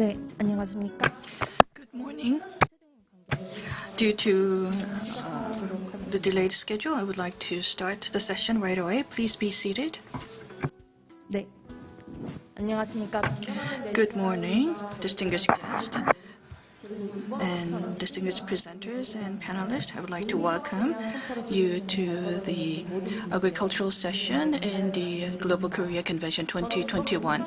네, 안녕하십니까? Good morning. Due to the delayed schedule, I would like to start the session right away. Please be seated. 네, 안녕하십니까? Good morning, distinguished guests and distinguished presenters and panelists. I would like to welcome you to the agricultural session in the Global Korea Convention 2021.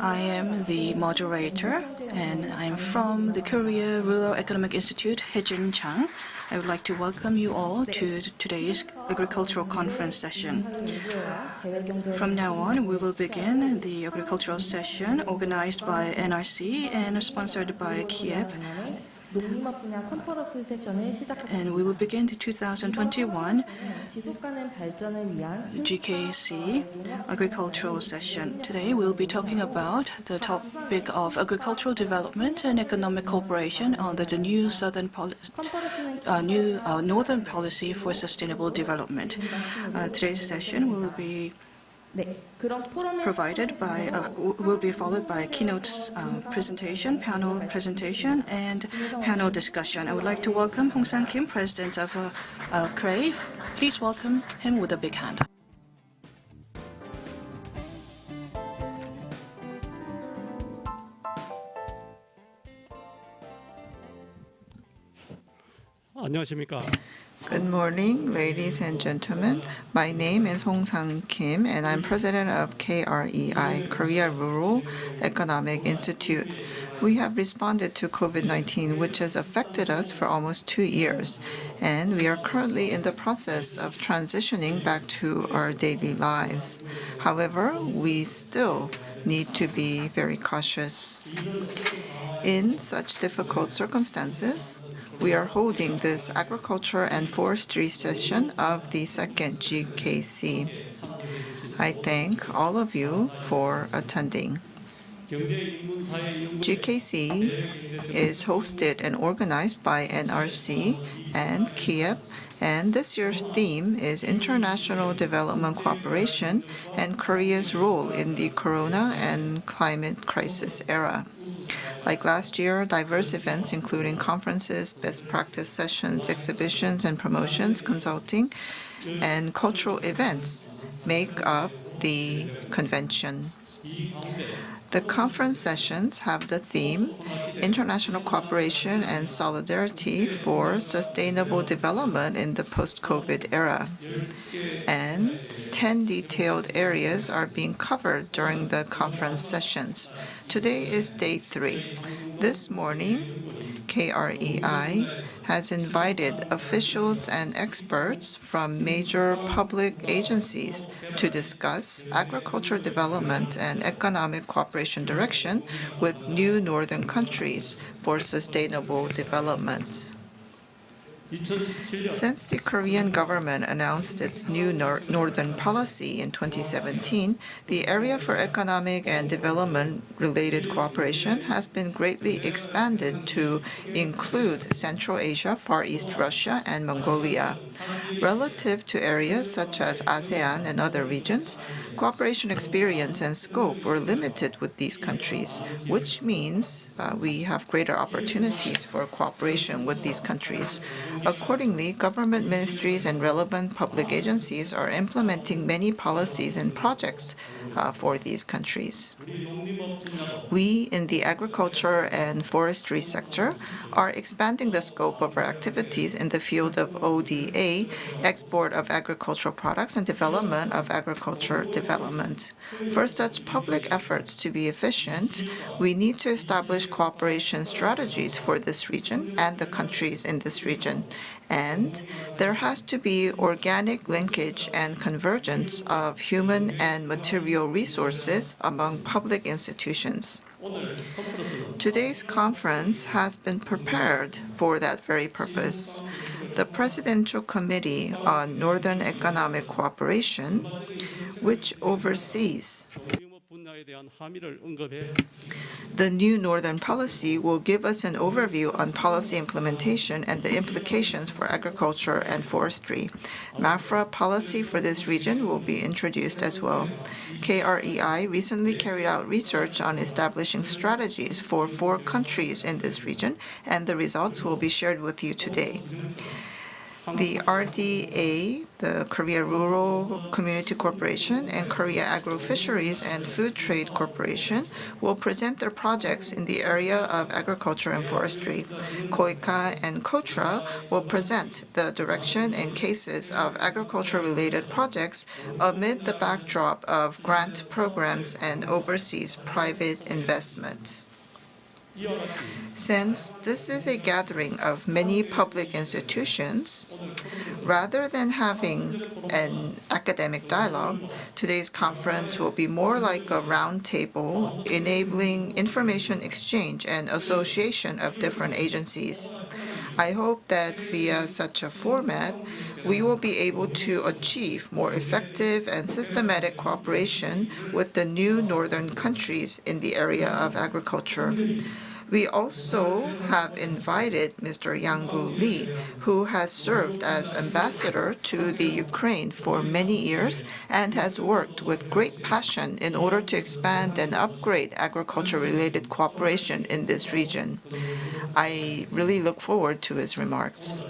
I am the moderator, and I'm from the Korea Rural Economic Institute, Haejin Chang. I would like to welcome you all to today's agricultural conference session. From now on, we will begin the agricultural session organized by NRC and sponsored by Kiev. And we will begin the 2021 GKC agricultural session. Today we will be talking about the topic of agricultural development and economic cooperation under the new Northern Policy for Sustainable Development. Today's session will be will be followed by a keynote presentation, panel presentation, and panel discussion. I would like to welcome Hong Sang-kim, President of CRAVE. Please welcome him with a big hand. 안녕하십니까? Good morning, ladies and gentlemen. My name is Hong Sang-kim, and I'm president of KREI, Korea Rural Economic Institute. We have responded to COVID-19, which has affected us for almost 2 years, and we are currently in the process of transitioning back to our daily lives. However, we still need to be very cautious. In such difficult circumstances, we are holding this agriculture and forestry session of the second GKC. I thank all of you for attending. GKC is hosted and organized by NRC and Kiev, and this year's theme is International Development Cooperation and Korea's role in the Corona and climate crisis era. Like last year, diverse events including conferences, best practice sessions, exhibitions and promotions, consulting, and cultural events make up the convention. The conference sessions have the theme International Cooperation and Solidarity for Sustainable Development in the Post-COVID Era. And 10 detailed areas are being covered during the conference sessions. Today is day 3. This morning, KREI has invited officials and experts from major public agencies to discuss agricultural development and economic cooperation direction with new northern countries for sustainable development. Since the Korean government announced its new Northern Policy in 2017, the area for economic and development-related cooperation has been greatly expanded to include Central Asia, Far East Russia, and Mongolia. Relative to areas such as ASEAN and other regions, cooperation experience and scope were limited with these countries, which means we have greater opportunities for cooperation with these countries. Accordingly, government ministries and relevant public agencies are implementing many policies and projects for these countries. We in the agriculture and forestry sector are expanding the scope of our activities in the field of ODA, export of agricultural products, and development of agriculture development. For such public efforts to be efficient, we need to establish cooperation strategies for this region and the countries in this region. And there has to be organic linkage and convergence of human and material resources among public institutions. Today's conference has been prepared for that very purpose. The Presidential Committee on Northern Economic Cooperation, which oversees 대한 함의를 언급해 The new Northern policy will give us an overview on policy implementation and the implications for agriculture and forestry. MAFRA policy for this region will be introduced as well. KREI recently carried out research on establishing strategies for 4 countries in this region, and the results will be shared with you today. The RDA, the Korea Rural Community Corporation, and Korea Agro Fisheries and Food Trade Corporation will present their projects in the area of agriculture and forestry. KOICA and KOTRA will present the direction and cases of agriculture-related projects amid the backdrop of grant programs and overseas private investment. Since this is a gathering of many public institutions, rather than having an academic dialogue, today's conference will be more like a round table enabling information exchange and association of different agencies. I hope that via such a format, we will be able to achieve more effective and systematic cooperation with the new northern countries in the area of agriculture. We also have invited Mr. Yang-gu Lee, who has served as ambassador to the Ukraine for many years and has worked with great passion in order to expand and upgrade agriculture-related cooperation in this region. I really look forward to his remarks.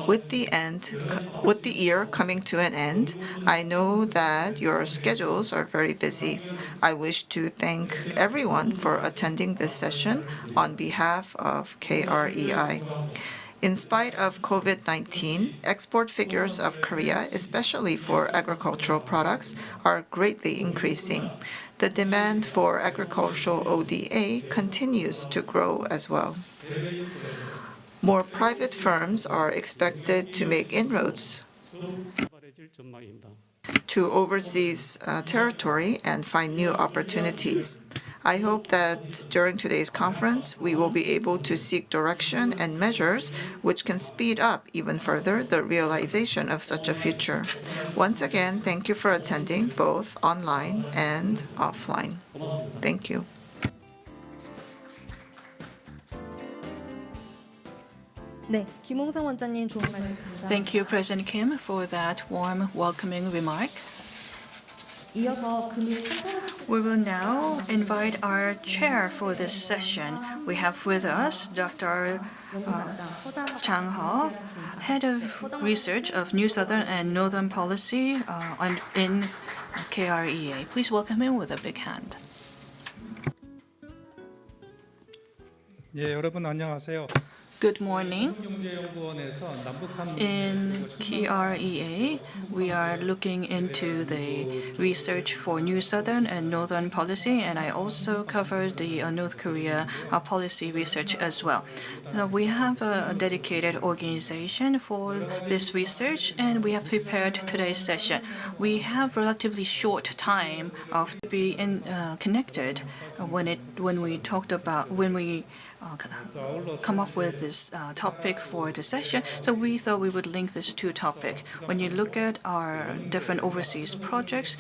With the year coming to an end, I know that your schedules are very busy. I wish to thank everyone for attending this session on behalf of KREI. In spite of COVID-19, export figures of Korea, especially for agricultural products, are greatly increasing. The demand for agricultural ODA continues to grow as well. More private firms are expected to make inroads 활발해질 전망입니다. to overseas territory and find new opportunities. I hope that during today's conference, we will be able to seek direction and measures which can speed up even further the realization of such a future. Once again, thank you for attending both online and offline. Thank you. 네, 김홍상 원장님 좋은 말씀 감사합니다. Thank you, President Kim, for that warm, welcoming remark. 이어서 금일 컨퍼런스 We will now invite our chair for this session. We have with us Dr. Chang Ho, Head of Research of New Southern and Northern Policy in KREA. Please welcome him with a big hand. 예, 여러분 안녕하세요. Good morning. 경제연구원에서 남북한 In KREA, we are looking into the research for New Southern and Northern policy, and I also covered the North Korea policy research as well. So we have a dedicated organization for this research, and we have prepared today's session. We have relatively short time of being connected when we come up with this topic for the session. So we thought we would link these two topics. When you look at our different overseas projects,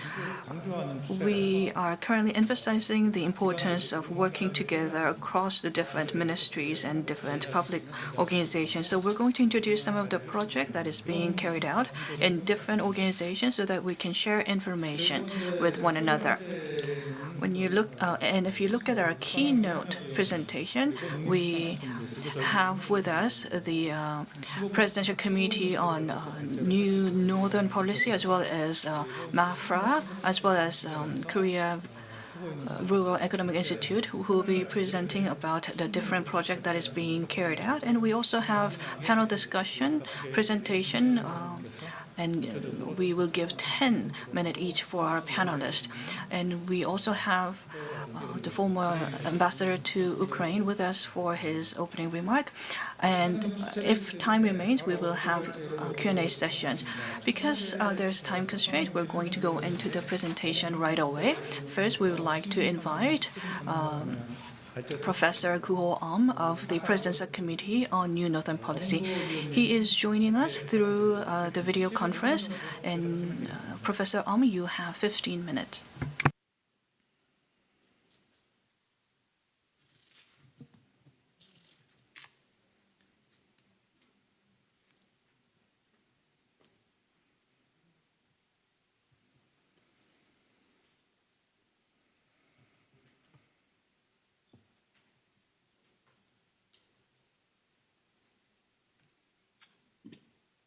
we are currently emphasizing the importance of working together across the different ministries and different public organizations. So we're going to introduce some of the project that is being carried out in different organizations so that we can share information with one another. When you look, and if you look at our keynote presentation, we have with us the Presidential Committee on New Northern Policy, as well as MAFRA, as well as Korea Rural Economic Institute, who will be presenting about the different project that is being carried out. And we also have panel discussion, presentation, and we will give 10 minutes each for our panelists. And we also have the former ambassador to Ukraine with us for his opening remark. And if time remains, we will have Q&A sessions. Because there's time constraint, we're going to go into the presentation right away. First, we would like to invite Professor Guo of the Presidential Committee on New Northern Policy. He is joining us through the video conference. And Professor you have 15 minutes.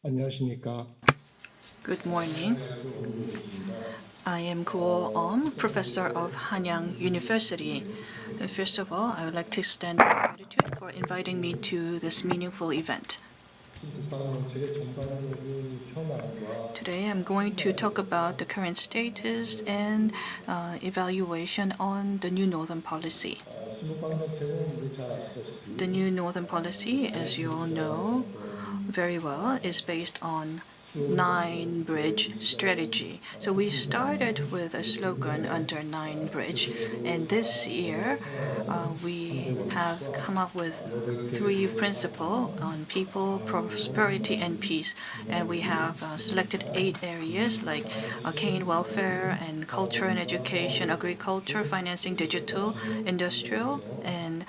안녕하십니까. Good morning. I am Ko professor of Hanyang University. First of all, I would like to extend my gratitude for inviting me to this meaningful event. Today, I'm going to talk about the current status and evaluation on the new Northern policy. The new Northern policy, as you all know very well, is based on 9-bridge strategy. So we started with a slogan under 9-bridge, and this year we have come up with 3 principles on people, prosperity, and peace. And we have selected 8 areas like cane welfare and culture and education, agriculture, financing, digital, industrial, and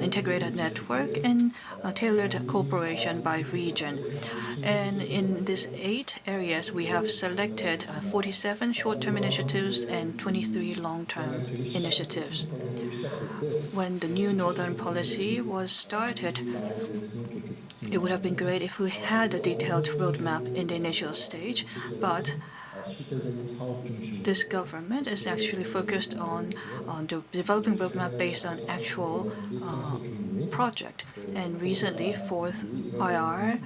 integrated network, and tailored cooperation by region. And in these 8 areas, we have selected 47 short-term initiatives and 23 long-term initiatives. When the new Northern policy was started, it would have been great if we had a detailed roadmap in the initial stage, but this government is actually focused on developing roadmap based on actual project. And recently, 4th IR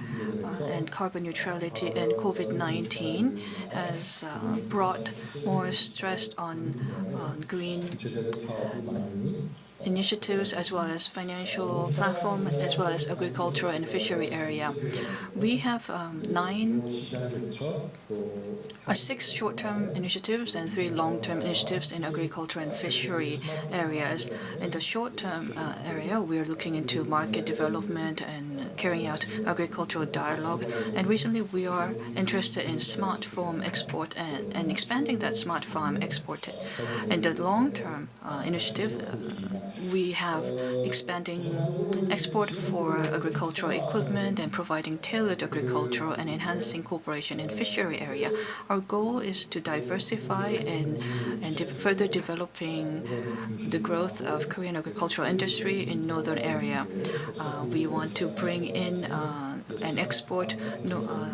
and carbon neutrality and COVID-19 has brought more stress on green initiatives, as well as financial platform, as well as agricultural and fishery area. We have 6 short-term initiatives and 3 long-term initiatives in agriculture and fishery areas. In the short-term area, we are looking into market development and carrying out agricultural dialogue. And recently, we are interested in smart farm export and expanding that smart farm export. In the long-term initiative, we have expanding export for agricultural equipment and providing tailored agricultural and enhancing cooperation in fishery area. Our goal is to diversify and further developing the growth of Korean agricultural industry in northern area. We want to bring in and export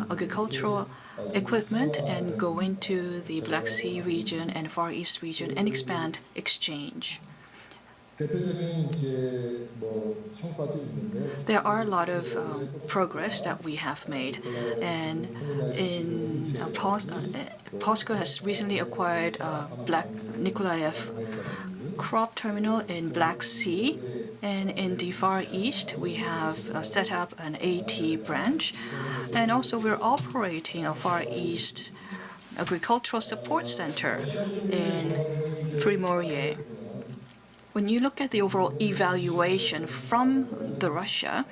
agricultural equipment and go into the Black Sea region and Far East region and expand exchange. There are a lot of progress that we have made, and in POSCO has recently acquired Nikolaev crop terminal in Black Sea, and in the Far East we have set up an AT branch, and also we're operating a Far East agricultural support center in Primorye. When you look at the overall evaluation from the Russia,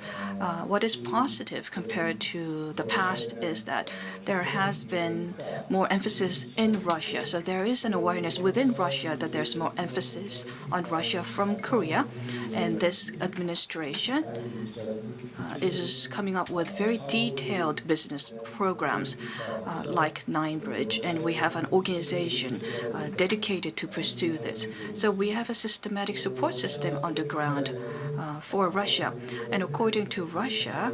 what is positive compared to the past is that there has been more emphasis in Russia. So there is an awareness within Russia that there's more emphasis on Russia from Korea. And this administration is coming up with very detailed business programs like 9-bridge. And we have an organization dedicated to pursue this. So we have a systematic support system on the ground for Russia. And according to Russia,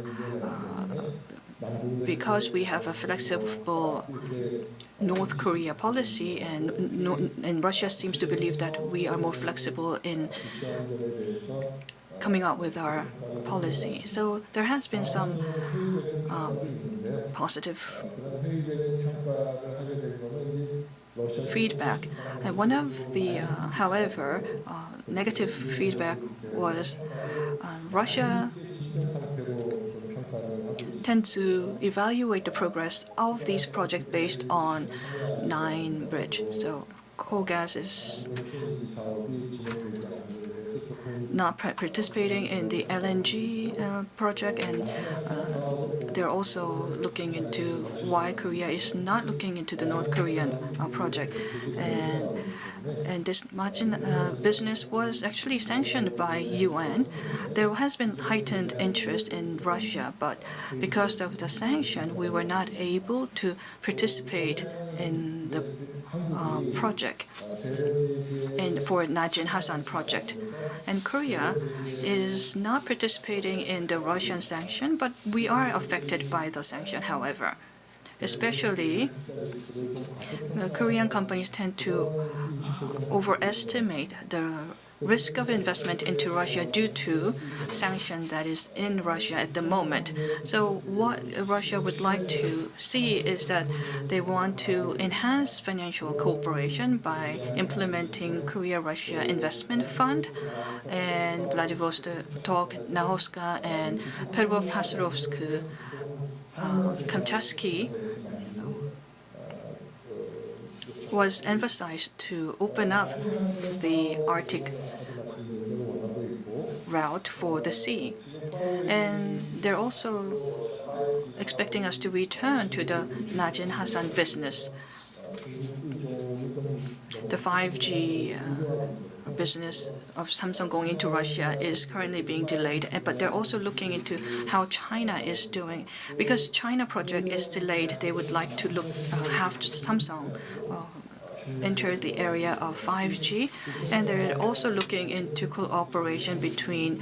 because we have a flexible North Korea policy, and Russia seems to believe that we are more flexible in coming up with our policy. So there has been some positive feedback. And one of the, however, negative feedback was Russia tend to evaluate the progress of these projects based on 9-bridge. So coal gas is not participating in the LNG project, and they're also looking into why Korea is not looking into the North Korean project. And and this margin business was actually sanctioned by UN. There has been heightened interest in Russia, but because of the sanction, we were not able to participate in the project and for Najin Hasan project. And Korea is not participating in the Russian sanction, but we are affected by the sanction, however. Especially, the Korean companies tend to overestimate the risk of investment into Russia due to sanction that is in Russia at the moment. So what Russia would like to see is that they want to enhance financial cooperation by implementing Korea-Russia Investment Fund, and Vladivostok, Nahoska, and Pervopasrovsk, Kamchatsky was emphasized to open up the Arctic route for the sea. And they're also expecting us to return to the Najin Hasan business. The 5G business of Samsung going into Russia is currently being delayed, but they're also looking into how China is doing. Because China project is delayed, they would like to have Samsung enter the area of 5G, and they're also looking into cooperation between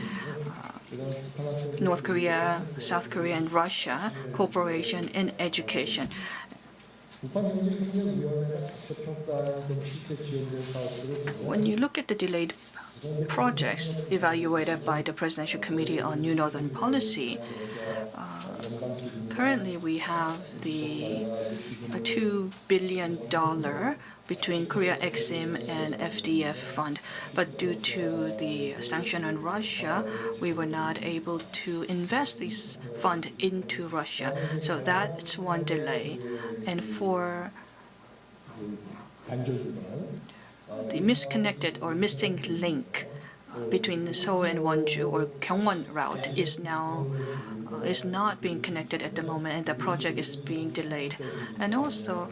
North Korea, South Korea, and Russia, cooperation in education. When you look at the delayed projects evaluated by the Presidential Committee on New Northern Policy, currently we have the $2 billion between Korea Exim and FDF fund, but due to the sanction on Russia, we were not able to invest this fund into Russia. So that's one delay. And for the misconnected or missing link between Seoul and Wonju, or Gyeongwon route, is not being connected at the moment, and the project is being delayed. And also,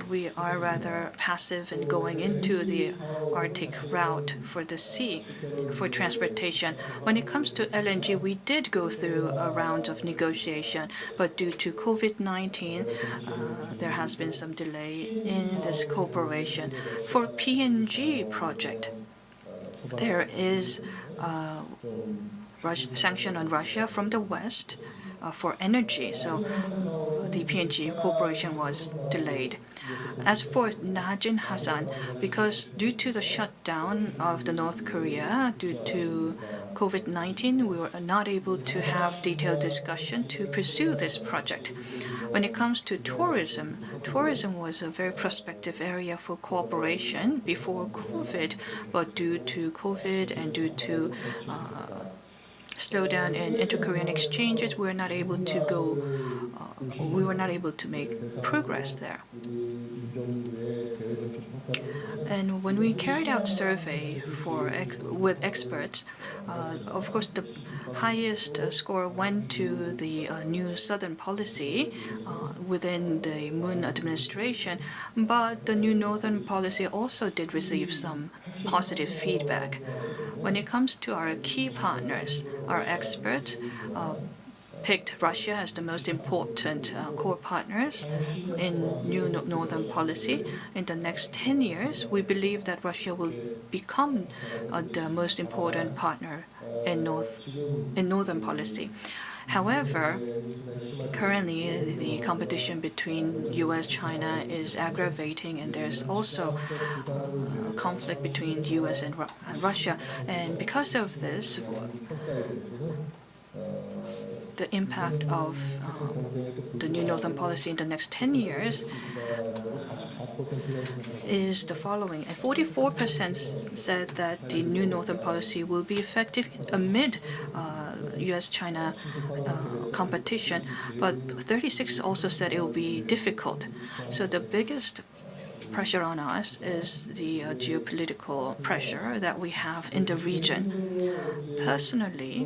we are rather passive in going into the Arctic route for the sea for transportation. When it comes to LNG, we did go through a round of negotiation, but due to COVID-19, there has been some delay in this cooperation. For PNG project, there is sanction on Russia from the West for energy, so the PNG cooperation was delayed. As for Najin Hasan, because due to the shutdown of the North Korea due to COVID-19, we were not able to have detailed discussion to pursue this project. When it comes to tourism, tourism was a very prospective area for cooperation before COVID, but due to COVID and due to slowdown in inter-Korean exchanges, we were not able to make progress there. And when we carried out survey with experts, of course the highest score went to the new Southern policy within the Moon administration, but the new Northern policy also did receive some positive feedback. When it comes to our key partners, our experts picked Russia as the most important core partners in new Northern policy. In the next 10 years, we believe that Russia will become the most important partner in Northern policy. However, currently the competition between U.S. China is aggravating, and there's also conflict between U.S. and Russia. And because of this, the impact of the new Northern policy in the next 10 years is the following. 44% said that the new Northern policy will be effective amid U.S.-China competition, but 36 also said it will be difficult. So the biggest pressure on us is the geopolitical pressure that we have in the region. Personally,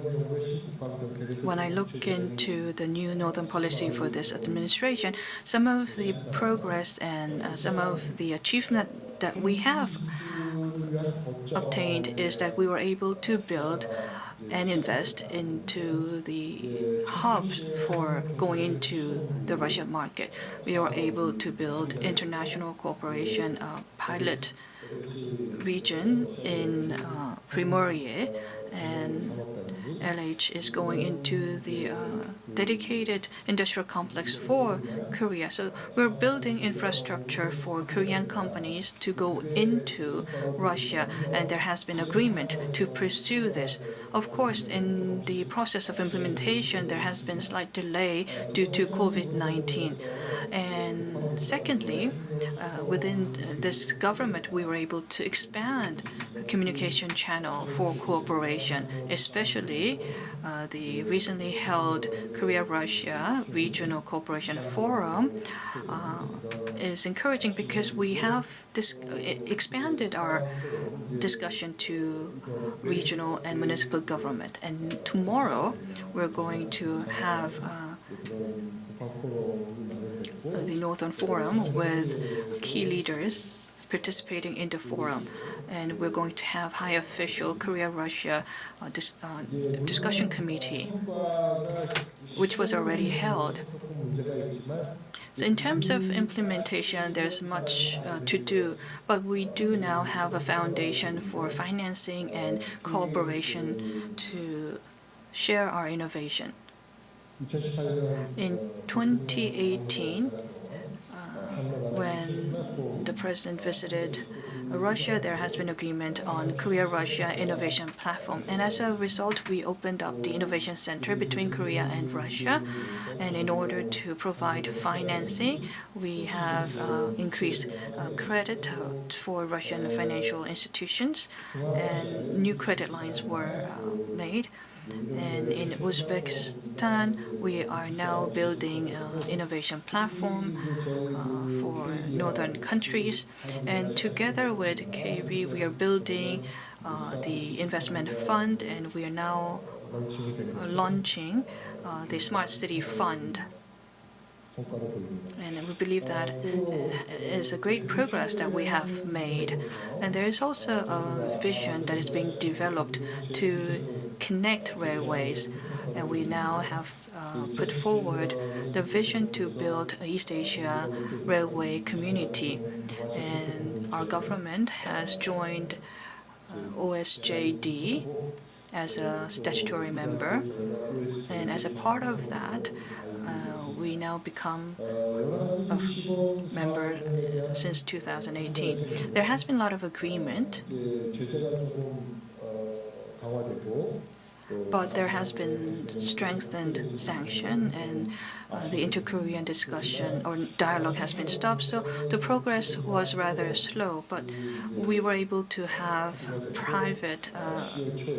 when I look into the new Northern policy for this administration, some of the progress and some of the achievement that we have obtained is that we were able to build and invest into the hubs for going into the Russian market. We were able to build international cooperation pilot region in Primorye, and LH is going into the dedicated industrial complex for Korea. So we're building infrastructure for Korean companies to go into Russia, and there has been agreement to pursue this. Of course, in the process of implementation, there has been slight delay due to COVID-19. And secondly, within this government, we were able to expand the communication channel for cooperation, especially the recently held Korea-Russia Regional Cooperation Forum is encouraging because we have expanded our discussion to regional and municipal government. And tomorrow, we're going to have the Northern Forum with key leaders participating in the forum, and we're going to have high official Korea-Russia discussion committee, which was already held. So in terms of implementation, there's much to do, but we do now have a foundation for financing and cooperation to share our innovation. In 2018, when the president visited Russia, there has been agreement on Korea-Russia Innovation Platform. And as a result, we opened up the Innovation Center between Korea and Russia. And in order to provide financing, we have increased credit for Russian financial institutions, and new credit lines were made. And in Uzbekistan, we are now building an innovation platform for northern countries. And together with KB, we are building the investment fund, and we are now launching the Smart City Fund. And we believe that is a great progress that we have made. And there is also a vision that is being developed to connect railways. And we now have put forward the vision to build an East Asia railway community. And our government has joined OSJD as a statutory member. And as a part of that, we now become a member since 2018. There has been a lot of agreement, but there has been strengthened sanction, and the inter-Korean discussion or dialogue has been stopped. So the progress was rather slow, but we were able to have private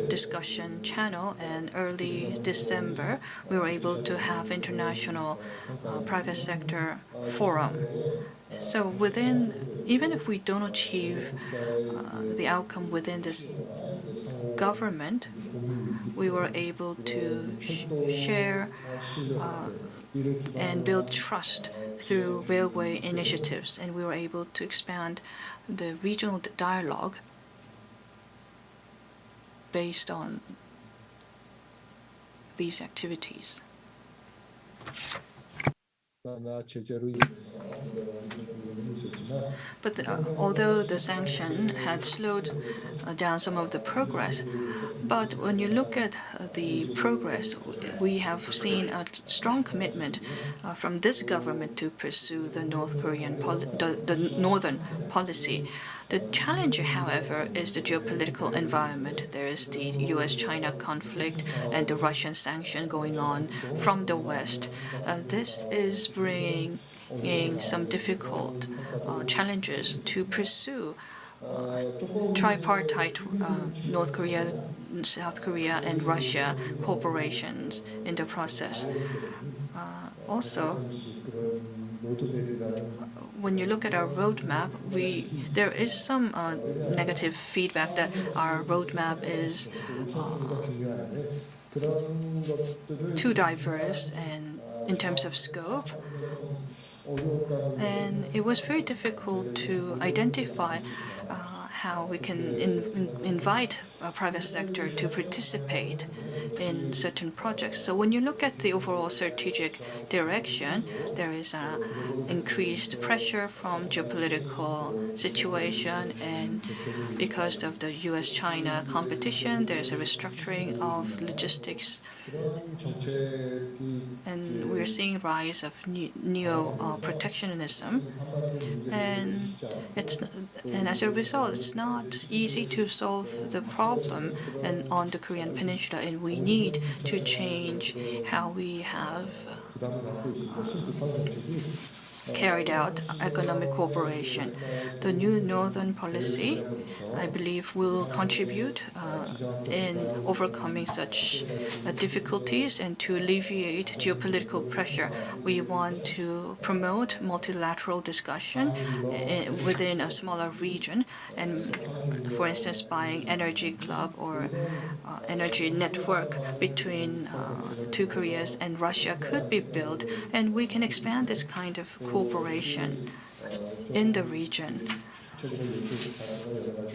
discussion channel, and early December we were able to have international private sector forum. So even if we don't achieve the outcome within this government, we were able to share and build trust through railway initiatives, and we were able to expand the regional dialogue based on these activities. But although the sanction had slowed down some of the progress, but when you look at the progress, we have seen a strong commitment from this government to pursue the the northern policy. The challenge, however, is the geopolitical environment. There is the U.S.-China conflict and the Russian sanction going on from the West. This is bringing some difficult challenges to pursue tripartite North Korea, South Korea, and Russia cooperations in the process. Also, when you look at our roadmap, there is some negative feedback that our roadmap is too diverse and in terms of scope. And it was very difficult to identify how we can invite a private sector to participate in certain projects. So when you look at the overall strategic direction, there is increased pressure from geopolitical situation, and because of the U.S.-China competition, there's a restructuring of logistics, and we're seeing rise of neo-protectionism, and as a result, it's not easy to solve the problem and on the Korean Peninsula, and we need to change how we have carried out economic cooperation. The new Northern policy, I believe, will contribute in overcoming such difficulties and to alleviate geopolitical pressure. We want to promote multilateral discussion within a smaller region, and for instance, buying energy club or energy network between two Koreas and Russia could be built, and we can expand this kind of cooperation in the region.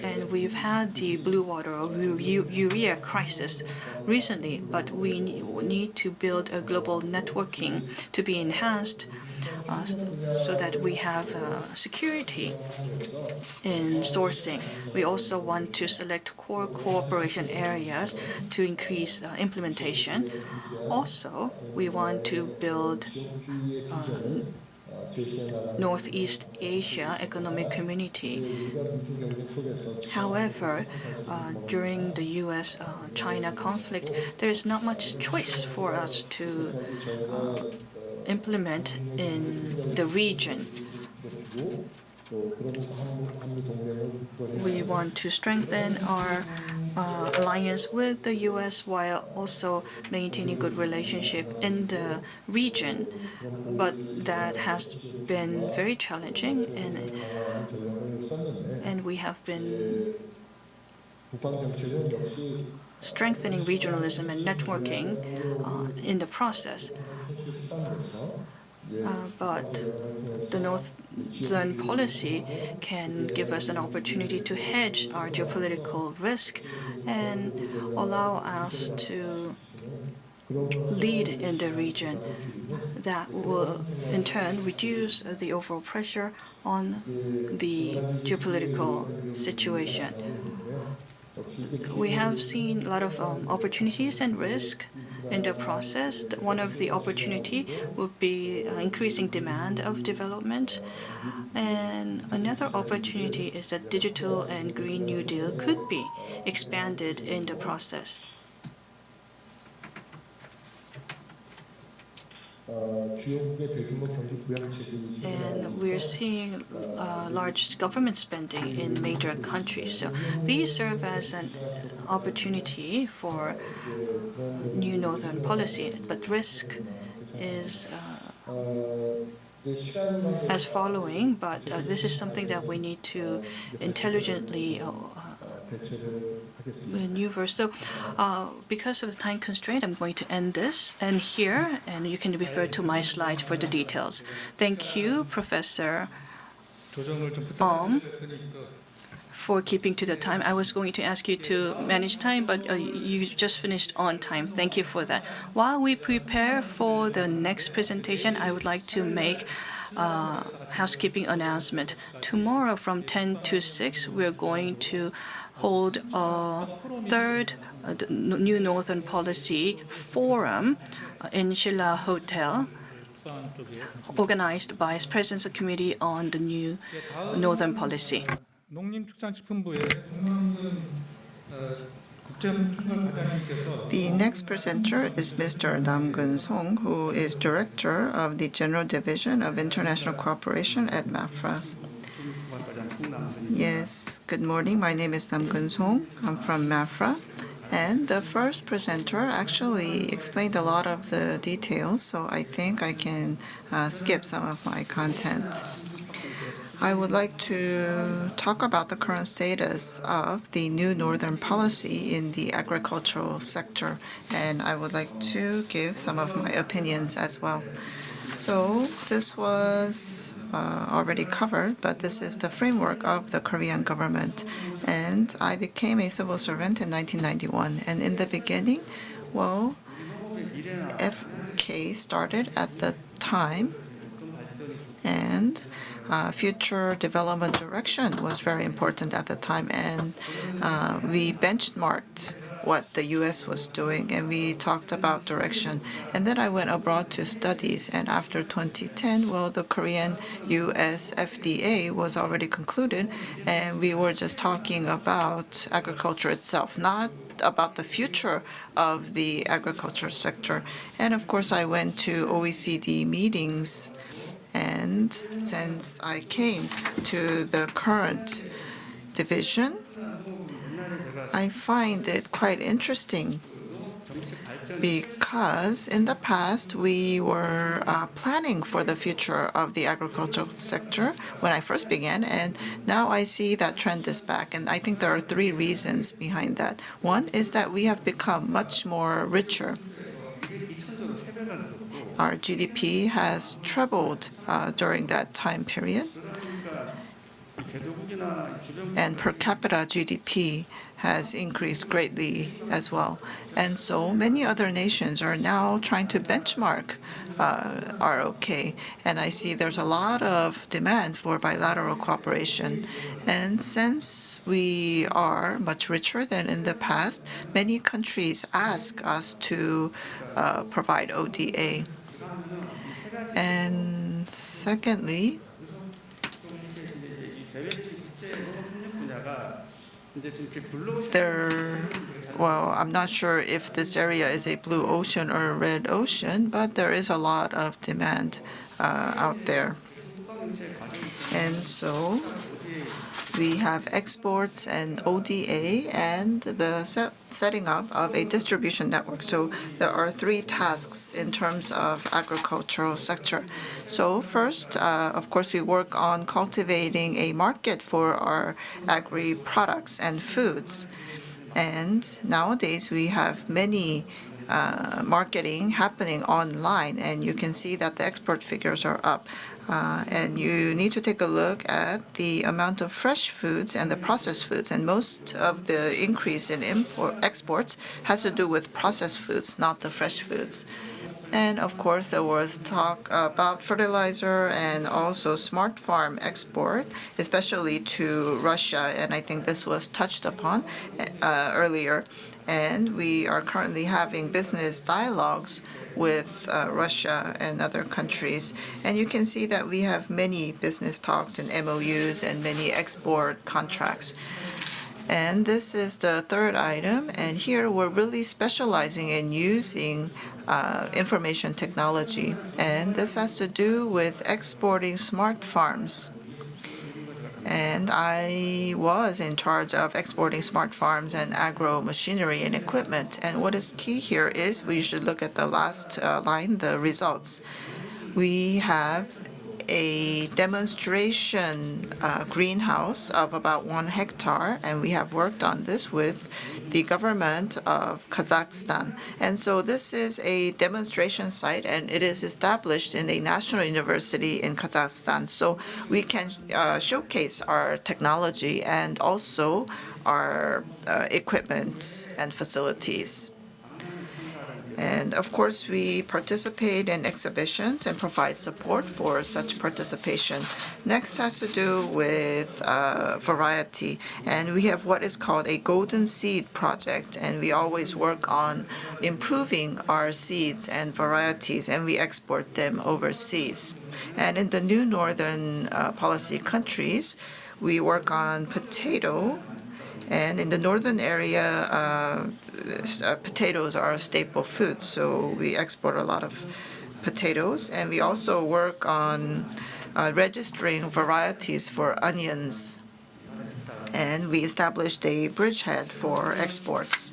And we've had the blue water or urea crisis recently, but we need to build a global networking to be enhanced so that we have security in sourcing. We also want to select core cooperation areas to increase implementation. Also, we want to build Northeast Asia Economic Community. However, during the U.S.-China conflict, there is not much choice for us to implement in the region. We want to strengthen our alliance with the U.S. while also maintaining good relationship in the region. But that has been very challenging, and we have been strengthening regionalism and networking in the process. But the Northern policy can give us an opportunity to hedge our geopolitical risk and allow us to lead in the region. That will, in turn, reduce the overall pressure on the geopolitical situation. We have seen a lot of opportunities and risk in the process. One of the opportunity would be increasing demand of development, and another opportunity is that digital and Green New Deal could be expanded in the process. And we're seeing large government spending in major countries. So these serve as an opportunity for new Northern policy. But risk is as following, but this is something that we need to intelligently maneuver. So because of the time constraint, I'm going to end here, and you can refer to my slides for the details. Thank you, Professor for keeping to the time. I was going to ask you to manage time, but you just finished on time. Thank you for that. While we prepare for the next presentation, I would like to make a housekeeping announcement. Tomorrow from 10 to 6, we're going to hold a third New Northern Policy Forum in Shilla Hotel, organized by President's Committee on the New Northern Policy. The next presenter is Mr. Nam Song, who is Director of the General Division of International Cooperation at MAFRA. Yes, good morning. My name is Nam Song. I'm from MAFRA. And the first presenter actually explained a lot of the details, so I think I can skip some of my content. I would like to talk about the current status of the new Northern policy in the agricultural sector, and I would like to give some of my opinions as well. So this was already covered, but this is the framework of the Korean government. And I became a civil servant in 1991. And in the beginning, well, FK started at the time, and future development direction was very important at the time. And we benchmarked what the U.S. was doing, and we talked about direction. And then I went abroad to studies, and after 2010, well, the Korean-U.S. FDA was already concluded, and we were just talking about agriculture itself, not about the future of the agriculture sector. And of course, I went to OECD meetings, and since I came to the current division, I find it quite interesting because in the past we were planning for the future of the agricultural sector when I first began, and now I see that trend is back. And I think there are three reasons behind that. One is that we have become much more richer. Our GDP has trebled during that time period, and per capita GDP has increased greatly as well. And so many other nations are now trying to benchmark ROK, and I see there's a lot of demand for bilateral cooperation. And since we are much richer than in the past, many countries ask us to provide ODA. And secondly, well, I'm not sure if this area is a blue ocean or a red ocean, but there is a lot of demand out there. And so we have exports and ODA and the setting up of a distribution network. So there are three tasks in terms of agricultural sector. So first, of course, we work on cultivating a market for our agri products and foods. And nowadays we have many marketing happening online, and you can see that the export figures are up. And you need to take a look at the amount of fresh foods and the processed foods. And most of the increase in exports has to do with processed foods, not the fresh foods. And of course, there was talk about fertilizer and also smart farm export, especially to Russia. And I think this was touched upon earlier. And we are currently having business dialogues with Russia and other countries. And you can see that we have many business talks and MOUs and many export contracts. And this is the third item. And here we're really specializing in using information technology. And this has to do with exporting smart farms. And I was in charge of exporting smart farms and agro machinery and equipment. And what is key here is we should look at the last line, the results. We have a demonstration greenhouse of about 1 hectare, and we have worked on this with the government of Kazakhstan. And so this is a demonstration site, and it is established in a national university in Kazakhstan. So we can showcase our technology and also our equipment and facilities. And of course, we participate in exhibitions and provide support for such participation. Next has to do with variety. And we have what is called a golden seed project. And we always work on improving our seeds and varieties, and we export them overseas. And in the new Northern policy countries, we work on potato. And in the northern area, potatoes are a staple food, so we export a lot of potatoes. And we also work on registering varieties for onions. And we established a bridgehead for exports.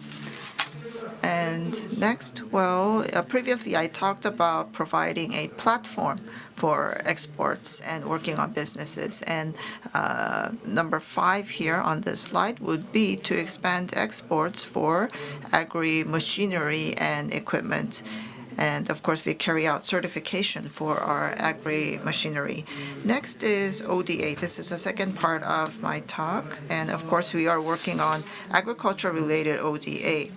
And next, well, previously I talked about providing a platform for exports and working on businesses. And number 5 here on this slide would be to expand exports for agri-machinery and equipment. And of course, we carry out certification for our agri-machinery. Next is ODA. This is the second part of my talk. And of course, we are working on agriculture-related ODA.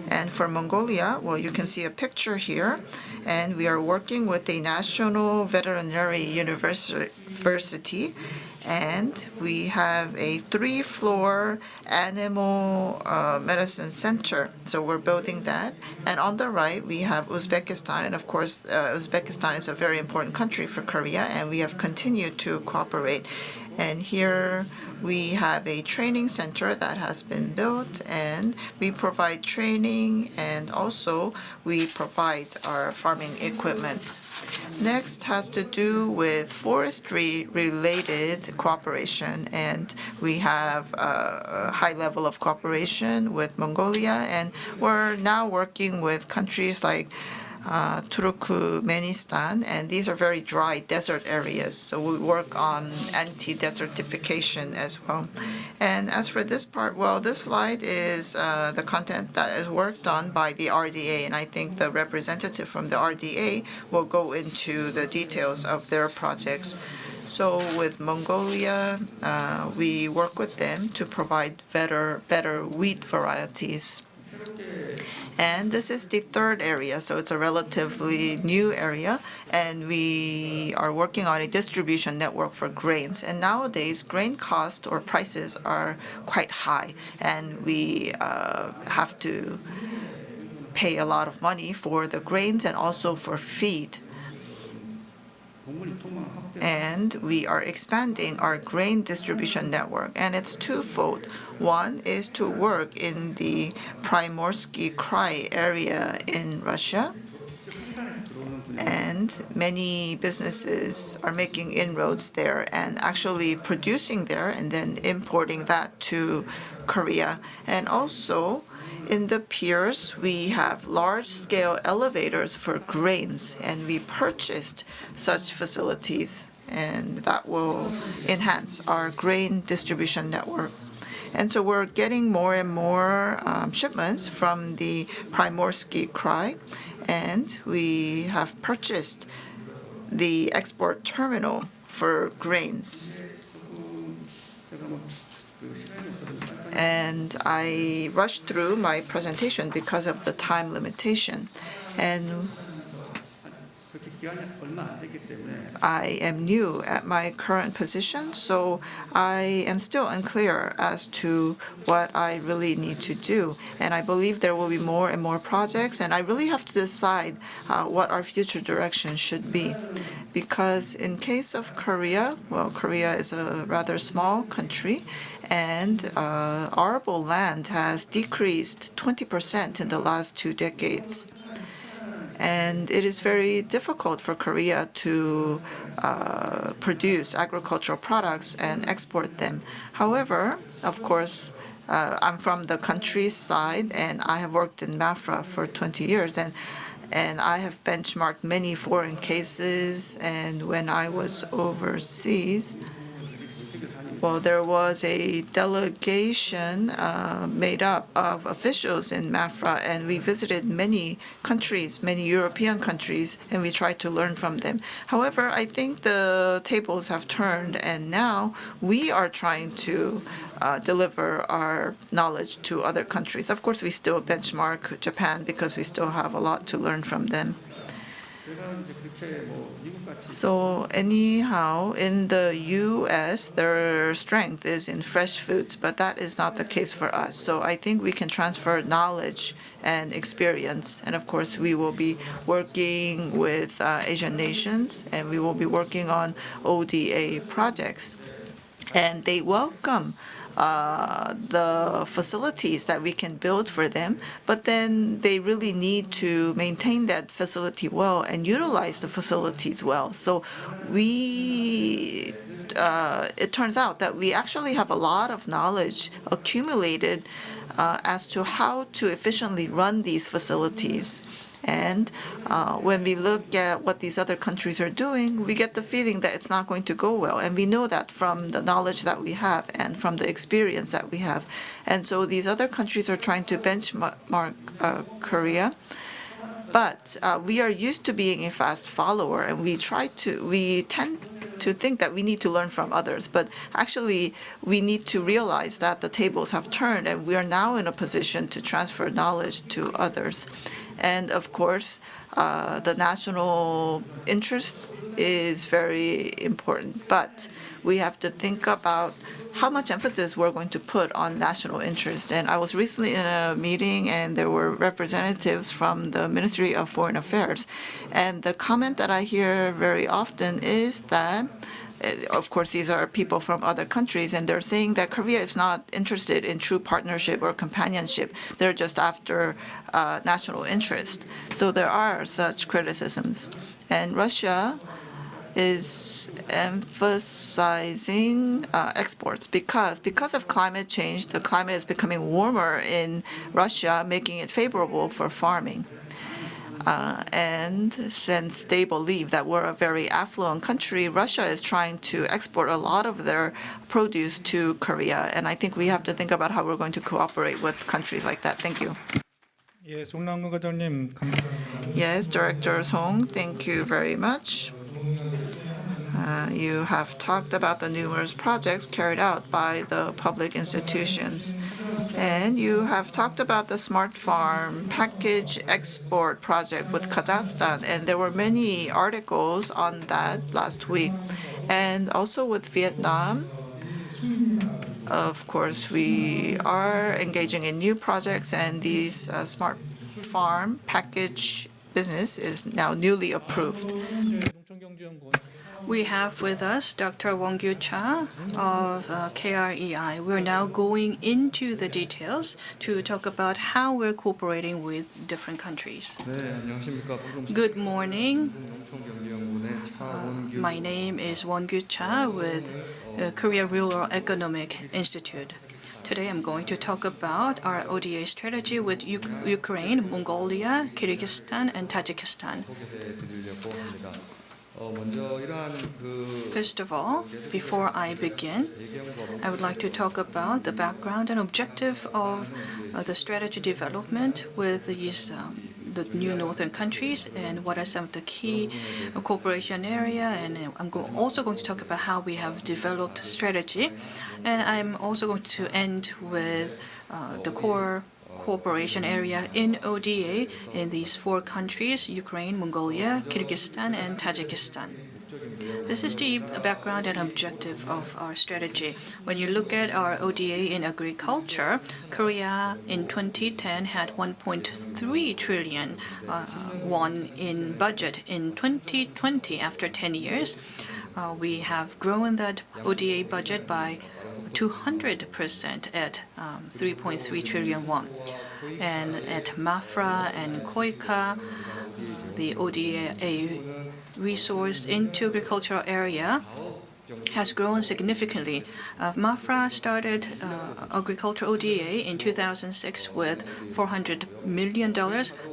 And for Mongolia, well, you can see a picture here. And we are working with the National Veterinary University. And we have a 3-floor animal medicine center. So we're building that. And on the right, we have Uzbekistan. And of course, Uzbekistan is a very important country for Korea. And we have continued to cooperate. And here we have a training center that has been built, and we provide training, and also we provide our farming equipment. Next has to do with forestry-related cooperation, and we have a high level of cooperation with Mongolia, and we're now working with countries like Turkmenistan, and these are very dry desert areas, so we work on anti-desertification as well. And as for this part, well, this slide is the content that is worked on by the RDA, and I think the representative from the RDA will go into the details of their projects. So with Mongolia, we work with them to provide better wheat varieties. And this is the third area, so it's a relatively new area, and we are working on a distribution network for grains. And nowadays, grain cost or prices are quite high, and we have to pay a lot of money for the grains and also for feed. And we are expanding our grain distribution network, and it's twofold. One is to work in the Primorsky Krai area in Russia, and many businesses are making inroads there and actually producing there and then importing that to Korea. And also, in the piers, we have large-scale elevators for grains, and we purchased such facilities, and that will enhance our grain distribution network. And so we're getting more and more shipments from the Primorsky Krai, and we have purchased the export terminal for grains. And I rushed through my presentation because of the time limitation. And I am new at my current position, so I am still unclear as to what I really need to do. And I believe there will be more and more projects, and I really have to decide what our future direction should be. Because in case of Korea, well, Korea is a rather small country, and arable land has decreased 20% in the last 2 decades. And it is very difficult for Korea to produce agricultural products and export them. However, of course, I'm from the countryside, and I have worked in Mafra for 20 years, and I have benchmarked many foreign cases. And when I was overseas, well, there was a delegation made up of officials in Mafra, and we visited many countries, many European countries, and we tried to learn from them. However, I think the tables have turned, and now we are trying to deliver our knowledge to other countries. Of course, we still benchmark Japan because we still have a lot to learn from them. So anyhow, in the U.S., their strength is in fresh foods, but that is not the case for us. So I think we can transfer knowledge and experience. And of course, we will be working with Asian nations, and we will be working on ODA projects. And they welcome the facilities that we can build for them, but then they really need to maintain that facility well and utilize the facilities well. So it turns out that we actually have a lot of knowledge accumulated as to how to efficiently run these facilities. And when we look at what these other countries are doing, we get the feeling that it's not going to go well. And we know that from the knowledge that we have and from the experience that we have. And so these other countries are trying to benchmark Korea. But we are used to being a fast follower, and we tend to think that we need to learn from others. But actually, we need to realize that the tables have turned, and we are now in a position to transfer knowledge to others. And of course, the national interest is very important. But we have to think about how much emphasis we're going to put on national interest. And I was recently in a meeting, and there were representatives from the Ministry of Foreign Affairs. And the comment that I hear very often is that, of course, these are people from other countries, and they're saying that Korea is not interested in true partnership or companionship. They're just after national interest. So there are such criticisms. And Russia is emphasizing exports because of climate change. The climate is becoming warmer in Russia, making it favorable for farming. And since they believe that we're a very affluent country, Russia is trying to export a lot of their produce to Korea. And I think we have to think about how we're going to cooperate with countries like that. Thank you. 예, 송남근 과장님 감사합니다. Yes, Director Song, thank you very much. You have talked about the numerous projects carried out by the public institutions. And you have talked about the Smart Farm package export project with Kazakhstan. And there were many articles on that last week. And also with Vietnam, of course, we are engaging in new projects, and these Smart Farm package business is now newly approved. We have with us Dr. Won-gyu Cha of KREI. We're now going into the details to talk about how we're cooperating with different countries. Good morning. My name is Won-gyu Cha with Korea Rural Economic Institute. Today I'm going to talk about our ODA strategy with Ukraine, Mongolia, Kyrgyzstan, and Tajikistan. First of all, before I begin, I would like to talk about the background and objective of the strategy development with these the new northern countries, and what are some of the key cooperation area. And I'm also going to talk about how we have developed strategy. And I'm also going to end with the core cooperation area in ODA in these four countries: Ukraine, Mongolia, Kyrgyzstan, and Tajikistan. This is the background and objective of our strategy. When you look at our ODA in agriculture, Korea in 2010 had 1.3 trillion won in budget. In 2020, after 10 years, we have grown that ODA budget by 200% at 3.3 trillion won. And at Mafra and Koika, the ODA resource into agricultural area has grown significantly. Mafra started agricultural ODA in 2006 with $400 million,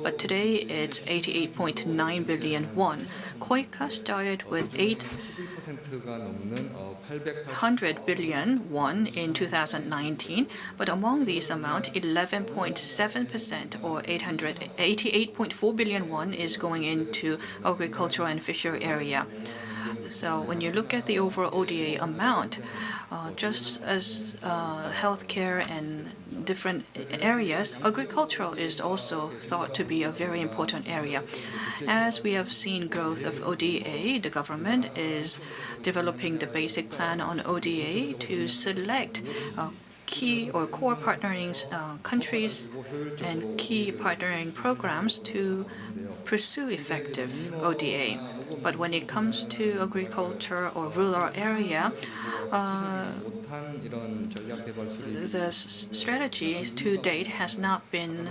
but today it's 88.9 billion won. Koika started with 800 billion won in 2019, but among these amount, 11.7% or 88.4 billion won is going into agricultural and fishery area. So when you look at the overall ODA amount, just as healthcare and different areas, agricultural is also thought to be a very important area. As we have seen growth of ODA, the government is developing the basic plan on ODA to select key or core partnering countries and key partnering programs to pursue effective ODA. But when it comes to agriculture or rural area, the strategy to date has not been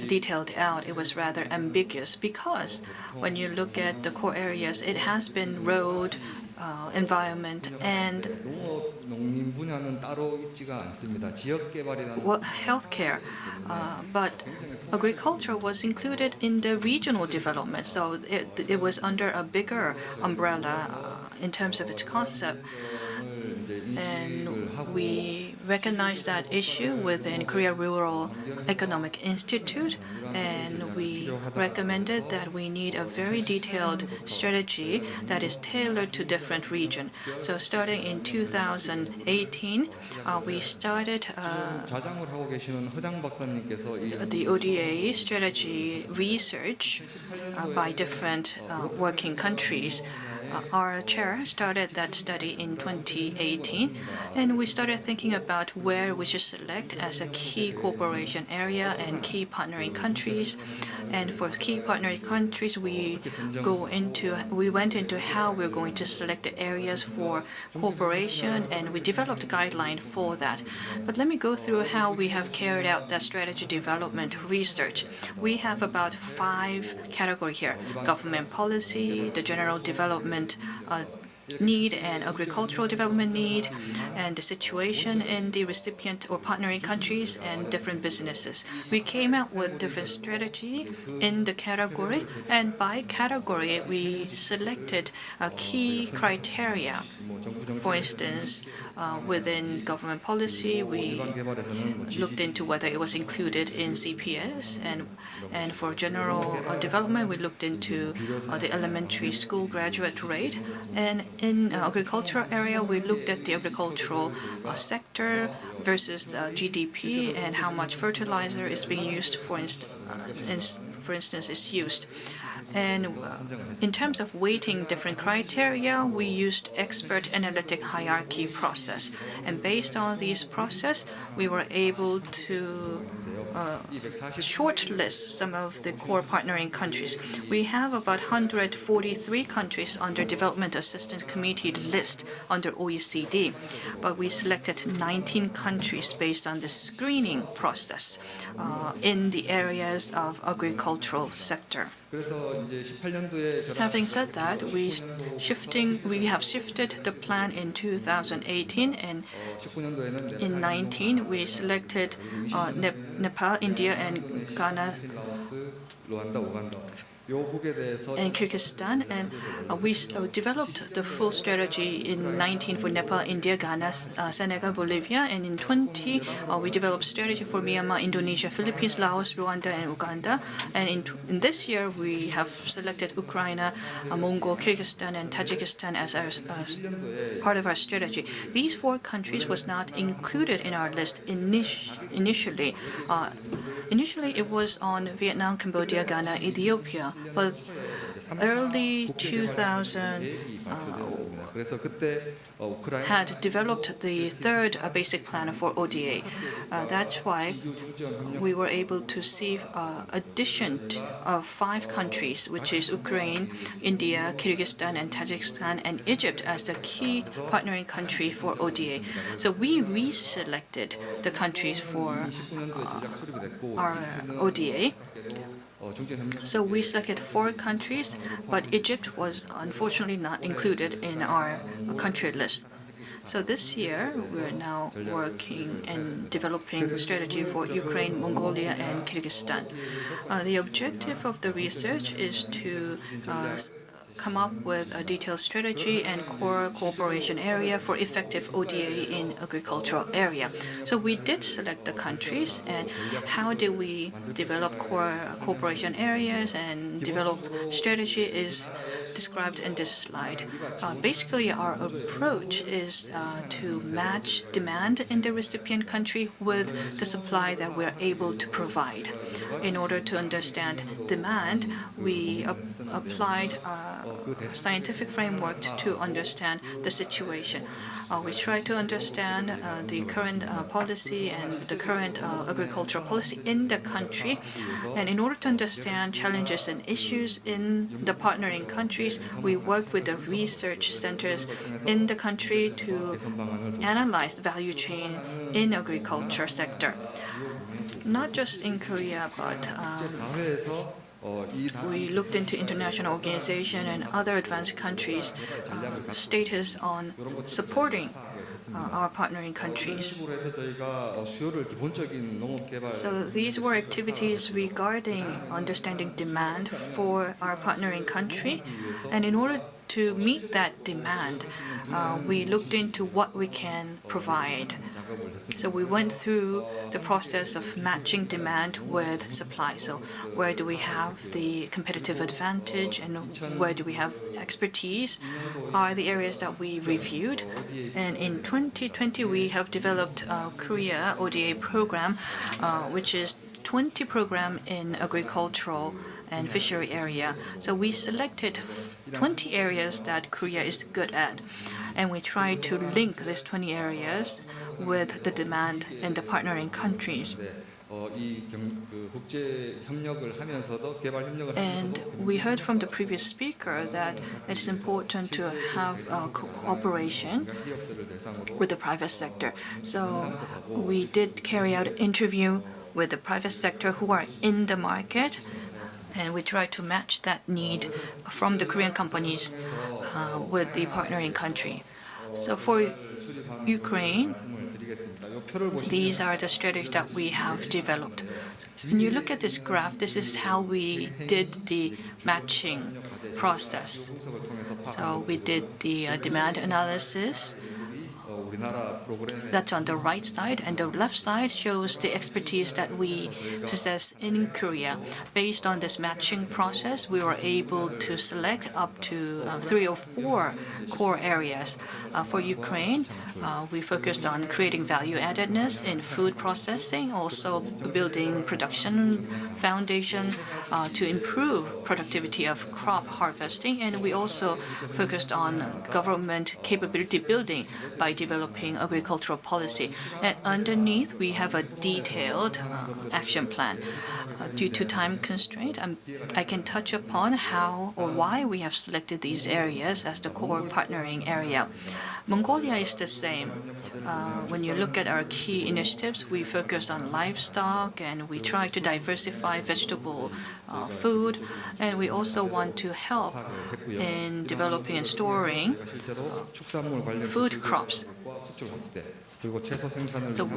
detailed out. It was rather ambiguous because when you look at the core areas, it has been road, environment, and healthcare. But agriculture was included in the regional development, so it was under a bigger umbrella in terms of its concept. And we recognized that issue within Korea Rural Economic Institute, and we recommended that we need a very detailed strategy that is tailored to different regions. So starting in 2018, we started the ODA strategy research by different working countries. Our chair started that study in 2018, and we started thinking about where we should select as a key cooperation area and key partnering countries. And for key partnering countries, we went into how we're going to select the areas for cooperation, and we developed a guideline for that. But let me go through how we have carried out that strategy development research. We have about 5 categories here: government policy, the general development need and agricultural development need, and the situation in the recipient or partnering countries and different businesses. We came out with different strategy in the category, and by category we selected key criteria. For instance, within government policy, we looked into whether it was included in CPS, and for general development, we looked into the elementary school graduate rate, and in agricultural area, we looked at the agricultural sector versus GDP and how much fertilizer is being used, for instance, is used. And in terms of weighting different criteria, we used expert analytic hierarchy process. And based on these process, we were able to shortlist some of the core partnering countries. We have about 143 countries under Development Assistance Committee list under OECD, but we selected 19 countries based on the screening process in the areas of agricultural sector. Having said that, we have shifted the plan in 2018, and in 19 we selected Nepal, India, and Ghana and Kyrgyzstan, and we developed the full strategy in 19 for Nepal, India, Ghana, Senegal, Bolivia, and in 20 we developed strategy for Myanmar, Indonesia, Philippines, Laos, Rwanda, and Uganda. And in this year we have selected Ukraine, Mongol, Kyrgyzstan, and Tajikistan as part of our strategy. These 4 countries was not included in our list initially. Initially, it was on Vietnam, Cambodia, Ghana, Ethiopia, but early 2000 had developed the 3rd basic plan for ODA. That's why we were able to see addition of 5 countries, which is Ukraine, India, Kyrgyzstan, and Tajikistan, and Egypt as the key partnering country for ODA. So we reselected the countries for our ODA. So we selected 4 countries, but Egypt was unfortunately not included in our country list. So this year, we're now working and developing a strategy for Ukraine, Mongolia, and Kyrgyzstan. The objective of the research is to come up with a detailed strategy and core cooperation area for effective ODA in agricultural area. So we did select the countries, and how do we develop core cooperation areas and develop strategy is described in this slide. Basically, our approach is to match demand in the recipient country with the supply that we're able to provide. In order to understand demand, we applied a scientific framework to understand the situation. We try to understand the current policy and the current agricultural policy in the country. And in order to understand challenges and issues in the partnering countries, we work with the research centers in the country to analyze the value chain in agriculture sector. Not just in Korea, but we looked into international organization and other advanced countries' status on supporting our partnering countries. 해서 저희가 수요를 기본적인 농업 개발 So these were activities regarding understanding demand for our partnering country. And in order to meet that demand, we looked into what we can provide. So we went through the process of matching demand with supply. So where do we have the competitive advantage and where do we have expertise are the areas that we reviewed. And in 2020, we have developed a Korea ODA program, which is 20 program in agricultural and fishery area. So we selected 20 areas that Korea is good at. And we try to link these 20 areas with the demand in the partnering countries. And we heard from the previous speaker that it's important to have cooperation with the private sector. So we did carry out an interview with the private sector who are in the market, and we try to match that need from the Korean companies with the partnering country. So for Ukraine, these are the strategies that we have developed. So when you look at this graph, this is how we did the matching process. So we did the demand analysis. That's on the right side, and the left side shows the expertise that we possess in Korea. Based on this matching process, we were able to select up to 3 or 4 core areas. For Ukraine, we focused on creating value addedness in food processing, also building production foundation to improve productivity of crop harvesting, and we also focused on government capability building by developing agricultural policy. And underneath, we have a detailed action plan. Due to time constraint, I can touch upon how or why we have selected these areas as the core partnering area. Mongolia is the same. When you look at our key initiatives, we focus on livestock and we try to diversify vegetable food, and we also want to help in developing and storing food crops. So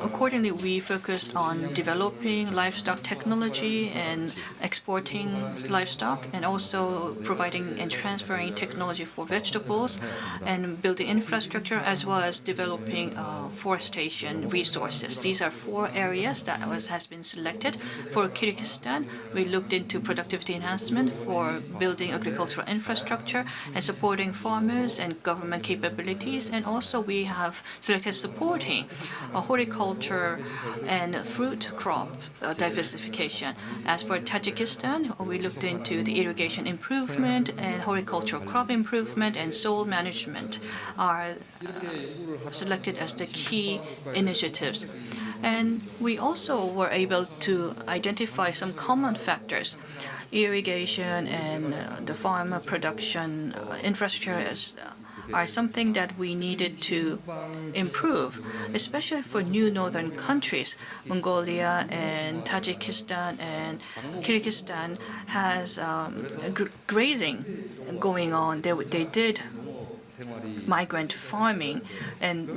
accordingly, we focused on developing livestock technology and exporting livestock, and also providing and transferring technology for vegetables, and building infrastructure, as well as developing forestation resources. These are 4 areas that has been selected. For Kyrgyzstan, we looked into productivity enhancement for building agricultural infrastructure and supporting farmers and government capabilities, and also we have selected supporting horticulture and fruit crop diversification. As for Tajikistan, we looked into the irrigation improvement and horticultural crop improvement and soil management are selected as the key initiatives. And we also were able to identify some common factors. Irrigation and the farm production infrastructure are something that we needed to improve, especially for new northern countries. Mongolia and Tajikistan and Kyrgyzstan has grazing going on. They did migrant farming, and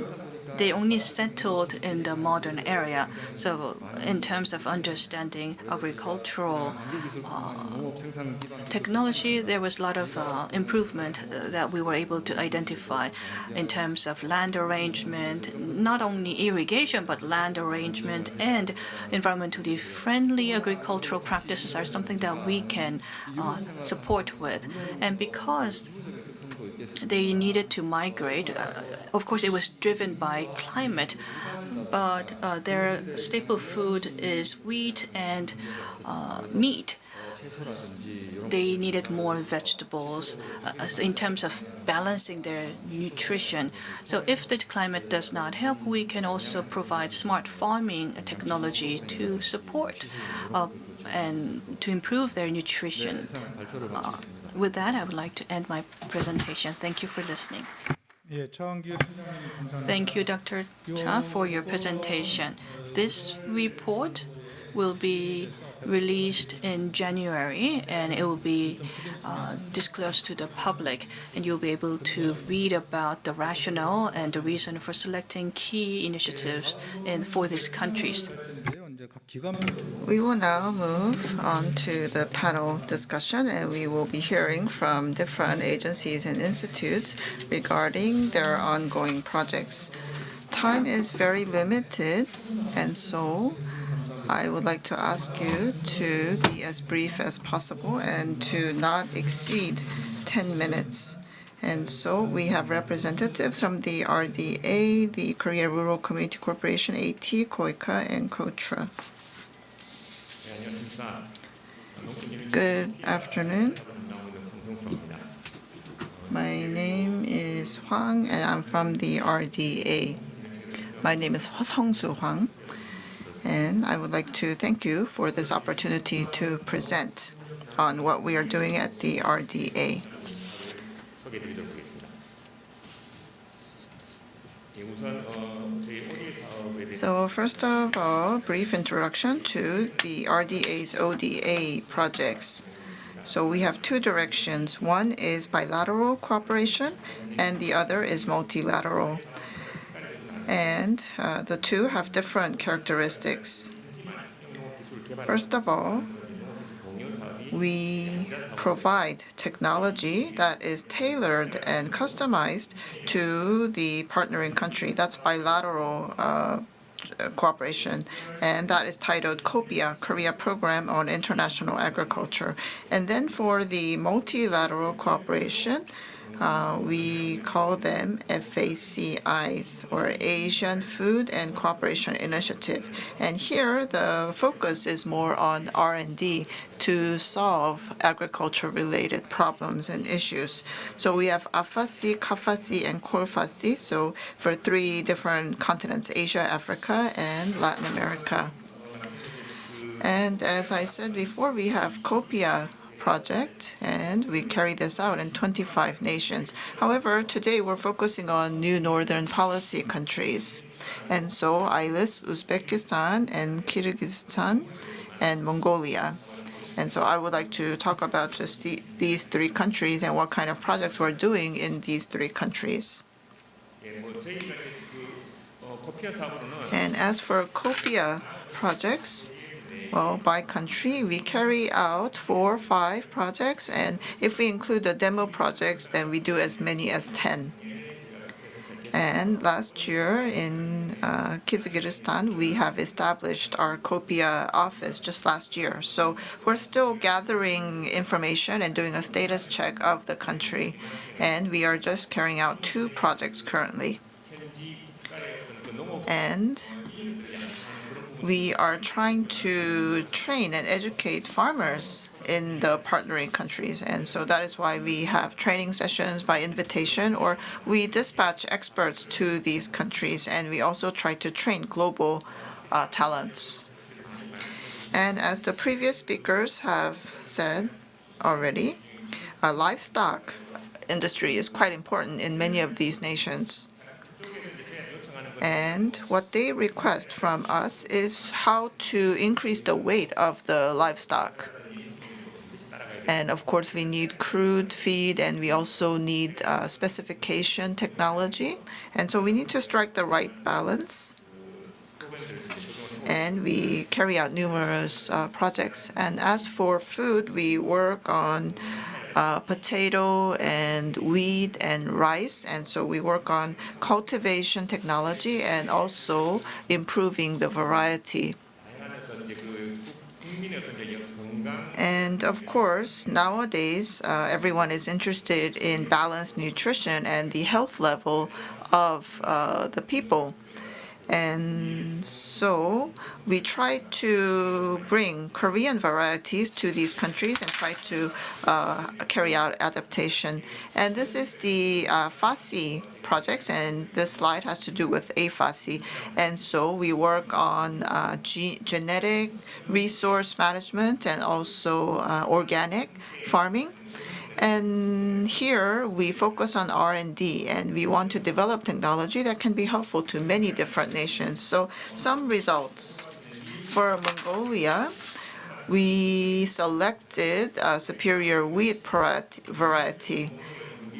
they only settled in the modern area. So in terms of understanding agricultural technology, there was a lot of improvement that we were able to identify in terms of land arrangement, not only irrigation, but land arrangement and environmentally friendly agricultural practices are something that we can support with. And because they needed to migrate. Of course, it was driven by climate, but their staple food is wheat and meat. They needed more vegetables in terms of balancing their nutrition. So if the climate does not help, we can also provide smart farming technology to support and to improve their nutrition. With that, I would like to end my presentation. Thank you for listening. Thank you, Dr. Cha, for your presentation. This report will be released in January, and it will be disclosed to the public, and you'll be able to read about the rationale and the reason for selecting key initiatives for these countries. 이제 각 기관 We will now move on to the panel discussion, and we will be hearing from different agencies and institutes regarding their ongoing projects. Time is very limited, and so I would like to ask you to be as brief as possible and to not exceed 10 minutes. And so we have representatives from the RDA, the Korea Rural Community Corporation, AT, KOICA, and KOTRA. Good afternoon. My name is Hwang, and I'm from the RDA. My name is Seongsu Hwang, and I would like to thank you for this opportunity to present on what we are doing at the RDA. So first of all, brief introduction to the RDA's ODA projects. So we have two directions. One is bilateral cooperation, and the other is multilateral. And the two have different characteristics. First of all, we provide technology that is tailored and customized to the partnering country. That's bilateral cooperation, and that is titled KOPIA, Korea Program on International Agriculture. And then for the multilateral cooperation, we call them FACIs, or Asian Food and Cooperation Initiative. And here the focus is more on R&D to solve agriculture-related problems and issues. So we have AFACI, CAFACI, and CORFACI, so for 3 different continents, Asia, Africa, and Latin America. And as I said before, we have COPIA project, and we carry this out in 25 nations. However, today we're focusing on new Northern policy countries. And so I list Uzbekistan and Kyrgyzstan and Mongolia. And so I would like to talk about just these 3 countries and what kind of projects we're doing in these 3 countries. And as for COPIA projects, well, by country, we carry out 4 or 5 projects, and if we include the demo projects, then we do as many as 10. And last year in Kyrgyzstan, we have established our COPIA office just last year. So we're still gathering information and doing a status check of the country, and we are just carrying out 2 projects currently. And we are trying to train and educate farmers in the partnering countries. And so that is why we have training sessions by invitation, or we dispatch experts to these countries, and we also try to train global talents. And as the previous speakers have said already, livestock industry is quite important in many of these nations. And what they request from us is how to increase the weight of the livestock. And of course, we need crude feed, and we also need specification technology. And so we need to strike the right balance. And we carry out numerous projects. And as for food, we work on potato and wheat and rice, and so we work on cultivation technology and also improving the variety. And of course, nowadays, everyone is interested in balanced nutrition and the health level of the people. And so we try to bring Korean varieties to these countries and try to carry out adaptation. And this is the FACI projects, and this slide has to do with AFACI. And so we work on genetic resource management and also organic farming. And here we focus on R&D, and we want to develop technology that can be helpful to many different nations. So some results. For Mongolia, we selected a superior wheat variety.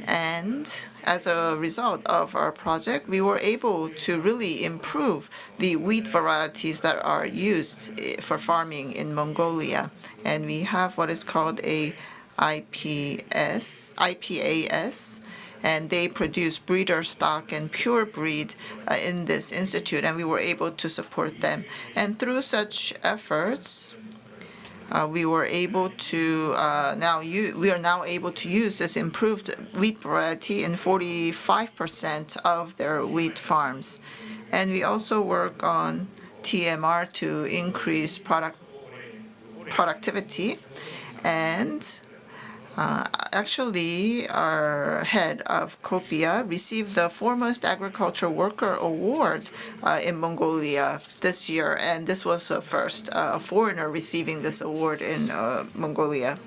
And as a result of our project, we were able to really improve the wheat varieties that are used for farming in Mongolia. And we have what is called a IPAS, and they produce breeder stock and pure breed in this institute, and we were able to support them. And through such efforts, we are now able to use this improved wheat variety in 45% of their wheat farms. And we also work on TMR to increase productivity. And actually, our head of COPIA received the Foremost Agriculture Worker Award in Mongolia this year, and this was the first foreigner receiving this award in Mongolia.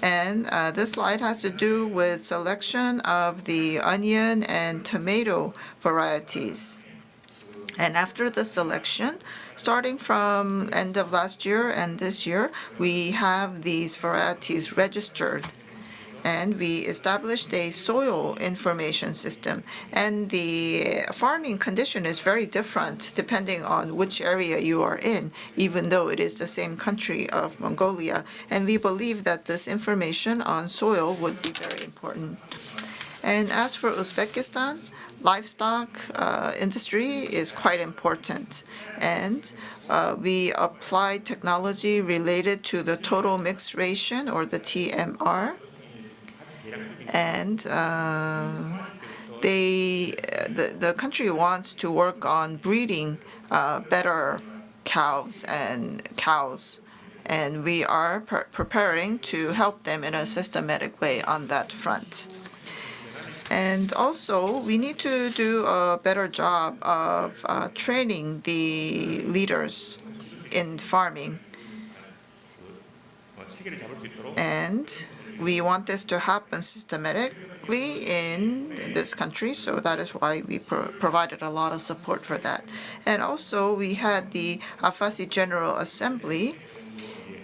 And this slide has to do with selection of the onion and tomato varieties. And after the selection, starting from end of last year and this year, we have these varieties registered. And we established a soil information system. And the farming condition is very different depending on which area you are in, even though it is the same country of Mongolia. And we believe that this information on soil would be very important. And as for Uzbekistan, livestock industry is quite important. And we applied technology related to the total mix ration, or the TMR. And the country wants to work on breeding better cows, and we are preparing to help them in a systematic way on that front. And also, we need to do a better job of training the leaders in farming. And we want this to happen systematically in this country, so that is why we provided a lot of support for that. And also, we had the Afasi General Assembly,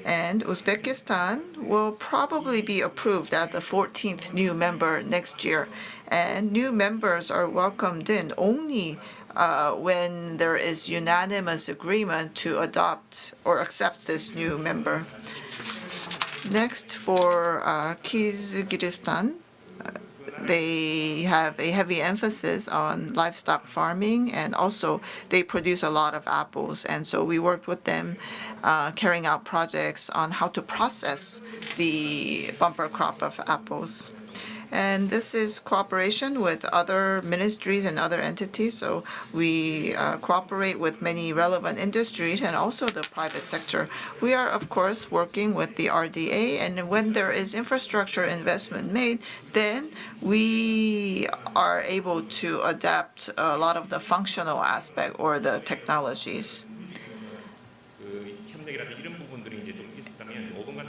and Uzbekistan will probably be approved as the 14th new member next year. And new members are welcomed in only when there is unanimous agreement to adopt or accept this new member. Next, for Kyrgyzstan, they have a heavy emphasis on livestock farming, and also they produce a lot of apples. And so we worked with them carrying out projects on how to process the bumper crop of apples. And this is cooperation with other ministries and other entities. So we cooperate with many relevant industries and also the private sector. We are, of course, working with the RDA. And when there is infrastructure investment made, then we are able to adapt a lot of the functional aspect or the technologies.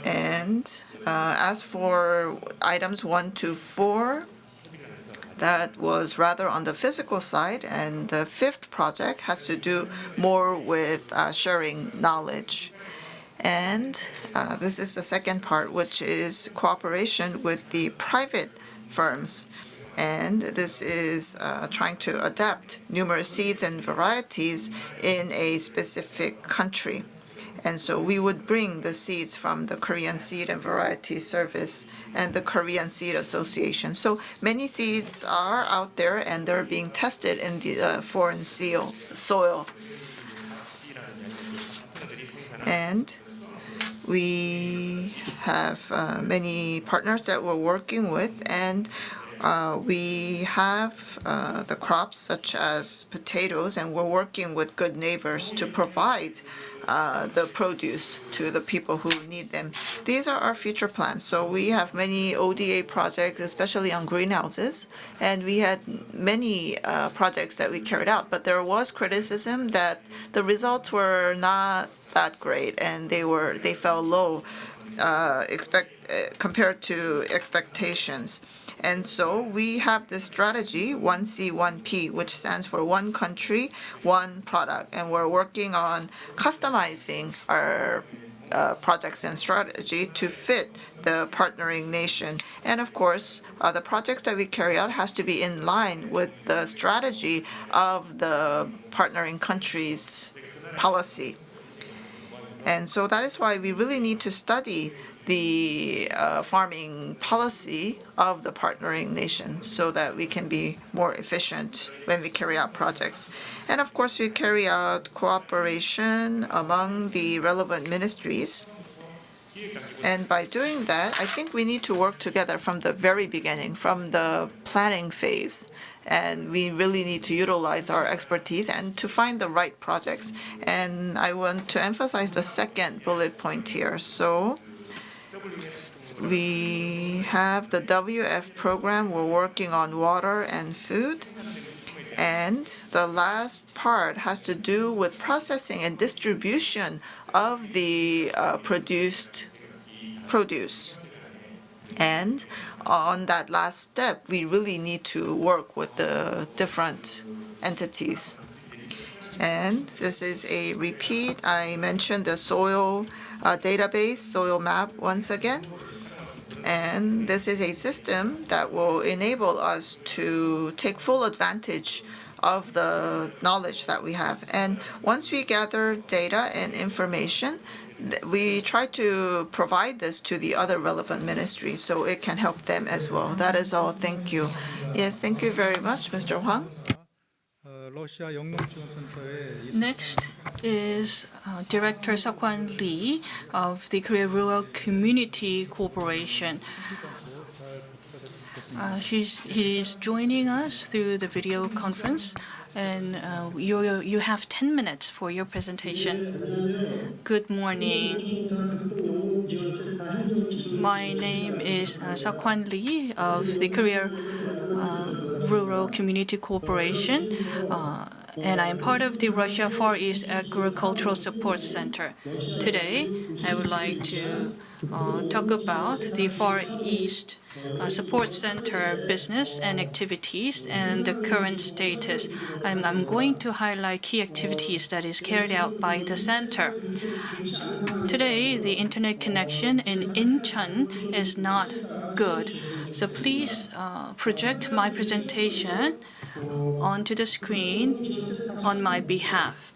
And as for items 1 to 4, that was rather on the physical side, and the 5th project has to do more with sharing knowledge. And this is the second part, which is cooperation with the private firms. And this is trying to adapt numerous seeds and varieties in a specific country. And so we would bring the seeds from the Korean Seed and Variety Service and the Korean Seed Association. So many seeds are out there, and they're being tested in the foreign soil. And we have many partners that we're working with, and we have the crops such as potatoes, and we're working with good neighbors to provide the produce to the people who need them. These are our future plans. So we have many ODA projects, especially on greenhouses, and we had many projects that we carried out, but there was criticism that the results were not that great, and they fell low compared to expectations. And so we have this strategy, 1C, 1P, which stands for one country, one product. And we're working on customizing our projects and strategy to fit the partnering nation. And of course, the projects that we carry out has to be in line with the strategy of the partnering country's policy. And so that is why we really need to study the farming policy of the partnering nation so that we can be more efficient when we carry out projects. And of course, we carry out cooperation among the relevant ministries. And by doing that, I think we need to work together from the very beginning, from the planning phase. And we really need to utilize our expertise and to find the right projects. And I want to emphasize the second bullet point here. So we have the WF program. We're working on water and food. And the last part has to do with processing and distribution of the produced produce. And on that last step, we really need to work with the different entities. And this is a repeat. I mentioned the soil database, soil map once again. And this is a system that will enable us to take full advantage of the knowledge that we have. And once we gather data and information, we try to provide this to the other relevant ministries so it can help them as well. That is all. Thank you. Yes, thank you very much, Mr. Hwang. 러시아 영농지원센터의 Next is Director Seok-Hwan Lee of the Korea Rural Community Corporation. He is joining us through the video conference, and you have 10 minutes for your presentation. Good morning. My name is Seok-Hwan Lee of the Korea Rural Community Corporation, and I am part of the Russia Far East Agricultural Support Center. Today, I would like to talk about the Far East Support Center business and activities and the current status. I'm going to highlight key activities that is carried out by the center. Today, the internet connection in Incheon is not good, so please project my presentation onto the screen on my behalf.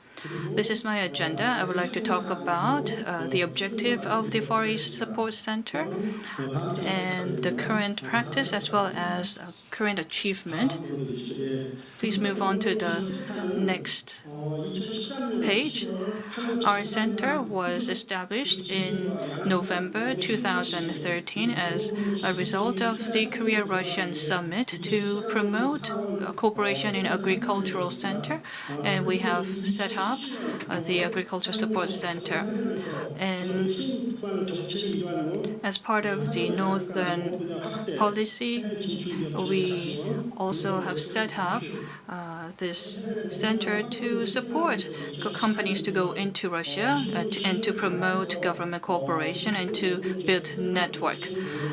This is my agenda. I would like to talk about the objective of the Far East Support Center and the current practice as well as current achievement. Please move on to the next page. Our center was established in November 2013 as a result of the Korea-Russian summit to promote cooperation in agricultural center, and we have set up the Agriculture Support Center. And as part of the Northern policy, we also have set up this center to support companies to go into Russia and to promote government cooperation and to build network.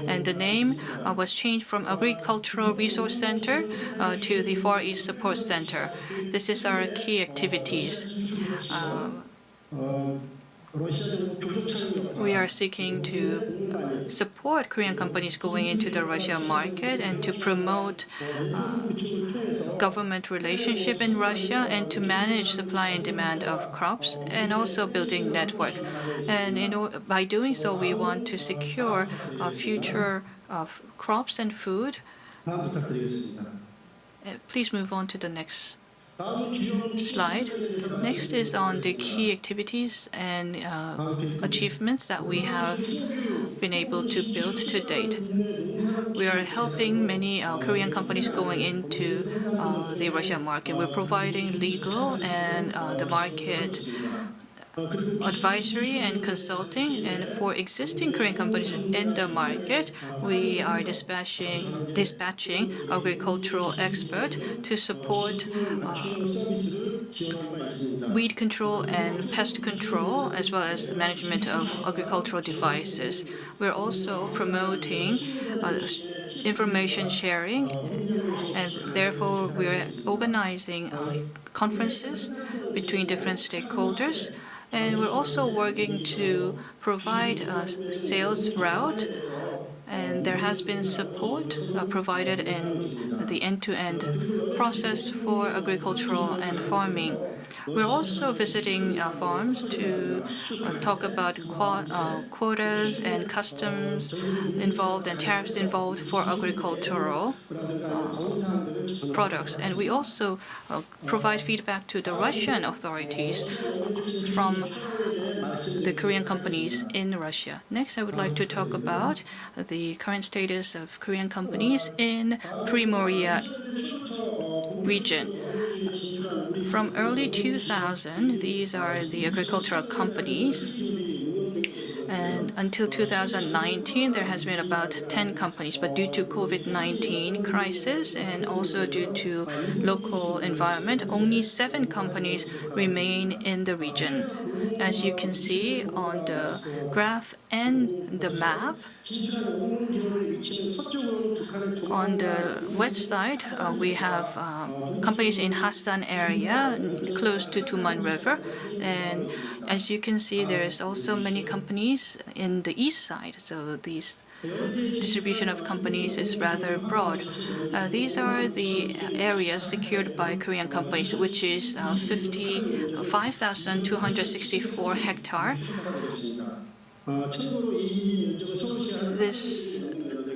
And the name was changed from Agricultural Resource Center to the Far East Support Center. This is our key activities. We are seeking to support Korean companies going into the Russia market and to promote government relationship in Russia and to manage supply and demand of crops and also building network. And by doing so, we want to secure a future of crops and food. Please move on to the next slide. Next is on the key activities and achievements that we have been able to build to date. We are helping many Korean companies going into the Russian market. We're providing legal and the market advisory and consulting, and for existing Korean companies in the market, we are dispatching agricultural expert to support weed control and pest control, as well as the management of agricultural devices. We're also promoting information sharing, and therefore we're organizing conferences between different stakeholders And we're also working to provide a sales route, and there has been support provided in the end-to-end process for agricultural and farming. We're also visiting farms to talk about quotas and customs involved and tariffs involved for agricultural products. And we also provide feedback to the Russian authorities from the Korean companies in Russia. Next, I would like to talk about the current status of Korean companies in Primoria region. From early 2000, these are the agricultural companies. And until 2019, there has been about 10 companies. But due to COVID-19 crisis and also due to local environment, only 7 companies remain in the region. As you can see on the graph and the map, on the west side, we have companies in Hassan area, close to Tuman River. And as you can see, there is also many companies in the east side. So these distribution of companies is rather broad. These are the areas secured by Korean companies, which is 55,264 hectare. This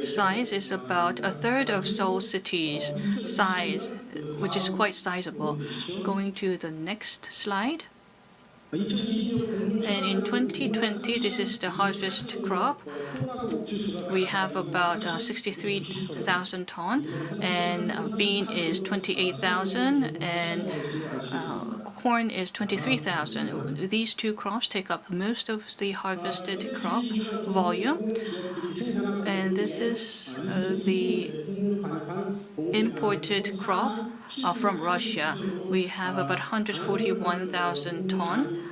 size is about a third of Seoul city's size, which is quite sizable. Going to the next slide. And in 2020, this is the harvest crop. We have about 63,000 ton, and bean is 28,000, and corn is 23,000. These two crops take up most of the harvested crop volume. And this is the imported crop from Russia. We have about 141,000 ton.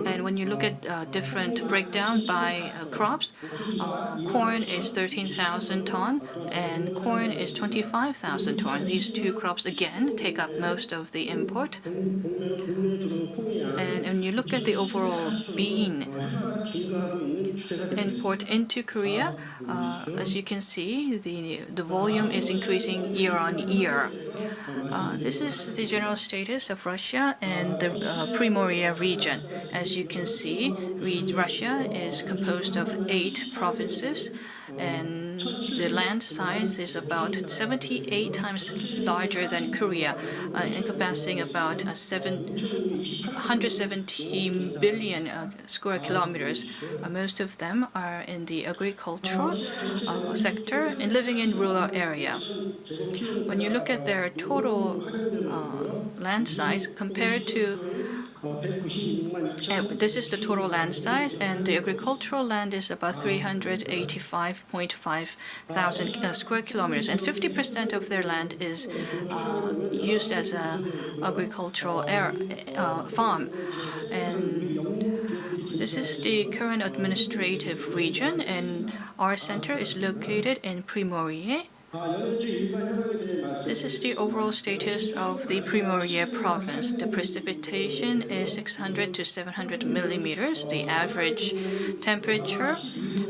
And when you look at different breakdown by crops, corn is 13,000 ton and corn is 25,000 ton. These two crops again take up most of the import. And when you look at the overall bean import into Korea, as you can see, the volume is increasing year on year. This is the general status of Russia and the Primoria region. As you can see, Russia is composed of 8 provinces, and the land size is about 78 times larger than Korea, encompassing about 170 billion square kilometers. Most of them are in the agricultural sector and living in rural area. When you look at their total land size compared to this is the total land size, and the agricultural land is about 385.5 thousand square kilometers, and 50% of their land is used as an agricultural farm. And this is the current administrative region, and our center is located in Primorie. This is the overall status of the Primorie province. The precipitation is 600 to 700 millimeters. The average temperature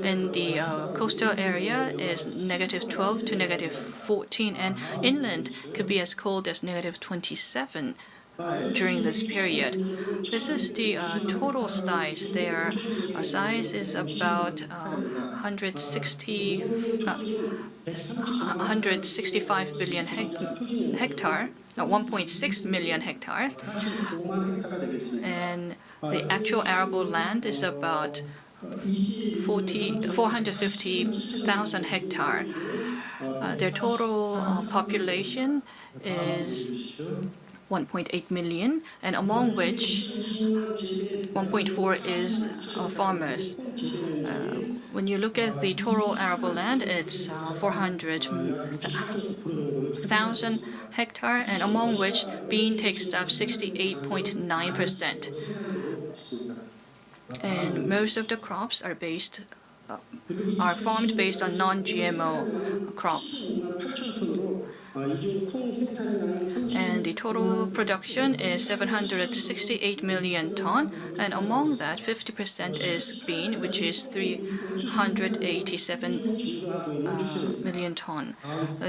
in the coastal area is -12 to -14, and inland could be as cold as -27. During this period. This is the total size. Their size is about 165 billion hectare, 1.6 million hectares, and the actual arable land is about 450,000 hectare. Their total population is 1.8 million, and among which 1.4 is farmers. When you look at the total arable land, it's 400,000 hectare, and among which bean takes up 68.9%. And most of the crops are farmed based on non-GMO crop. And the total production is 768 million ton, and among that 50% is bean, which is 387 million ton.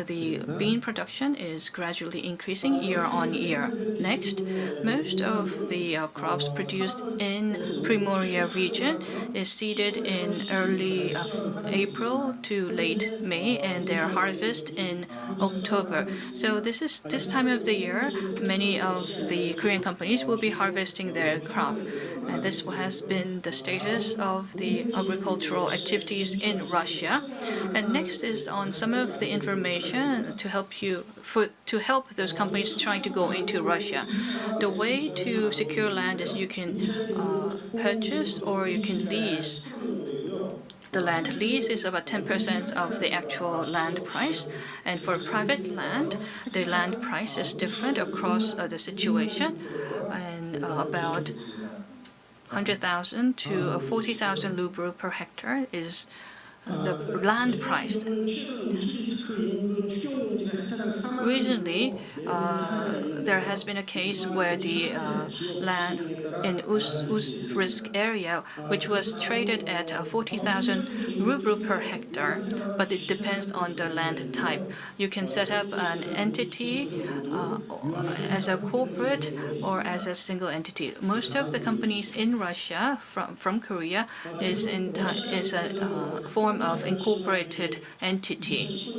The bean production is gradually increasing year on year. Next, most of the crops produced in Primoria region is seeded in early April to late May, and their harvest in October. So this time of the year, many of the Korean companies will be harvesting their crop. And this has been the status of the agricultural activities in Russia. And next is on some of the information to help those companies trying to go into Russia. The way to secure land is you can purchase or you can lease the land. Lease is about 10% of the actual land price, and for private land, the land price is different across the situation, and about 100,000 to 40,000 ruble per hectare is the land price. Recently, there has been a case where the land in Uz-Risk area, which was traded at 40,000 ruble per hectare, but it depends on the land type. You can set up an entity as a corporate or as a single entity. Most of the companies in Russia from Korea is a form of incorporated entity.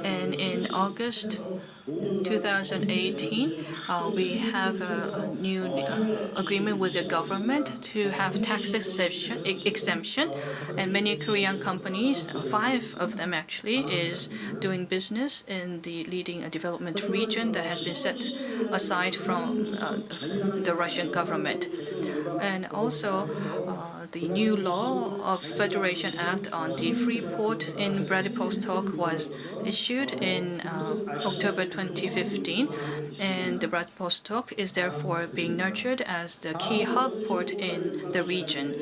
And in August 2018, we have a new agreement with the government to have tax exemption, and many Korean companies, 5 of them actually, is doing business in the leading development region that has been set aside from the Russian government. And also, the new law of Federation Act on the free port in Vladivostok was issued in October 2015, and the Vladivostok is therefore being nurtured as the key hub port in the region.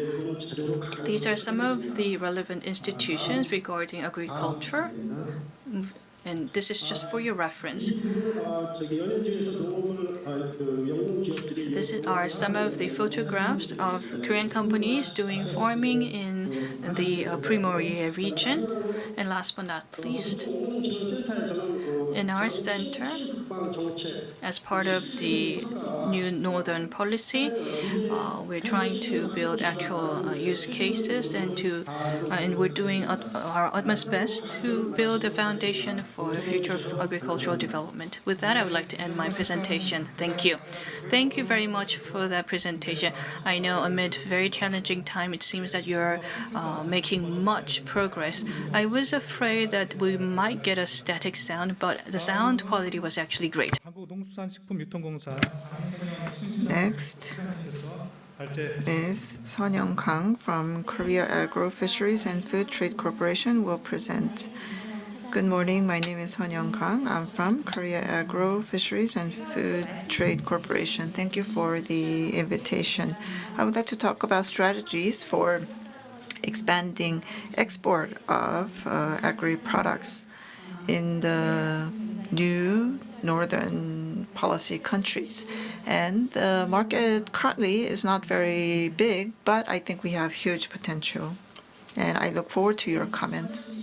These are some of the relevant institutions regarding agriculture, and this is just for your reference. These are some of the photographs of Korean companies doing farming in the Primoria region. And last but not least, in our center, as part of the new Northern policy, we're trying to build actual use cases, and we're doing our utmost best to build a foundation for future agricultural development. With that, I would like to end my presentation. Thank you. Thank you very much for that presentation. I know amid very challenging time, it seems that you're making much progress. I was afraid that we might get a static sound, but the sound quality was actually great. Next is Son Young-kang from Korea Agro Fisheries and Food Trade Corporation will present. Good morning, my name is Son Young-kang. I'm from Korea Agro Fisheries and Food Trade Corporation. Thank you for the invitation. I would like to talk about strategies for expanding export of agri-products in the new Northern policy countries. And the market currently is not very big, but I think we have huge potential. And I look forward to your comments.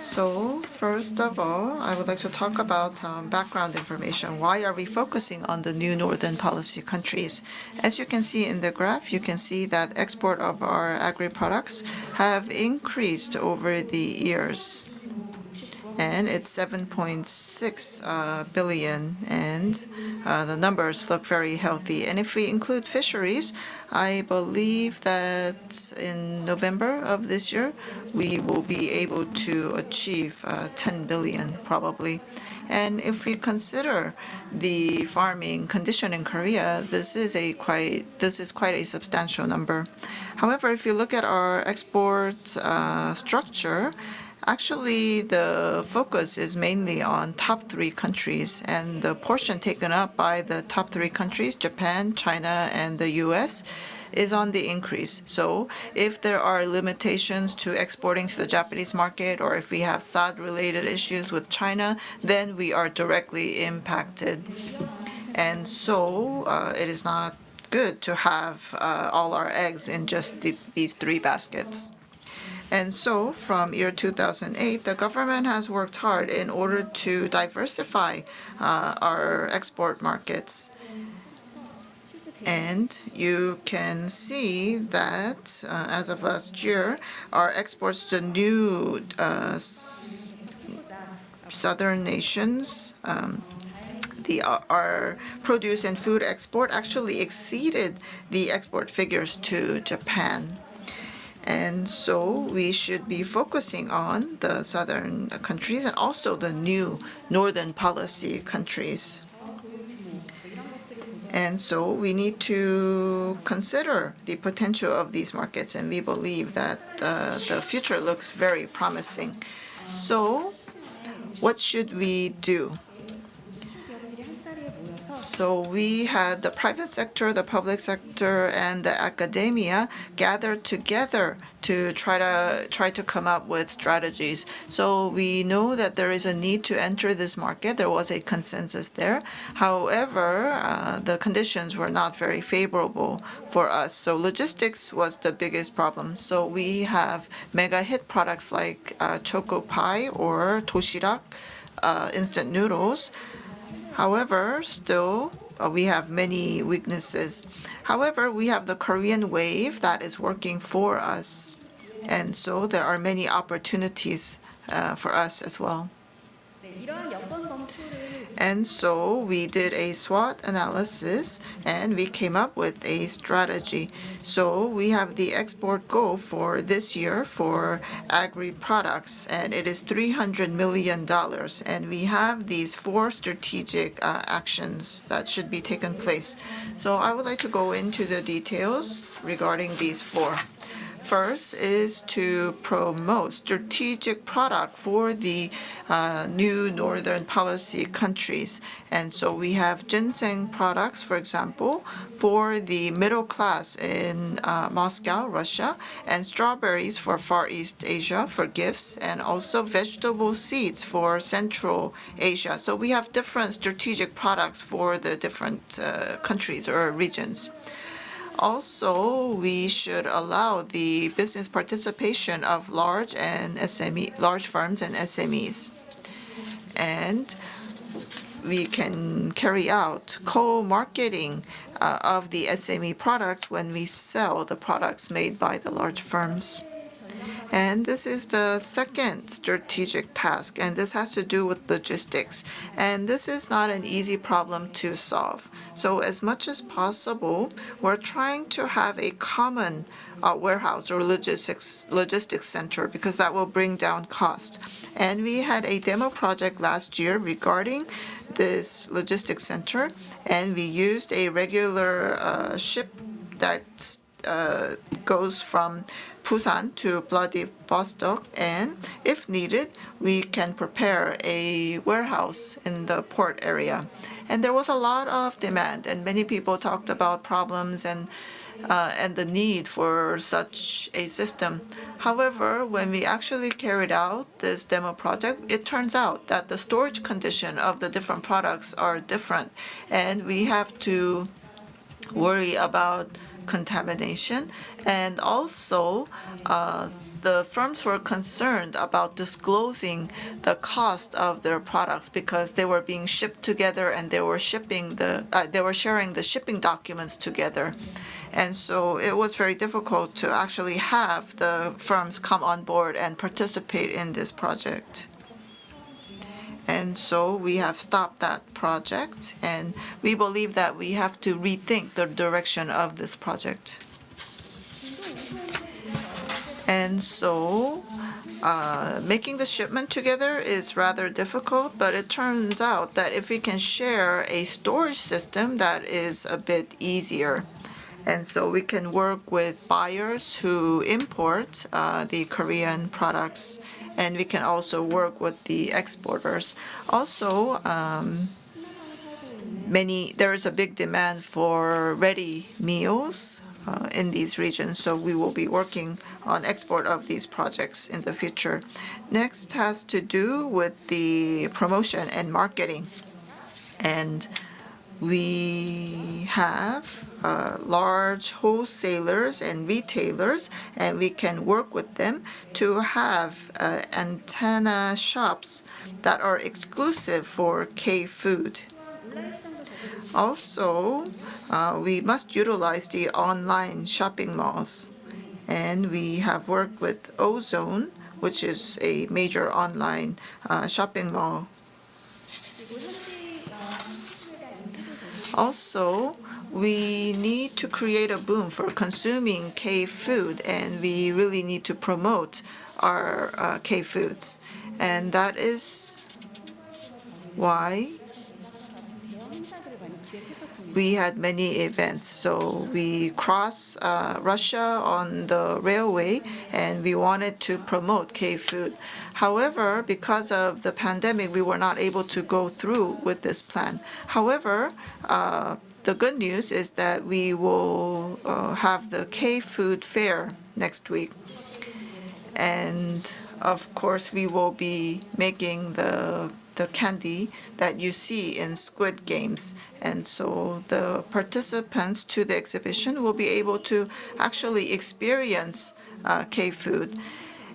So first of all, I would like to talk about some background information. Why are we focusing on the new Northern policy countries? As you can see in the graph, you can see that export of our agri-products have increased over the years. And it's 7.6 billion, and the numbers look very healthy. And if we include fisheries, I believe that in November of this year, we will be able to achieve 10 billion probably. And if we consider the farming condition in Korea, this is quite a substantial number. However, if you look at our export structure, actually, the focus is mainly on top 3 countries, and the portion taken up by the top 3 countries, Japan, China, and the US, is on the increase. So if there are limitations to exporting to the Japanese market, or if we have SAD-related issues with China, then we are directly impacted. And so it is not good to have all our eggs in just these three baskets. And so from year 2008, the government has worked hard in order to diversify our export markets. And you can see that as of last year, our exports to new southern nations, our produce and food export actually exceeded the export figures to Japan. And so we should be focusing on the southern countries and also the new northern policy countries. And so we need to consider the potential of these markets, and we believe that the future looks very promising. So what should we do? So we had the private sector, the public sector, and the academia gathered together to try to come up with strategies. So we know that there is a need to enter this market. There was a consensus there. However, the conditions were not very favorable for us. So logistics was the biggest problem. So we have mega hit products like choco pie or doshirak, instant noodles. However, still, we have many weaknesses. However, we have the Korean wave that is working for us. And so there are many opportunities for us as well. And so we did a SWOT analysis and we came up with a strategy. So we have the export goal for this year for agri products, and it is $300 million. And we have these 4 strategic actions that should be taken place. So I would like to go into the details regarding these 4. First is to promote strategic product for the new northern policy countries. And so we have ginseng products, for example, for the middle class in Moscow, Russia, and strawberries for Far East Asia for gifts, and also vegetable seeds for Central Asia. So we have different strategic products for the different countries or regions. Also, we should allow the business participation of large firms and SMEs. And we can carry out co-marketing of the SME products when we sell the products made by the large firms. And this is the second strategic task, and this has to do with logistics. And this is not an easy problem to solve. So as much as possible, we're trying to have a common warehouse or logistics center, because that will bring down cost. And we had a demo project last year regarding this logistics center, and we used a regular ship that goes from Busan to Vladivostok, and if needed, we can prepare a warehouse in the port area. And there was a lot of demand, and many people talked about problems and the need for such a system. However, when we actually carried out this demo project, it turns out that the storage condition of the different products are different, and we have to worry about contamination. And also, the firms were concerned about disclosing the cost of their products because they were being shipped together and they were sharing the shipping documents together. And so it was very difficult to actually have the firms come on board and participate in this project. And so we have stopped that project, and we believe that we have to rethink the direction of this project. And so making the shipment together is rather difficult, but it turns out that if we can share a storage system, that is a bit easier. And so we can work with buyers who import the Korean products, and we can also work with the exporters. Also, there is a big demand for ready meals in these regions. So we will be working on export of these projects in the future. Next has to do with the promotion and marketing. And we have large wholesalers and retailers, and we can work with them to have antenna shops that are exclusive for K-food. Also, we must utilize the online shopping malls. And we have worked with Ozone, which is a major online shopping mall. Also, we need to create a boom for consuming K-food, and we really need to promote our K-foods. And that is why we had many events. So we crossed Russia on the railway, and we wanted to promote K-food. However, because of the pandemic, we were not able to go through with this plan. However, the good news is that we will have the K-food fair next week. And of course, we will be making the candy that you see in Squid Games. And so the participants to the exhibition will be able to actually experience K-food.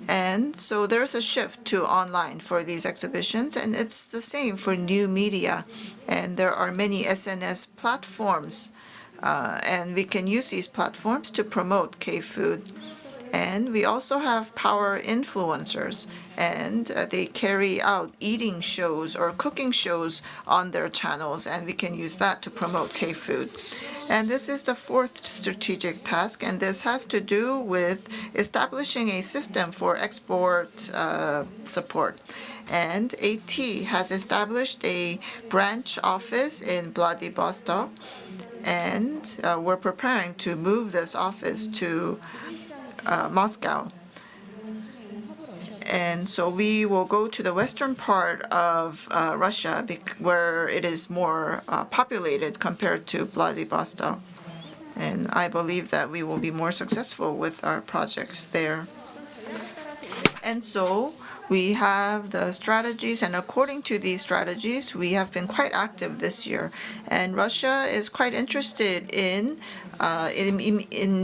And so there's a shift to online for these exhibitions, and it's the same for new media. And there are many SNS platforms, and we can use these platforms to promote K-food. And we also have power influencers, and they carry out eating shows or cooking shows on their channels, and we can use that to promote K-food. And this is the fourth strategic task, and this has to do with establishing a system for export support. And AT has established a branch office in Vladivostok, and we're preparing to move this office to Moscow. And so we will go to the western part of Russia, where it is more populated compared to Vladivostok. And I believe that we will be more successful with our projects there. And so we have the strategies, and according to these strategies, we have been quite active this year. And Russia is quite interested in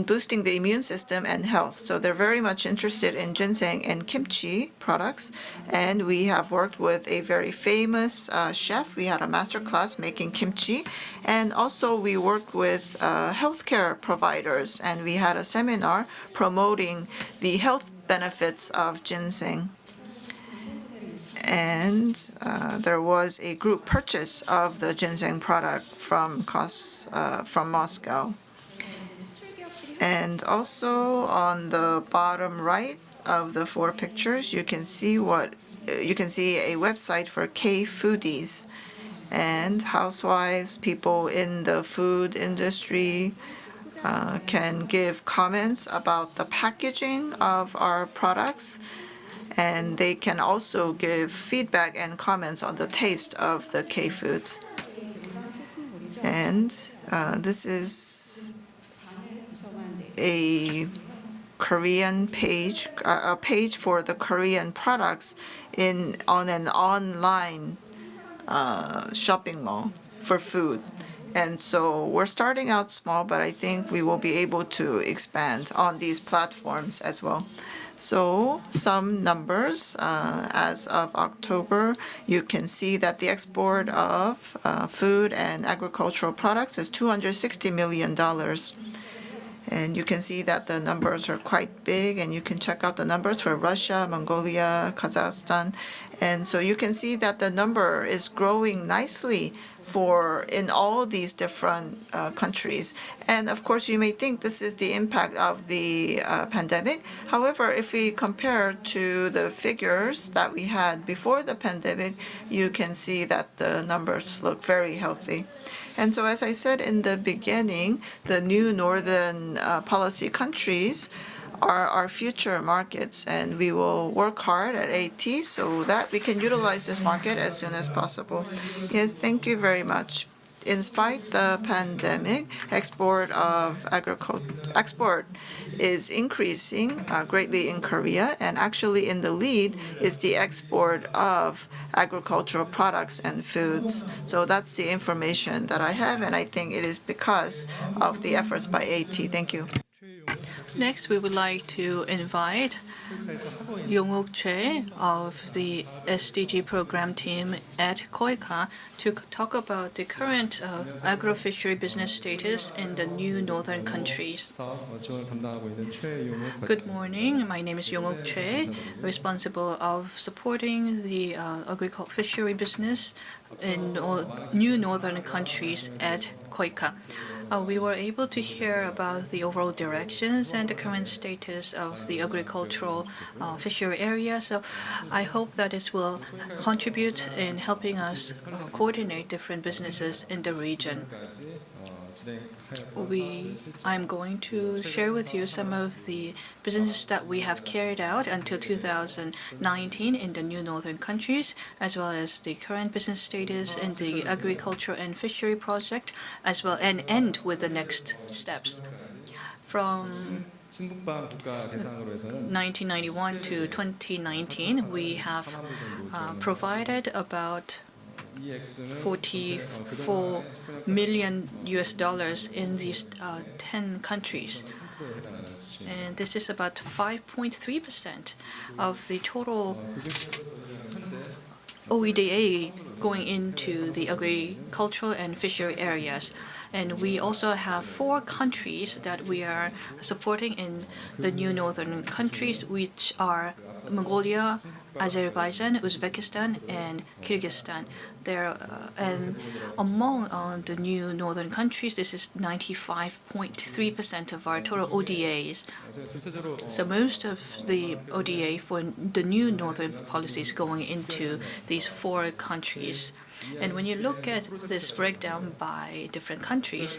boosting the immune system and health. So they're very much interested in ginseng and kimchi products. And we have worked with a very famous chef. We had a master class making kimchi. And also we worked with healthcare providers, and we had a seminar promoting the health benefits of ginseng. And there was a group purchase of the ginseng product from Moscow. And also on the bottom right of the four pictures, you can see a website for K-foodies, and housewives, people in the food industry can give comments about the packaging of our products, and they can also give feedback and comments on the taste of the K-foods. And this is a Korean page, a page for the Korean products on an online shopping mall for food. And so we're starting out small, but I think we will be able to expand on these platforms as well. So some numbers, as of October, you can see that the export of food and agricultural products is $260 million. And you can see that the numbers are quite big, and you can check out the numbers for Russia, Mongolia, Kazakhstan. And so you can see that the number is growing nicely in all these different countries. And of course, you may think this is the impact of the pandemic. However, if we compare to the figures that we had before the pandemic, you can see that the numbers look very healthy. And so, as I said in the beginning, the new Northern policy countries are our future markets, and we will work hard at AT so that we can utilize this market as soon as possible. Yes, thank you very much. in spite the pandemic, export is increasing greatly in Korea, and actually in the lead is the export of agricultural products and foods. So that's the information that I have, and I think it is because of the efforts by AT. Thank you. Next, we would like to invite Yong-uk Choi of the SDG program team at KOICA to talk about the current agro-fishery business status in the new northern countries. Good morning. My name is Yong-uk Choi, responsible of supporting the agriculture-fishery business in new northern countries at KOICA. We were able to hear about the overall directions and the current status of the agricultural fishery area. So I hope that it will contribute in helping us coordinate different businesses in the region. I'm going to share with you some of the businesses that we have carried out until 2019 in the new northern countries, as well as the current business status in the agriculture and fishery project, as well, and end with the next steps. From 1991 to 2019, we have provided about $44 million in these 10 countries. And this is about 5.3% of the total OEDA going into the agricultural and fishery areas. And we also have 4 countries that we are supporting in the new northern countries, which are Mongolia, Azerbaijan, Uzbekistan, and Kyrgyzstan. And among the new northern countries, this is 95.3% of our total ODAs. So most of the ODA for the new northern policy is going into these 4 countries. And when you look at this breakdown by different countries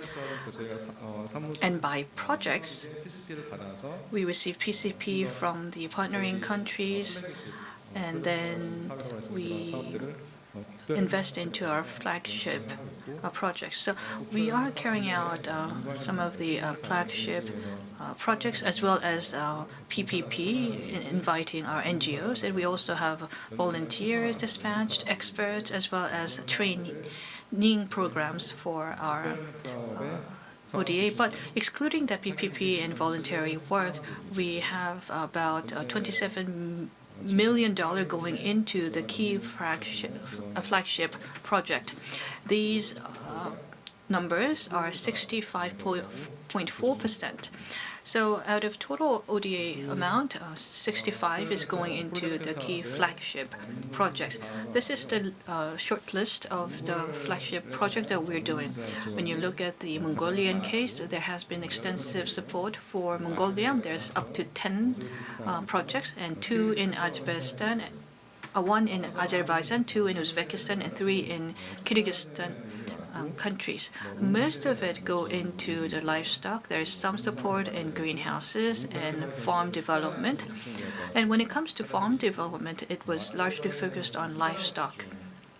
and by projects, we receive PCP from the partnering countries, and then we invest into our flagship projects. So we are carrying out some of the flagship projects as well as PPP, inviting our NGOs, and we also have volunteers dispatched, experts, as well as training programs for our ODA. But excluding the PPP and voluntary work, we have about $27 million going into the key flagship project. These numbers are 65.4%. So out of total ODA amount, 65 is going into the key flagship projects. This is the short list of the flagship project that we're doing. When you look at the Mongolian case, there has been extensive support for Mongolia. There's up to 10 projects, and 2 in Azerbaijan, 1 in Azerbaijan, 2 in Uzbekistan, and 3 in Kyrgyzstan countries. Most of it go into the livestock. There is some support in greenhouses and farm development. And when it comes to farm development, it was largely focused on livestock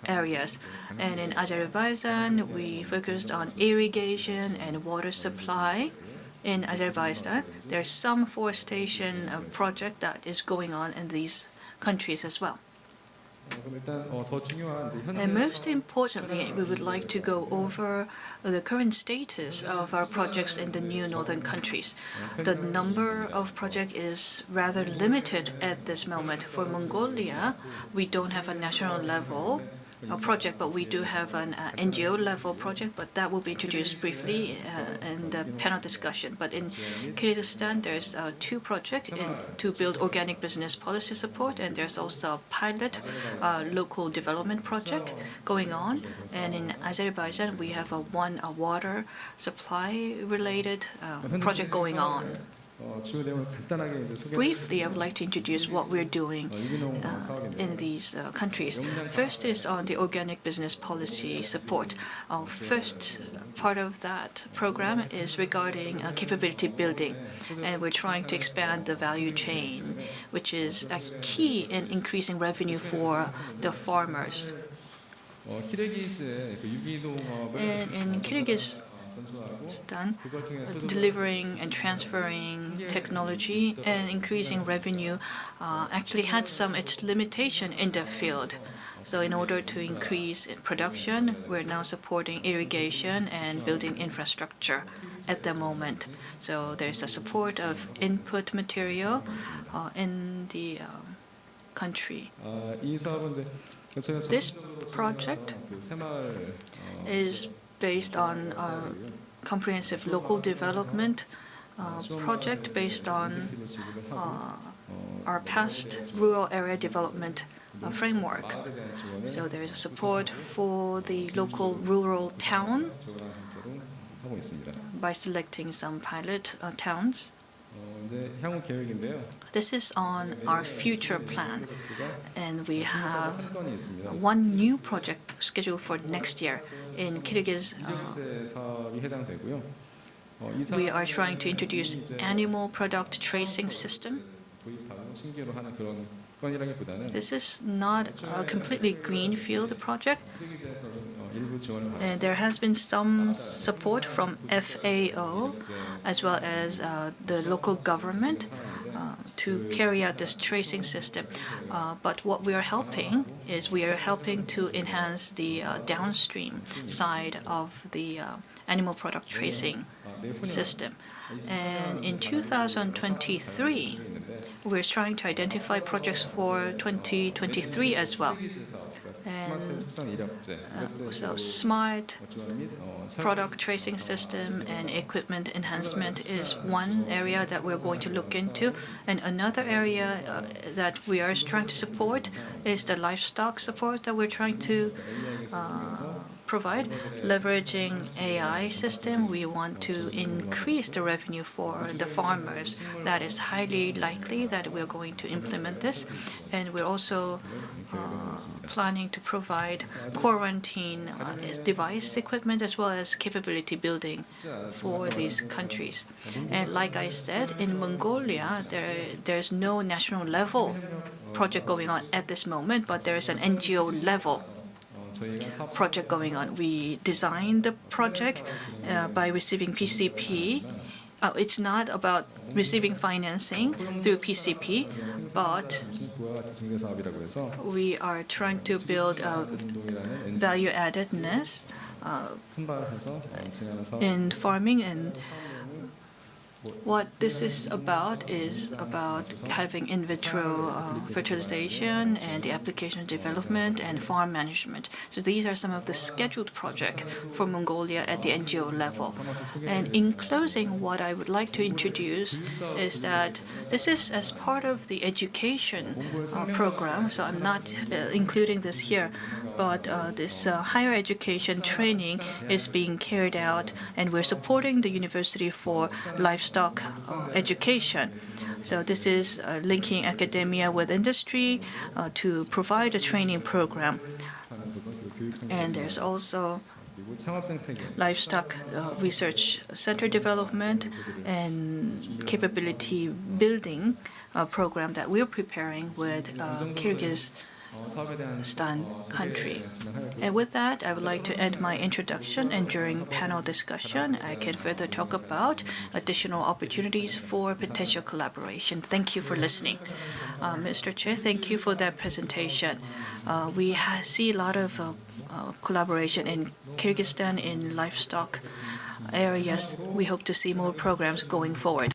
areas. And in Azerbaijan, we focused on irrigation and water supply. In Azerbaijan, there's some forestation project that is going on in these countries as well. And most importantly, we would like to go over the current status of our projects in the new northern countries. The number of projects is rather limited at this moment. For Mongolia, we don't have a national level project, but we do have an NGO level project, but that will be introduced briefly in the panel discussion. But in Kyrgyzstan, there's 2 projects to build organic business policy support, and there's also a pilot local development project going on. And in Azerbaijan, we have a water supply related project going on. Briefly, I would like to introduce what we're doing in these countries. First is on the organic business policy support. Our first part of that program is regarding capability building, and we're trying to expand the value chain, which is a key in increasing revenue for the farmers. 키르기즈의 그 유기농업을 And in Kyrgyzstan, 전수하고 그걸 통해서 delivering and transferring technology and increasing revenue actually had its limitation in the field. So in order to increase production, we're now supporting irrigation and building infrastructure at the moment. So there's a support of input material in the country. 이 사업은 이제 저희가 This project 그 새마을 is based on a comprehensive local development project based on our past rural area development framework. So there is a support for the local rural town 하고 있습니다. by selecting some pilot towns. 이제 향후 계획인데요. This is on our future plan, and we have 한 건이 있습니다. one new project scheduled for next year in Kyrgyz. 이제 사업이 해당되고요. 이 We 사업 are trying to introduce animal product tracing system. 도입하고 신규로 하는 그런 건이라기보다는 This is not a completely greenfield project, 세계에서 일부 지원을 받고 and there has been some support from FAO as well as the local government to carry out this tracing system. But what we are helping is we are helping to enhance the downstream side of the animal product tracing system. And in 2023, we're trying to identify projects for 2023 as well. And 축산 이력제, so smart 지원 및 product tracing system and equipment enhancement is one area that we're going to look into. And another area that we are trying to support is the livestock support that we're trying to provide. Leveraging AI system, we want to increase the revenue for the farmers. That is highly likely that we're going to implement this. And we're also planning to provide quarantine device equipment as well as capability building for these countries. And like I said, in Mongolia, there's no national level project going on at this moment, but there is an NGO level project going on. We designed the project by receiving PCP. It's not about receiving financing through PCP, but we are trying to build value addedness in farming. And what this is about having in vitro fertilization and the application development and farm management. So these are some of the scheduled projects for Mongolia at the NGO level. And in closing, what I would like to introduce is that this is as part of the education program. So I'm not including this here, but this higher education training is being carried out, and we're supporting the university for livestock education. So this is linking academia with industry to provide a training program. And there's also livestock research center development and capability building program that we're preparing with Kyrgyzstan country. And with that, I would like to end my introduction, and during panel discussion, I can further talk about additional opportunities for potential collaboration. Thank you for listening. Mr. Chair, thank you for that presentation. We see a lot of collaboration in Kyrgyzstan in livestock areas. We hope to see more programs going forward.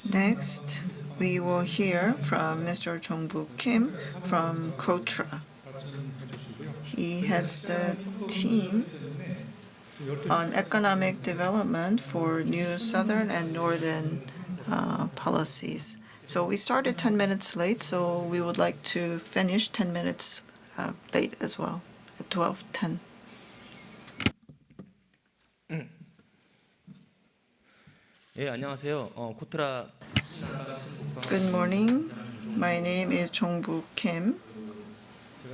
Next, we will hear from Mr. Jong-bu Kim from KOTRA. He heads the team on economic development for new southern and northern policies. So we started 10 minutes late, so we would like to finish 10 minutes late as well, at 12:10. 예, 안녕하세요. 코트라 Good morning. My name is Jong-bu Kim,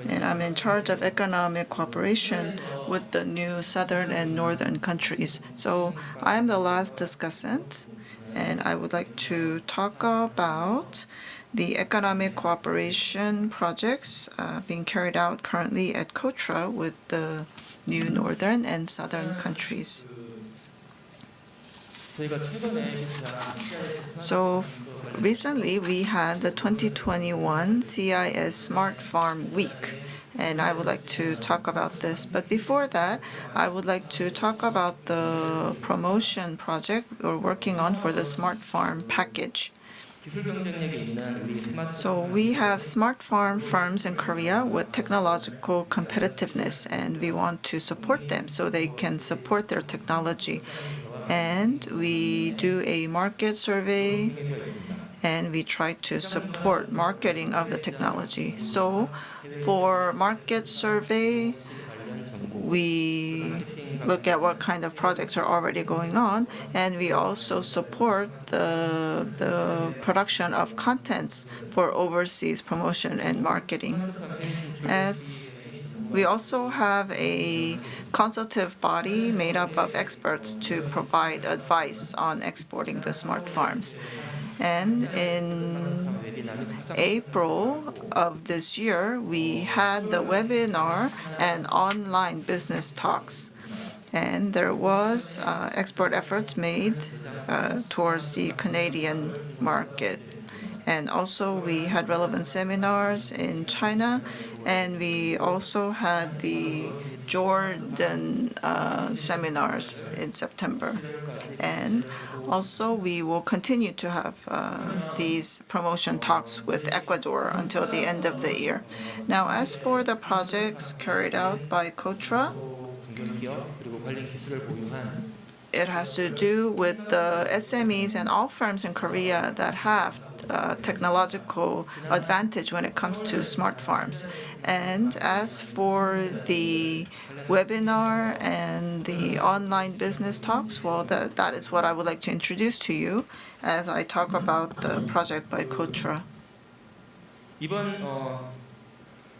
and I'm in charge of economic cooperation with the new southern and northern countries. So I'm the last discussant, and I would like to talk about the economic cooperation projects being carried out currently at KOTRA with the new northern and southern countries. 저희가 최근에 개최한 So recently we had the 2021 CIS Smart Farm Week, and I would like to talk about this. But before that, I would like to talk about the promotion project we're working on for the Smart Farm package. 기술 경쟁력이 있는 우리 스마트 So we have smart farm firms in Korea with technological competitiveness, and we want to support them so they can support their technology. And we do a market survey, and we try to support marketing of the technology. So for market survey, we look at what kind of projects are already going on, and we also support the production of contents for overseas promotion and marketing. As we also have a consultative body made up of experts to provide advice on exporting the smart farms. And in April of this year, we had the webinar and online business talks. And there was export efforts made towards the Canadian market. And also we had relevant seminars in China, and we also had the Jordan seminars in September. And also we will continue to have these promotion talks with Ecuador until the end of the year. Now, as for the projects carried out by KOTRA, 중견기업 그리고 관련 기술을 보유한 it has to do with the SMEs and all firms in Korea that have technological advantage when it comes to smart farms. And as for the webinar and the online business talks, well, that is what I would like to introduce to you as I talk about the project by KOTRA. 이번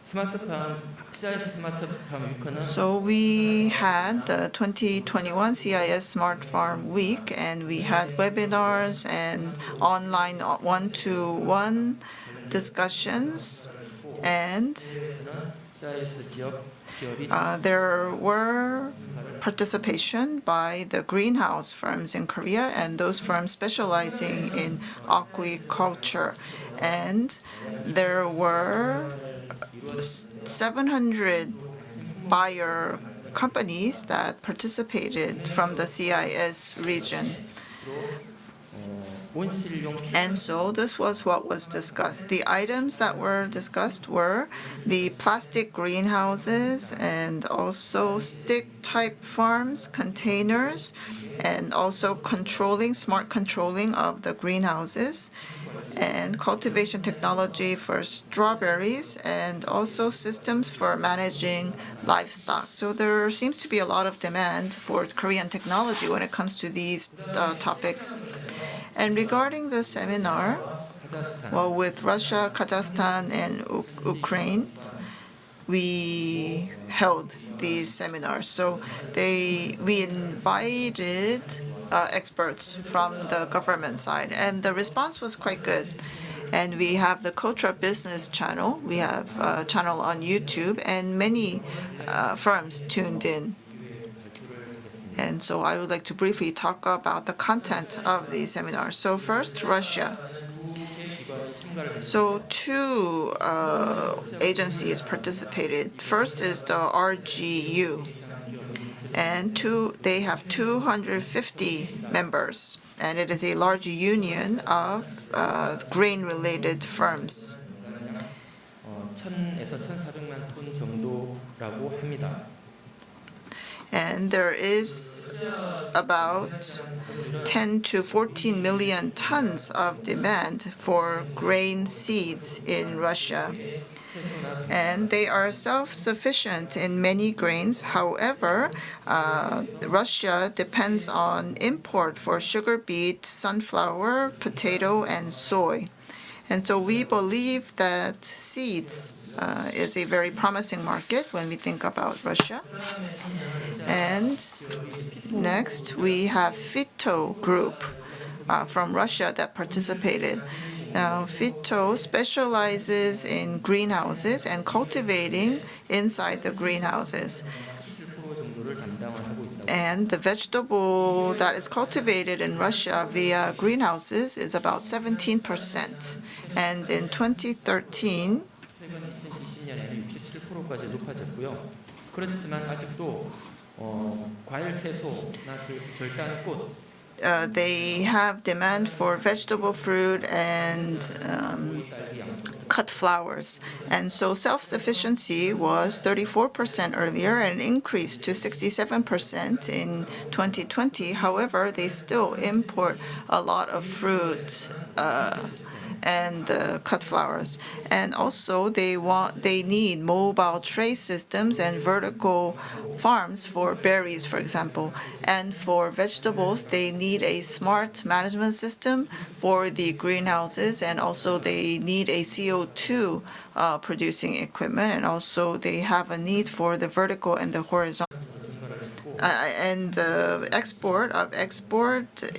스마트팜 CIS 스마트팜 위크는 So we had the 2021 CIS Smart Farm Week, and we had webinars and online one-to-one discussions, and CIS 지역 기업이 there were participation by the greenhouse firms in Korea and those firms specializing in aquaculture. And there were 700 buyer companies that participated from the CIS region. 온실용 And so this was what was discussed. The items that were discussed were the plastic greenhouses and also stick-type farms, containers, and also smart controlling of the greenhouses, and cultivation technology for strawberries, and also systems for managing livestock. So there seems to be a lot of demand for Korean technology when it comes to these topics. And regarding the seminar, well, with Russia, Kazakhstan, and Ukraine, we held these seminars. So we invited experts from the government side, and the response was quite good. And we have the KOTRA business channel. We have a channel on YouTube, and many firms tuned in. And so I would like to briefly talk about the content of the seminar. So first, Russia. So two agencies participated. First is the RGU, and they have 250 members, and it is a large union of grain-related firms. 1,000에서 1,400만 톤 정도라고 합니다. And there is about 10 to 14 million tons of demand for grain seeds in Russia. And they are self-sufficient in many grains. However, Russia depends on import for sugar beet, sunflower, potato, and soy. And so we believe that seeds is a very promising market when we think about Russia. And next, we have Fito Group from Russia that participated. Now, Fito specializes in greenhouses and cultivating inside the greenhouses. 7% 정도를 담당하고 있다고. And the vegetable that is cultivated in Russia via greenhouses is about 17%. And in 2013, 최근 2020년에는 67%까지 높아졌고요. 그렇지만 아직도 과일, 채소나 절단 꽃 they have demand for vegetable, fruit, and 딸기, 양초 cut flowers. And so self-sufficiency was 34% earlier and increased to 67% in 2020. However, they still import a lot of fruit and cut flowers. And also they need mobile tray systems and vertical farms for berries, for example. And for vegetables, they need a smart management system for the greenhouses, and also they need a CO2 producing equipment, and also they have a need for the vertical and the horizontal. And the export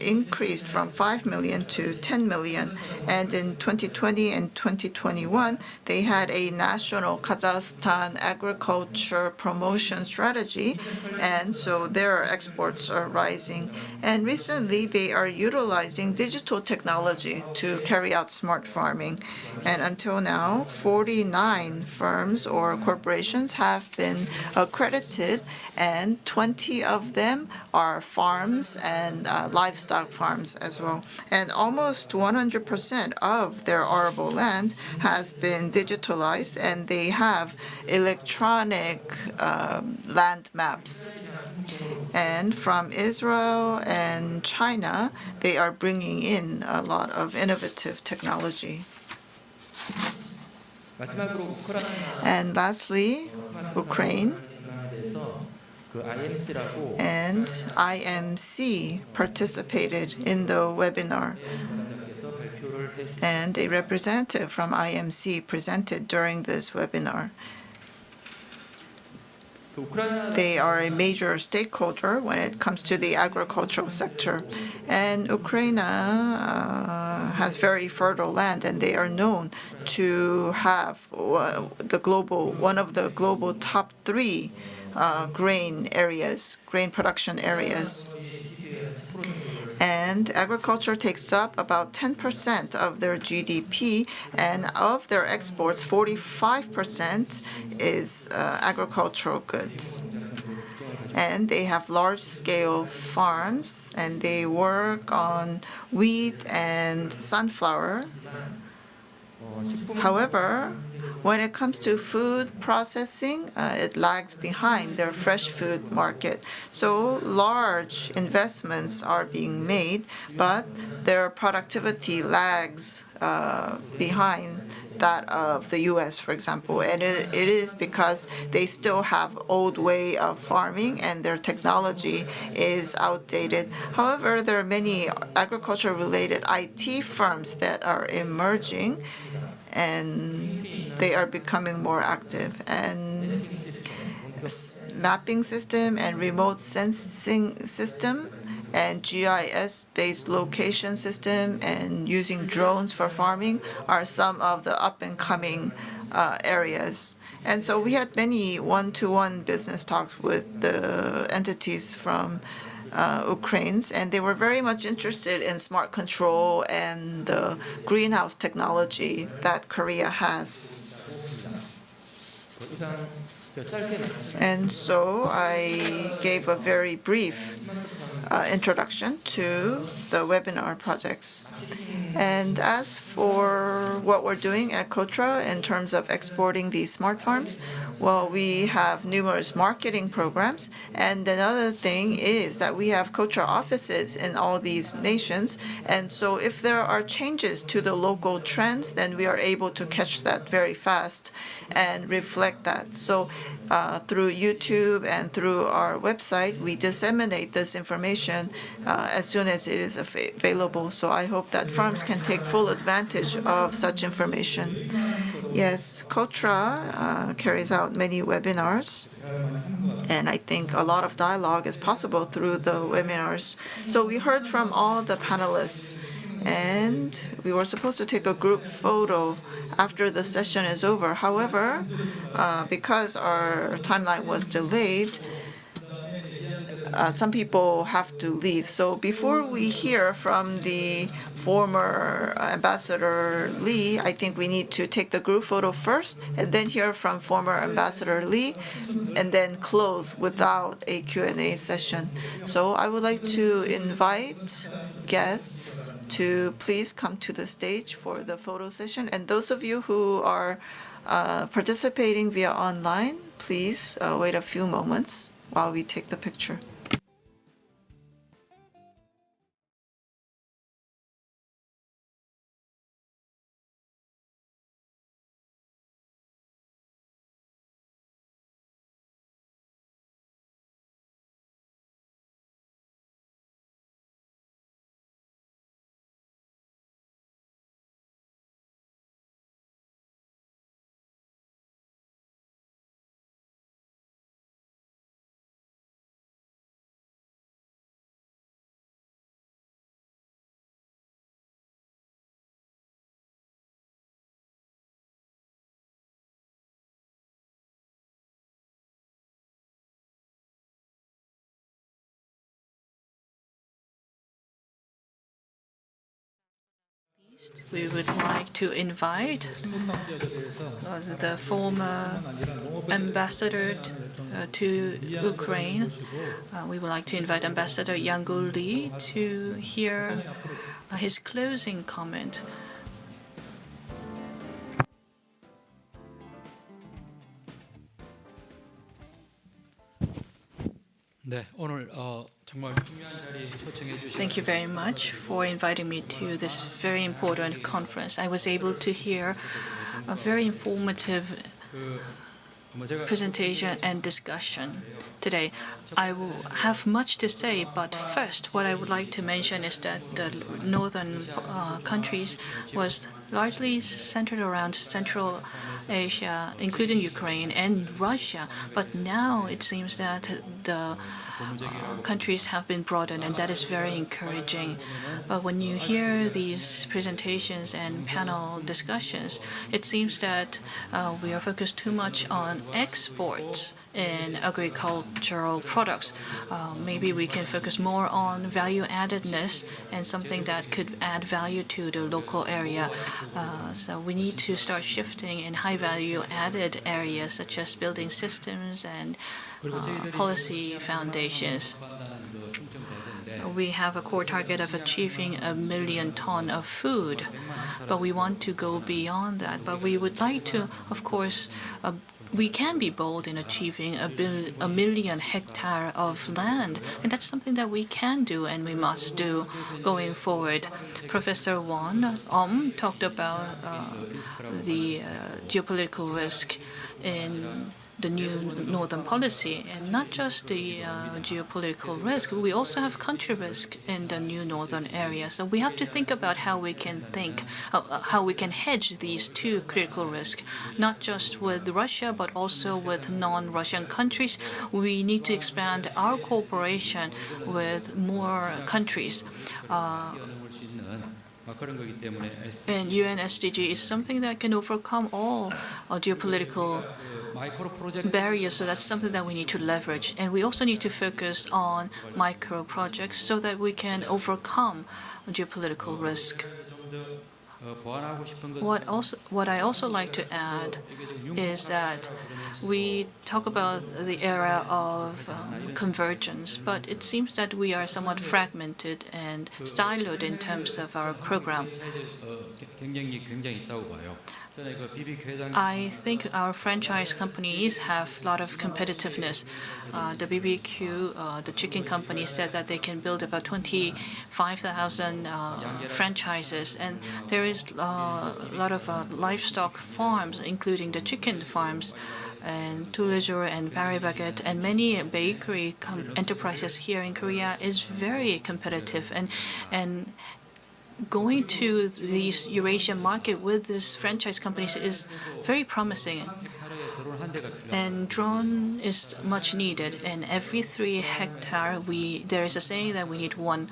increased from 5 million to 10 million. And in 2020 and 2021, they had a national Kazakhstan agriculture promotion strategy, and so their exports are rising. And recently, they are utilizing digital technology to carry out smart farming. And until now, 49 firms or corporations have been accredited, and 20 of them are farms and livestock farms as well. And almost 100% of their arable land has been digitalized, and they have electronic land maps. And from Israel and China, they are bringing in a lot of innovative technology. 마지막으로 우크라이나 And lastly, Ukraine 대해서 그 IMC라고 and IMC participated in the webinar, 대표님께서 발표를 해 and a representative from IMC presented during this webinar. 우크라이나 They are a major stakeholder when it comes to the agricultural sector. And Ukraine has very fertile land, and they are known to have one of the global top 3 grain production areas. And agriculture takes up about 10% of their GDP, and of their exports, 45% is agricultural goods. And they have large-scale farms, and they work on wheat and sunflower. However, when it comes to food processing, it lags behind their fresh food market. So large investments are being made, but their productivity lags behind that of the U.S., for example. And it is because they still have old way of farming and their technology is outdated. However, there are many agriculture-related IT firms that are emerging, and they are becoming more active. And mapping system and remote sensing system and GIS-based location system and using drones for farming are some of the up-and-coming areas. And so we had many one-to-one business talks with the entities from Ukraine, and they were very much interested in smart control and the greenhouse technology that Korea has. 이상 짧게 말씀 And so I gave a very brief introduction to the webinar projects. And as for what we're doing at Kotra in terms of exporting these smart farms, well, we have numerous marketing programs. And another thing is that we have Kotra offices in all these nations. And so if there are changes to the local trends, then we are able to catch that very fast and reflect that. So through YouTube and through our website, we disseminate this information as soon as it is available. So I hope that firms can take full advantage of such information. Yes, Kotra carries out many webinars, and I think a lot of dialogue is possible through the webinars. So we heard from all the panelists, and we were supposed to take a group photo after the session is over. However, because our timeline was delayed, some people have to leave. So before we hear from the former Ambassador Lee, I think we need to take the group photo first and then hear from former Ambassador Lee and then close without a Q&A session. So I would like to invite guests to please come to the stage for the photo session. And those of you who are participating via online, please wait a few moments while we take the picture. We would like to invite the former ambassador to Ukraine. We would like to invite Ambassador Yang Lee to hear his closing comment. 네, 오늘 정말 중요한 자리에 초청해 주신 Thank you very much for inviting me to this very important conference. I was able to hear a very informative presentation and discussion today. I will have much to say, but first, what I would like to mention is that the northern countries was largely centered around Central Asia, including Ukraine and Russia. But now it seems that the countries have been broadened, and that is very encouraging. But when you hear these presentations and panel discussions, it seems that we are focused too much on exports in agricultural products. Maybe we can focus more on value addedness and something that could add value to the local area. So we need to start shifting in high value added areas such as building systems and policy foundations. We have a core target of achieving 1 million tons of food, but we want to go beyond that. But we would like to, of course, we can be bold in achieving 1 million hectares of land, and that's something that we can do and we must do going forward. Professor Won talked about the geopolitical risk in the new northern policy, and not just the geopolitical risk. We also have country risk in the new northern area. So we have to think about how we can hedge these two critical risks, not just with Russia, but also with non-Russian countries. We need to expand our cooperation with more countries. And UN SDG is something that can overcome all geopolitical barriers, so that's something that we need to leverage. And we also need to focus on micro projects so that we can overcome geopolitical risk. What I also like to add is that we talk about the era of convergence, but it seems that we are somewhat fragmented and siloed in terms of our program. I think our franchise companies have a lot of competitiveness. The BBQ, the chicken company, said that they can build about 25,000 franchises, and there is a lot of livestock farms, including the chicken farms, and Toulouse and Paris Baguette, and many bakery enterprises here in Korea is very competitive, and going to these Eurasian market with these franchise companies is very promising. And drone is much needed. And every 3 hectares, there is a saying that we need one.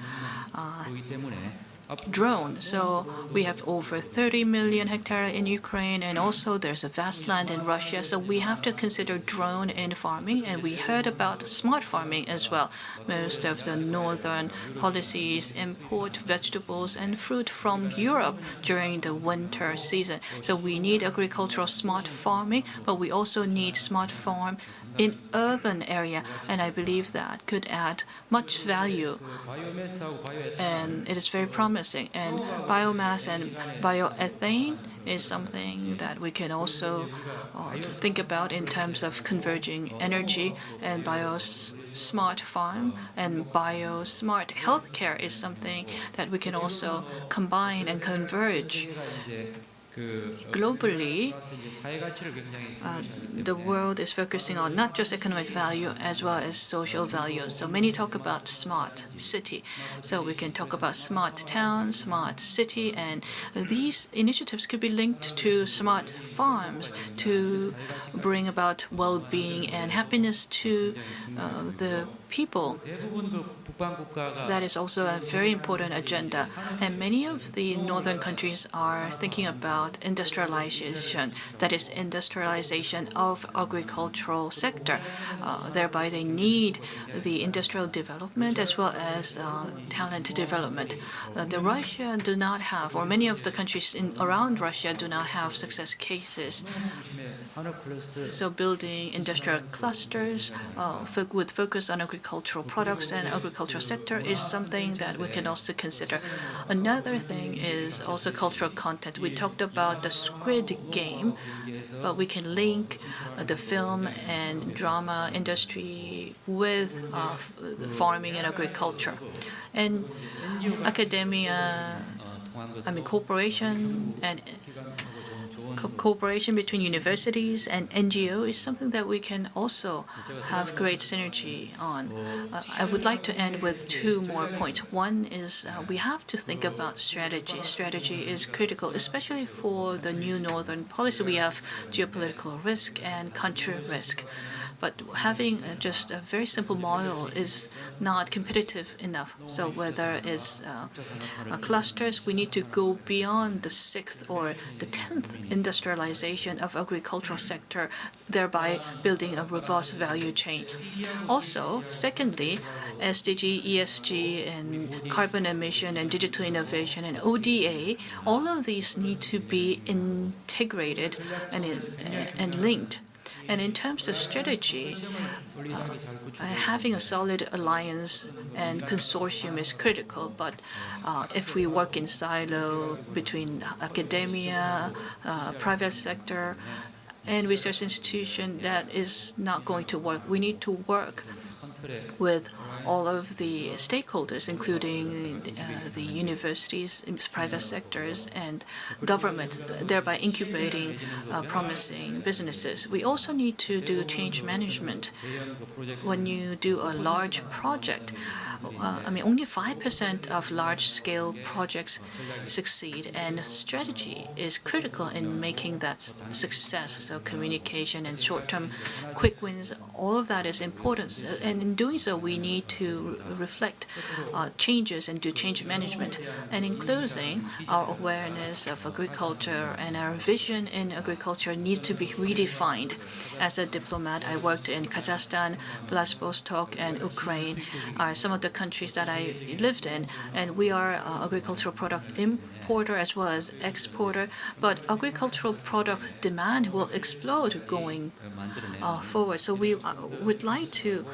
drone. So we have over 30 million hectares in Ukraine, and also there's a vast land in Russia. So we have to consider drone in farming, and we heard about smart farming as well. Most of the northern policies import vegetables and fruit from Europe during the winter season. So we need agricultural smart farming, but we also need smart farm in urban area, and I believe that could add much value, and it is very promising. And biomass and bioethane is something that we can also think about in terms of converging energy, and smart farm and smart healthcare is something that we can also combine and converge. Globally, the world is focusing on not just economic value as well as social value. So many talk about smart city. So we can talk about smart town, smart city, and these initiatives could be linked to smart farms to bring about well-being and happiness to the people. That is also a very important agenda. And many of the northern countries are thinking about industrialization, that is industrialization of agricultural sector. Thereby they need the industrial development as well as talent development. The Russia do not have, or many of the countries around Russia do not have success cases. So building industrial clusters with focus on agricultural products and agricultural sector is something that we can also consider. Another thing is also cultural content. We talked about the Squid Game, but we can link the film and drama industry with farming and agriculture. And academia, cooperation between universities and NGO is something that we can also have great synergy on. I would like to end with two more points. One is we have to think about strategy. Strategy is critical, especially for the new northern policy. We have geopolitical risk and country risk. But having just a very simple model is not competitive enough. So whether it's clusters, we need to go beyond the 6th or the 10th industrialization of agricultural sector, thereby building a robust value chain. Also, secondly, SDG, ESG, and carbon emission and digital innovation and ODA, all of these need to be integrated and linked. And in terms of strategy, having a solid alliance and consortium is critical. But if we work in silo between academia, private sector, and research institution, that is not going to work. We need to work with all of the stakeholders, including the universities, private sectors, and government, thereby incubating promising businesses. We also need to do change management. When you do a large project, only 5% of large-scale projects succeed, and strategy is critical in making that success. So communication and short-term quick wins, all of that is important. And in doing so, we need to reflect changes and do change management. And in closing, our awareness of agriculture and our vision in agriculture needs to be redefined. As a diplomat, I worked in Kazakhstan, Vladivostok, and Ukraine are some of the countries that I lived in. And we are agricultural product importer as well as exporter. But agricultural product demand will explode going forward. So we would like to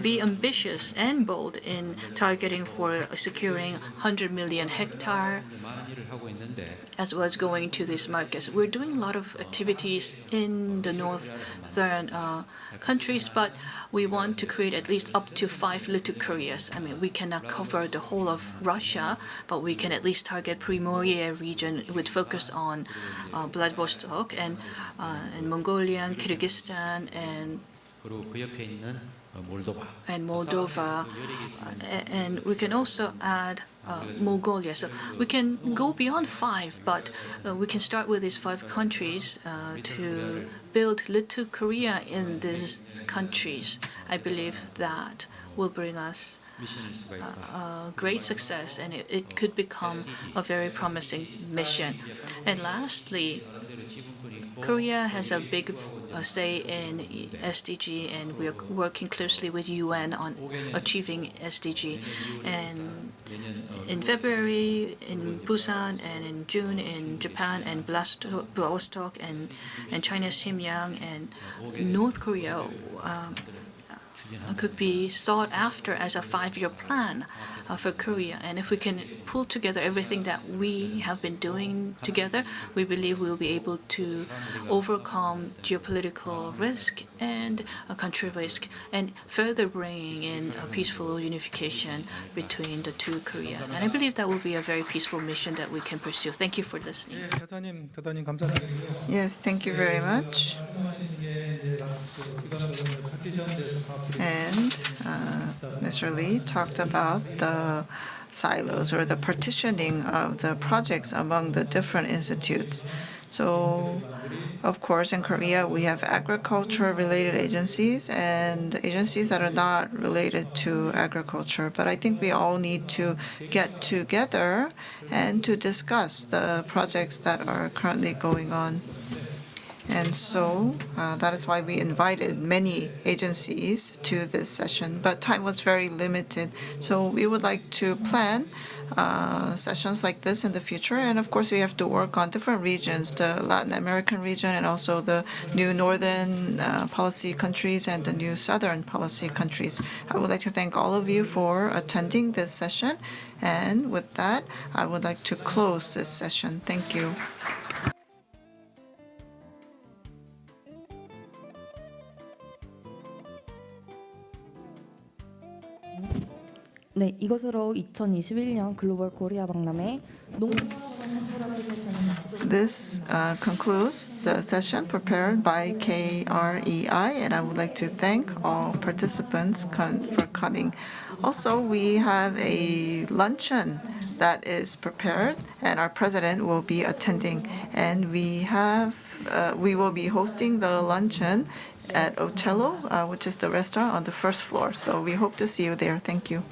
be ambitious and bold in targeting for securing 100 million hectare as well as going to these markets. We're doing a lot of activities in the northern countries, but we want to create at least up to 5 little Koreas. We cannot cover the whole of Russia, but we can at least target Primorye region with focus on Vladivostok and Mongolia, Kyrgyzstan, and Moldova, and we can also add Mongolia. So we can go beyond 5, but we can start with these 5 countries to build little Korea in these countries. I believe that will bring us 미션일 수가 있다. great success, and it could become a very promising mission. And lastly, Korea has a big say in SDG, and we are working closely with UN on achieving SDG. And in February in Busan, and in June in Japan, and Vladivostok, and China's Xinjiang, and North Korea could be sought after as a 5-year plan for Korea. And if we can pull together everything that we have been doing together, we believe we'll be able to overcome geopolitical risk and a country risk, and further bringing in a peaceful unification between the two Korea. And I believe that will be a very peaceful mission that we can pursue. Thank you for listening. 예, 대사님 대단히 감사드리고요. Yes, thank you very much. 말씀하신 게 이제 기관을 파티션돼서 And Mr. Lee talked about the silos or the partitioning of the projects among the different institutes. So, of course, in Korea, we have agriculture-related agencies and agencies that are not related to agriculture. But I think we all need to get together and to discuss the projects that are currently going on. And so that is why we invited many agencies to this session, but time was very limited. So we would like to plan sessions like this in the future. And of course, we have to work on different regions, the Latin American region, and also the new Northern policy countries and the new Southern policy countries. I would like to thank all of you for attending this session. And with that, I would like to close this session. Thank you. 네, 이것으로 2021년 글로벌 코리아 박람회 This concludes the session prepared by KREI, and I would like to thank all participants for coming. Also, we have a luncheon that is prepared, and our president will be attending. And we will be hosting the luncheon at Ocello, which is the restaurant on the first floor. So we hope to see you there. Thank you.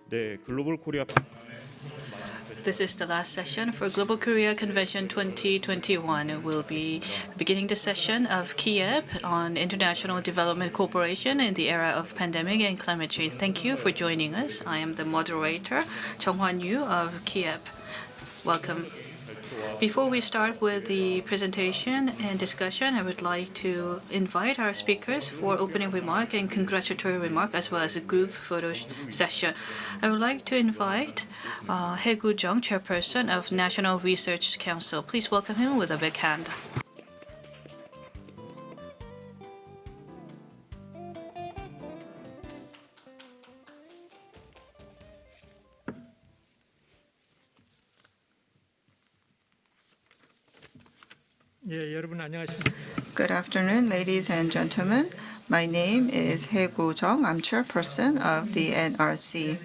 네, 글로벌 코리아 This is the last session for Global Korea Convention 2021. We'll be beginning the session of Kiev on international development cooperation in the era of pandemic and climate change. Thank you for joining us. I am the moderator, Jung-Hwan Yu of Kiev. Welcome. Before we start with the presentation and discussion, I would like to invite our speakers for opening remark and congratulatory remark, as well as a group photo session. I would like to invite Hae-gu Jung, chairperson of National Research Council. Please welcome him with a big hand. 예, 여러분 안녕하십니까? Good afternoon, ladies and gentlemen. My name is Hae-gu Jung. I'm chairperson of the NRC.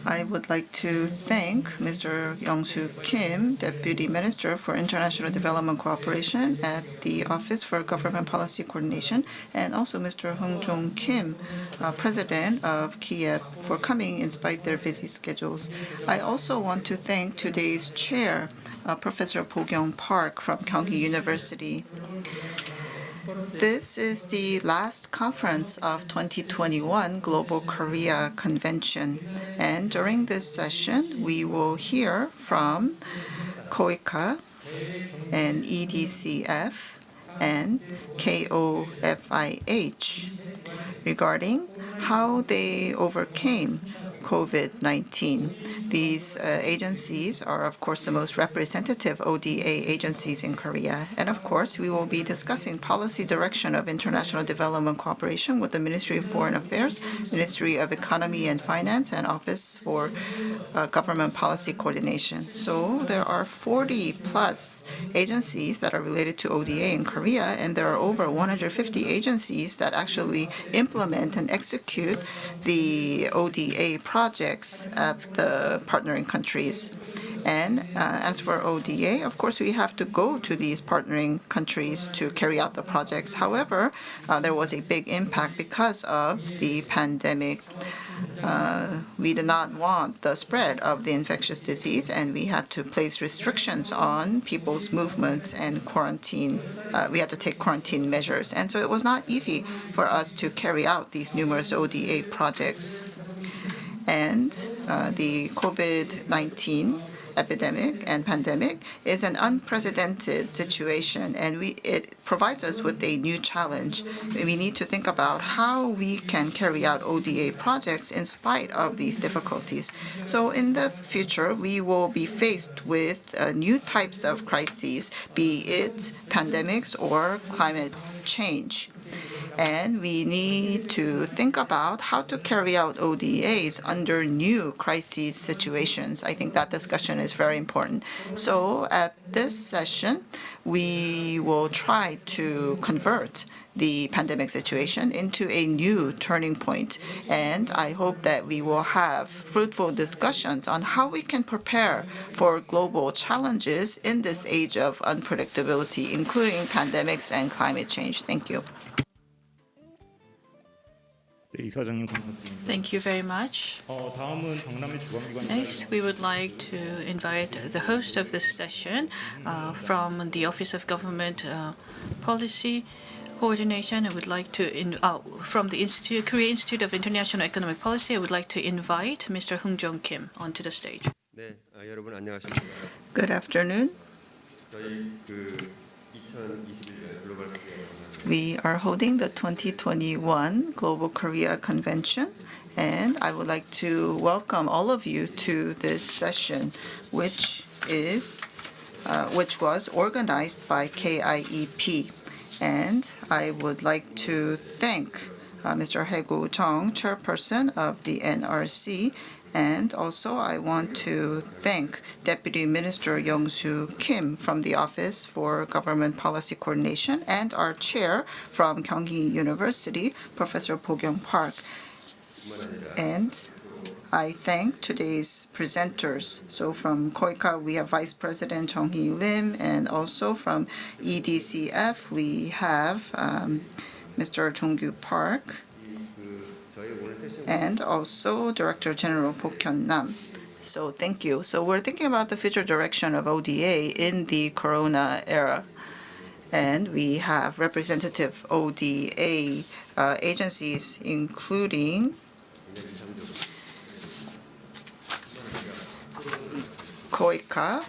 I would like to thank Mr. Young-soo Kim, Deputy Minister for International Development Cooperation at the Office for Government Policy Coordination, and also Mr. Hung-jong Kim, President of Kiev, for coming in spite their busy schedules. I also want to thank today's chair, Professor Po-kyung Park from Kyunghee University. This is the last conference of 2021 Global Korea Convention. And during this session, we will hear from KOICA and EDCF and KOFIH regarding how they overcame COVID-19. These agencies are, of course, the most representative ODA agencies in Korea. And, of course, we will be discussing policy direction of international development cooperation with the Ministry of Foreign Affairs, Ministry of Economy and Finance, and Office for Government Policy Coordination. So there are 40-plus agencies that are related to ODA in Korea, and there are over 150 agencies that actually implement and execute the ODA projects at the partnering countries. And as for ODA, of course, we have to go to these partnering countries to carry out the projects. However, there was a big impact because of the pandemic. We did not want the spread of the infectious disease, and we had to place restrictions on people's movements and quarantine. We had to take quarantine measures. And so it was not easy for us to carry out these numerous ODA projects. And the COVID-19 epidemic and pandemic is an unprecedented situation, and it provides us with a new challenge. We need to think about how we can carry out ODA projects in spite of these difficulties. So in the future, we will be faced with new types of crises, be it pandemics or climate change. And we need to think about how to carry out ODAs under new crisis situations. I think that discussion is very important. So at this session, we will try to convert the pandemic situation into a new turning point. And I hope that we will have fruitful discussions on how we can prepare for global challenges in this age of unpredictability, including pandemics and climate change. Thank you. 네, 이사장님 감사드립니다. Thank you very much. 다음은 박람회 주관기관 Next, we would like to invite the host of this session from the Office of Government Policy Coordination. I would like to, from the Korea Institute of International Economic Policy, I would like to invite Mr. Hung-jong Kim onto the stage. 네, 여러분 안녕하십니까? Good afternoon. 저희 2021년 글로벌 We are holding the 2021 Global Korea Convention, and I would like to welcome all of you to this session, which was organized by KIEP. And I would like to thank Mr. Hae-gu Jung, chairperson of the NRC, and also I want to thank Deputy Minister Young-soo Kim from the Office for Government Policy Coordination and our chair from Kyunghee University, Professor Po-kyung Park. And I thank today's presenters. So from KOICA, we have Vice President Jung-hee Lim, and also from EDCF, we have Mr. Jong-gyu Park. and also Director General Bok-hyun Nam. So thank you. So we're thinking about the future direction of ODA in the Corona era. And we have representative ODA agencies, including KOICA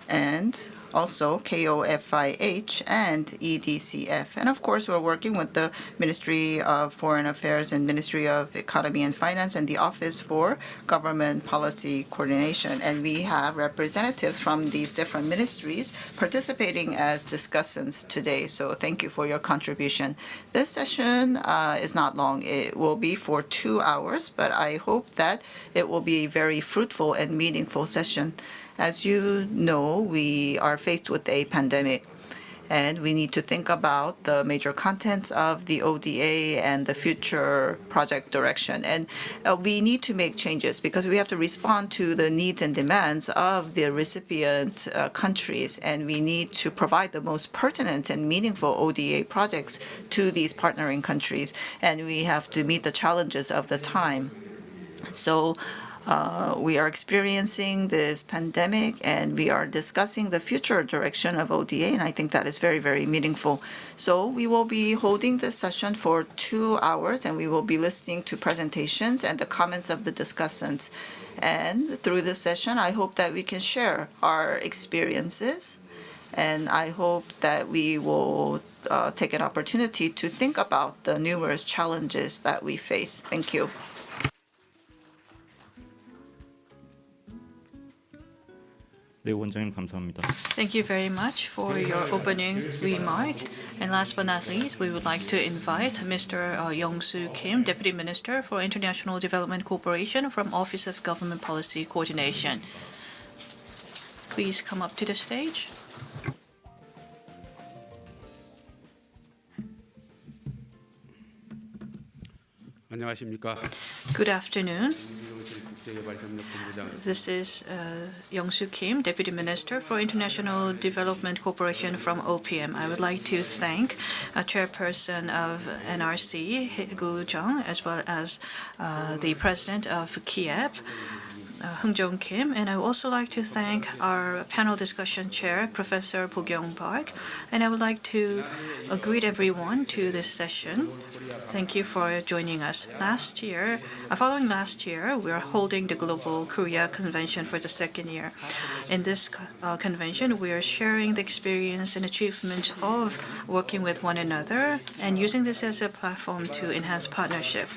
and also KOFIH and EDCF. And of course, we're working with the Ministry of Foreign Affairs and Ministry of Economy and Finance and the Office for Government Policy Coordination. And we have representatives from these different ministries participating as discussants today. So thank you for your contribution. This session is not long. It will be for 2 hours, but I hope that it will be a very fruitful and meaningful session. As you know, we are faced with a pandemic, and we need to think about the major contents of the ODA and the future project direction. And we need to make changes because we have to respond to the needs and demands of the recipient countries, and we need to provide the most pertinent and meaningful ODA projects to these partnering countries, and we have to meet the challenges of the time. So we are experiencing this pandemic, and we are discussing the future direction of ODA, and I think that is very, very meaningful. So we will be holding this session for 2 hours, and we will be listening to presentations and the comments of the discussants. And through this session, I hope that we can share our experiences, and I hope that we will take an opportunity to think about the numerous challenges that we face. Thank you. 네, 원장님 감사합니다. Thank you very much for your opening remark. And last but not least, we would like to invite Mr. Young-soo Kim, Deputy Minister for International Development Cooperation from Office of Government Policy Coordination. Please come up to the stage. 안녕하십니까? Good afternoon. This is Young-soo Kim, Deputy Minister for International Development Cooperation from OPM. I would like to thank Chairperson of NRC, Hee-gu Jung, as well as the President of KIEP, Hung-jong Kim, and I would also like to thank our panel discussion chair, Professor Bo-kyung Park, and I would like to greet everyone to this session. Thank you for joining us. Following last year, we are holding the Global Korea Convention for the second year. In this convention, we are sharing the experience and achievement of working with one another and using this as a platform to enhance partnership.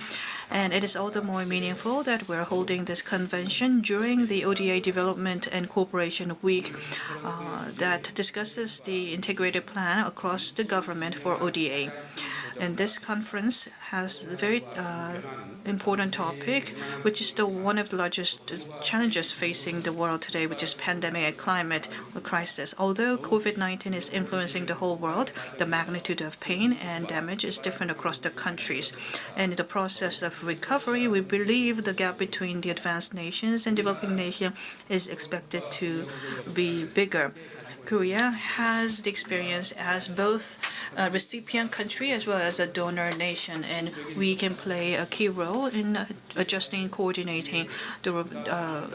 And it is all the more meaningful that we're holding this convention during the ODA Development and Cooperation Week that discusses the integrated plan across the government for ODA. And this conference has a very important topic, which is one of the largest challenges facing the world today, which is pandemic and climate crisis. Although COVID-19 is influencing the whole world, the magnitude of pain and damage is different across the countries. And in the process of recovery, we believe the gap between the advanced nations and developing nations is expected to be bigger. Korea has the experience as both a recipient country as well as a donor nation, and we can play a key role in adjusting and coordinating the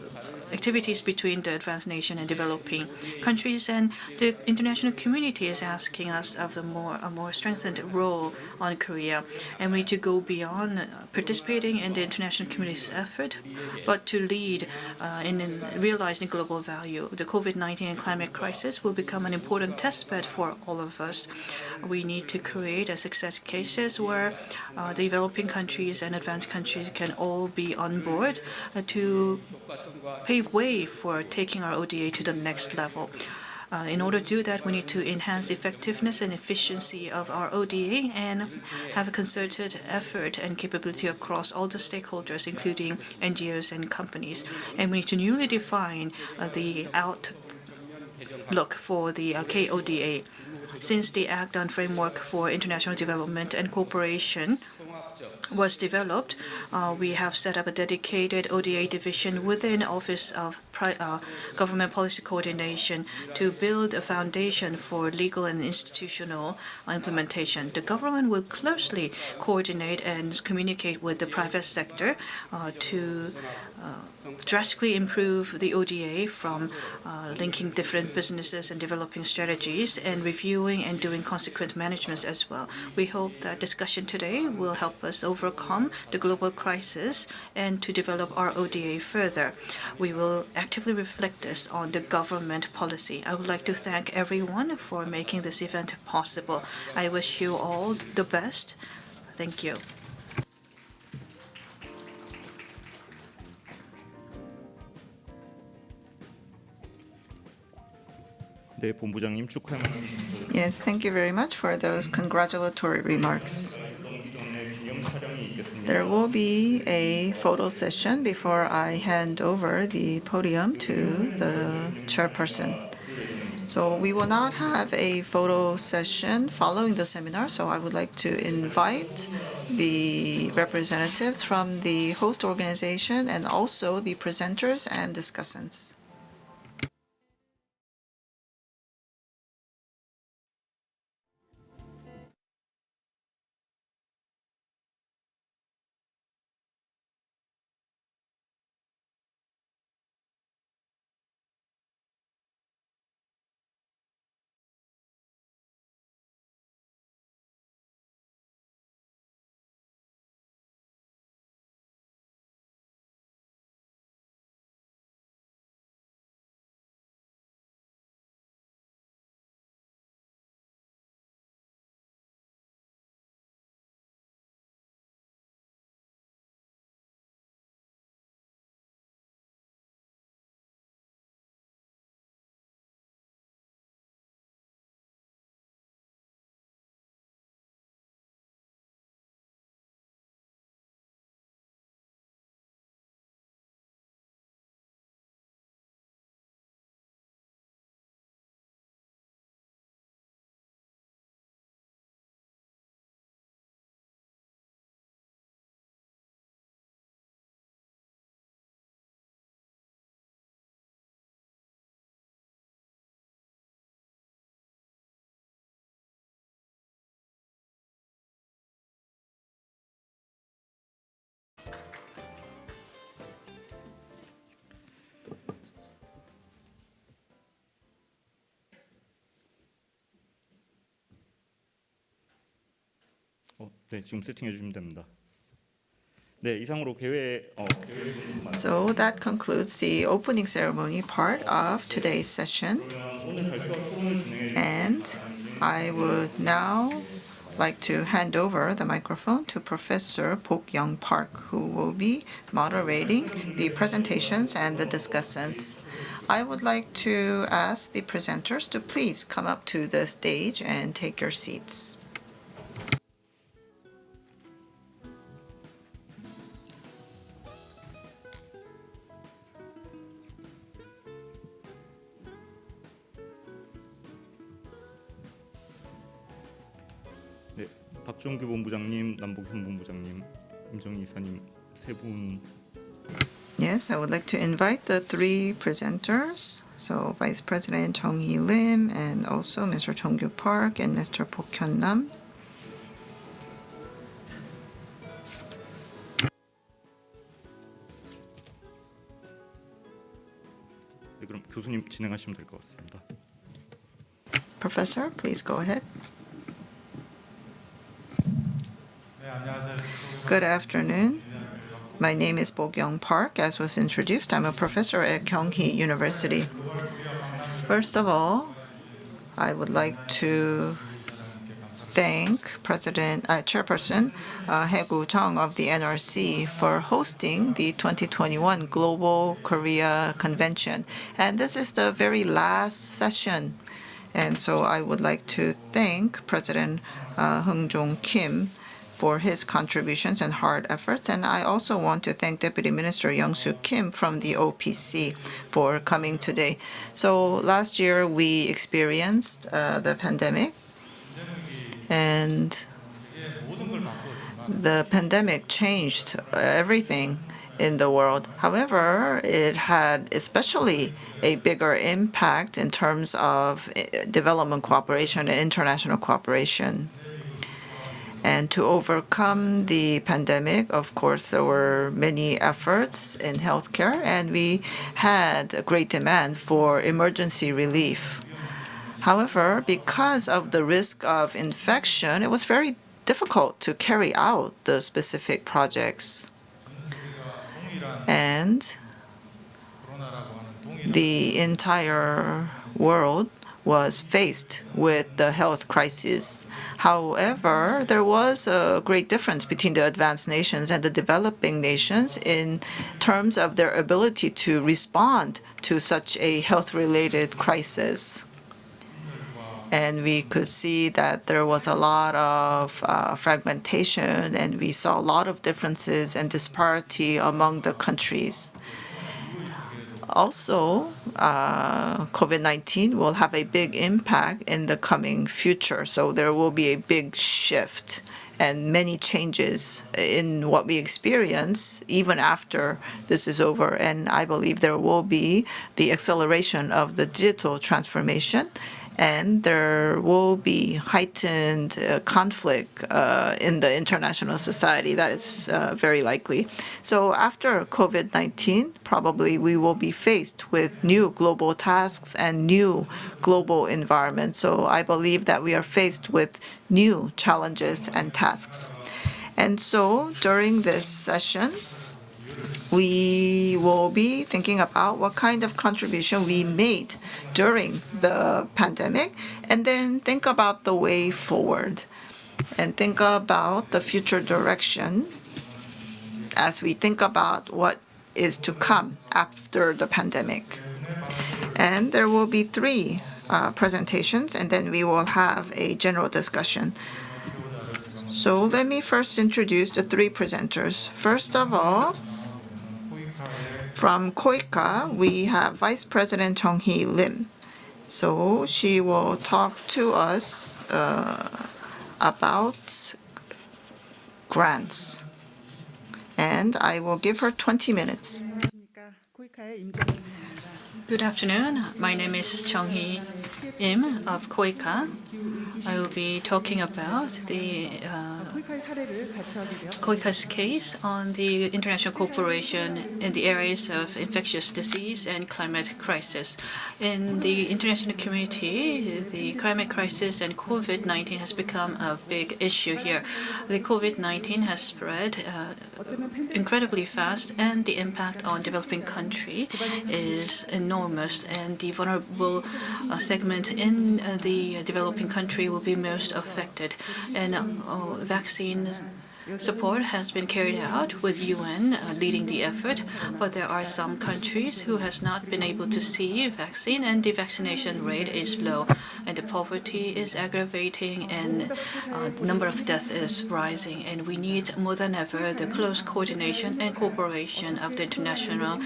activities between the advanced nation and developing countries. And the international community is asking us of a more strengthened role on Korea, and we need to go beyond participating in the international community's effort, but to lead in realizing global value. The COVID-19 and climate crisis will become an important testbed for all of us. We need to create a success cases where the developing countries and advanced countries can all be on board to pave way for taking our ODA to the next level. In order to do that, we need to enhance the effectiveness and efficiency of our ODA and have a concerted effort and capability across all the stakeholders, including NGOs and companies. And we need to newly define the outlook for the KODA. Since the Act on Framework for International Development and Cooperation was developed, we have set up a dedicated ODA division within Office of government policy coordination to build a foundation for legal and institutional implementation. The government will closely coordinate and communicate with the private sector to drastically improve the ODA from linking different businesses and developing strategies and reviewing and doing consequent management as well. We hope that discussion today will help us overcome the global crisis and to develop our ODA further. We will actively reflect this on the government policy. I would like to thank everyone for making this event possible. I wish you all the best. Thank you. 네, 본부장님 축하의 말씀. Yes, thank you very much for those congratulatory remarks. There will be a photo session before I hand over the podium to the chairperson. So we will not have a photo session following the seminar, so I would like to invite the representatives from the host organization and also the presenters and discussants. 네, 지금 세팅해 주시면 됩니다. 네, 이상으로 So that concludes the opening ceremony part of today's session. And I would now like to hand over the microphone to Professor Bok-young Park, who will be moderating the presentations and the discussants. I would like to ask the presenters to please come up to the stage and take your seats. 네, 박종규 본부장님, 남복현 본부장님, 임정희 이사님 세 분. Yes, I would like to invite the three presenters. So Vice President Jung Hee Lim and also Mr. Jongkyu Park and Mr. Bok-hyun Nam. 네, 그럼 교수님 진행하시면 될 것 같습니다. Professor, please go ahead. Good afternoon. My name is Bok-young Park. As was introduced, I'm a professor at Kyunghee University. First of all, I would like to thank Chairperson Hae-gu Chung of the NRC for hosting the 2021 Global Korea Convention. And this is the very last session. And so I would like to thank President Hung Jong-kim for his contributions and hard efforts. And I also want to thank Deputy Minister Young-soo Kim from the OPC for coming today. So last year we experienced the pandemic, and the pandemic changed everything in the world. However, it had especially a bigger impact in terms of development cooperation and international cooperation. And to overcome the pandemic, of course, there were many efforts in healthcare, and we had a great demand for emergency relief. However, because of the risk of infection, it was very difficult to carry out the specific projects. And the entire world was faced with the health crisis. However, there was a great difference between the advanced nations and the developing nations in terms of their ability to respond to such a health-related crisis. And we could see that there was a lot of fragmentation, and we saw a lot of differences and disparity among the countries. Also, COVID-19 will have a big impact in the coming future. So there will be a big shift and many changes in what we experience even after this is over. And I believe there will be the acceleration of the digital transformation, and there will be heightened conflict in the international society. That is very likely. So after COVID-19, probably we will be faced with new global tasks and new global environments. So I believe that we are faced with new challenges and tasks. And so during this session, we will be thinking about what kind of contribution we made during the pandemic, and then think about the way forward and think about the future direction as we think about what is to come after the pandemic. And there will be three presentations, and then we will have a general discussion. So let me first introduce the three presenters. First of all, from KOICA, we have Vice President Chung-hee Lim. So she will talk to us about grants. And I will give her 20 minutes. Good afternoon. My name is Chung-hee Im of KOICA. I will be talking about the KOICA's case on the international cooperation in the areas of infectious disease and climate crisis. In the international community, the climate crisis and COVID-19 has become a big issue here. The COVID-19 has spread incredibly fast, and the impact on developing country is enormous, and the vulnerable segment in the developing country will be most affected. And vaccine support has been carried out with UN leading the effort, but there are some countries who has not been able to see vaccine, and the vaccination rate is low, and the poverty is aggravating, and the number of deaths is rising. And we need more than ever the close coordination and cooperation of the international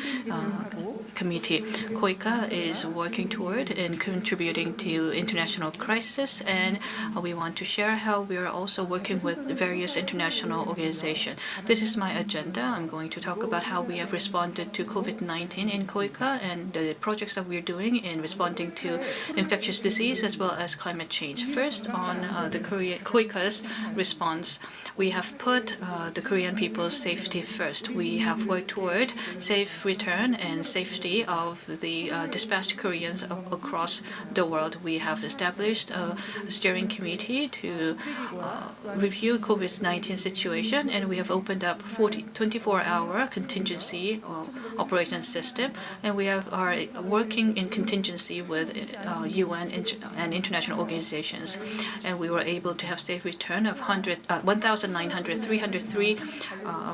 committee. KOICA is working toward and contributing to international crisis, and we want to share how we are also working with various international organizations. This is my agenda. I'm going to talk about how we have responded to COVID-19 in KOICA and the projects that we're doing in responding to infectious disease as well as climate change. First, on the KOICA's response, we have put the Korean people's safety first. We have worked toward safe return and safety of the dispatched Koreans across the world. We have established a steering committee to review COVID-19 situation, and we have opened up 24-hour contingency operation system, and we are working in contingency with UN and international organizations, and we were able to have safe return of 1,303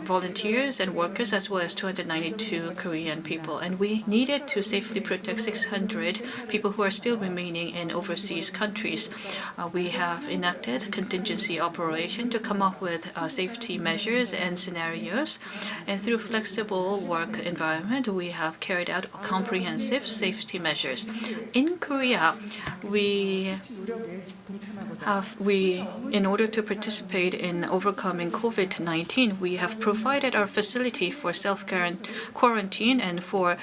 volunteers and workers, as well as 292 Korean people. And we needed to safely protect 600 people who are still remaining in overseas countries. We have enacted contingency operation to come up with safety measures and scenarios, and through flexible work environment, environment, we have carried out comprehensive safety measures. In Korea, in order to participate in overcoming COVID-19, we have provided our facility for self-quarantine and for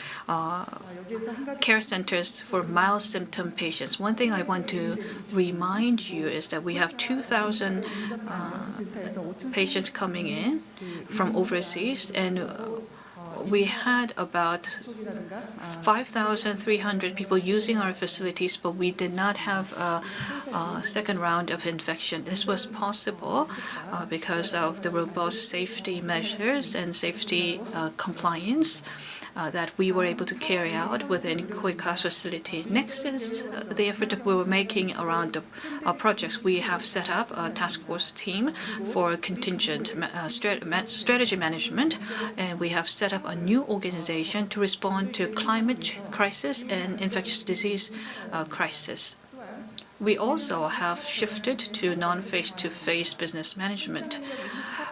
care centers for mild symptom patients. One thing I want to remind you is that we have 2,000 patients coming in from overseas, and we had about 5,300 people using our facilities, but we did not have a second round of infection. This was possible because of the robust safety measures and safety compliance that we were able to carry out within KOICA's facility. Next is the effort that we were making around our projects. We have set up a task force team for contingent strategy management, and we have set up a new organization to respond to climate crisis and infectious disease crisis. We also have shifted to non-face-to-face business management.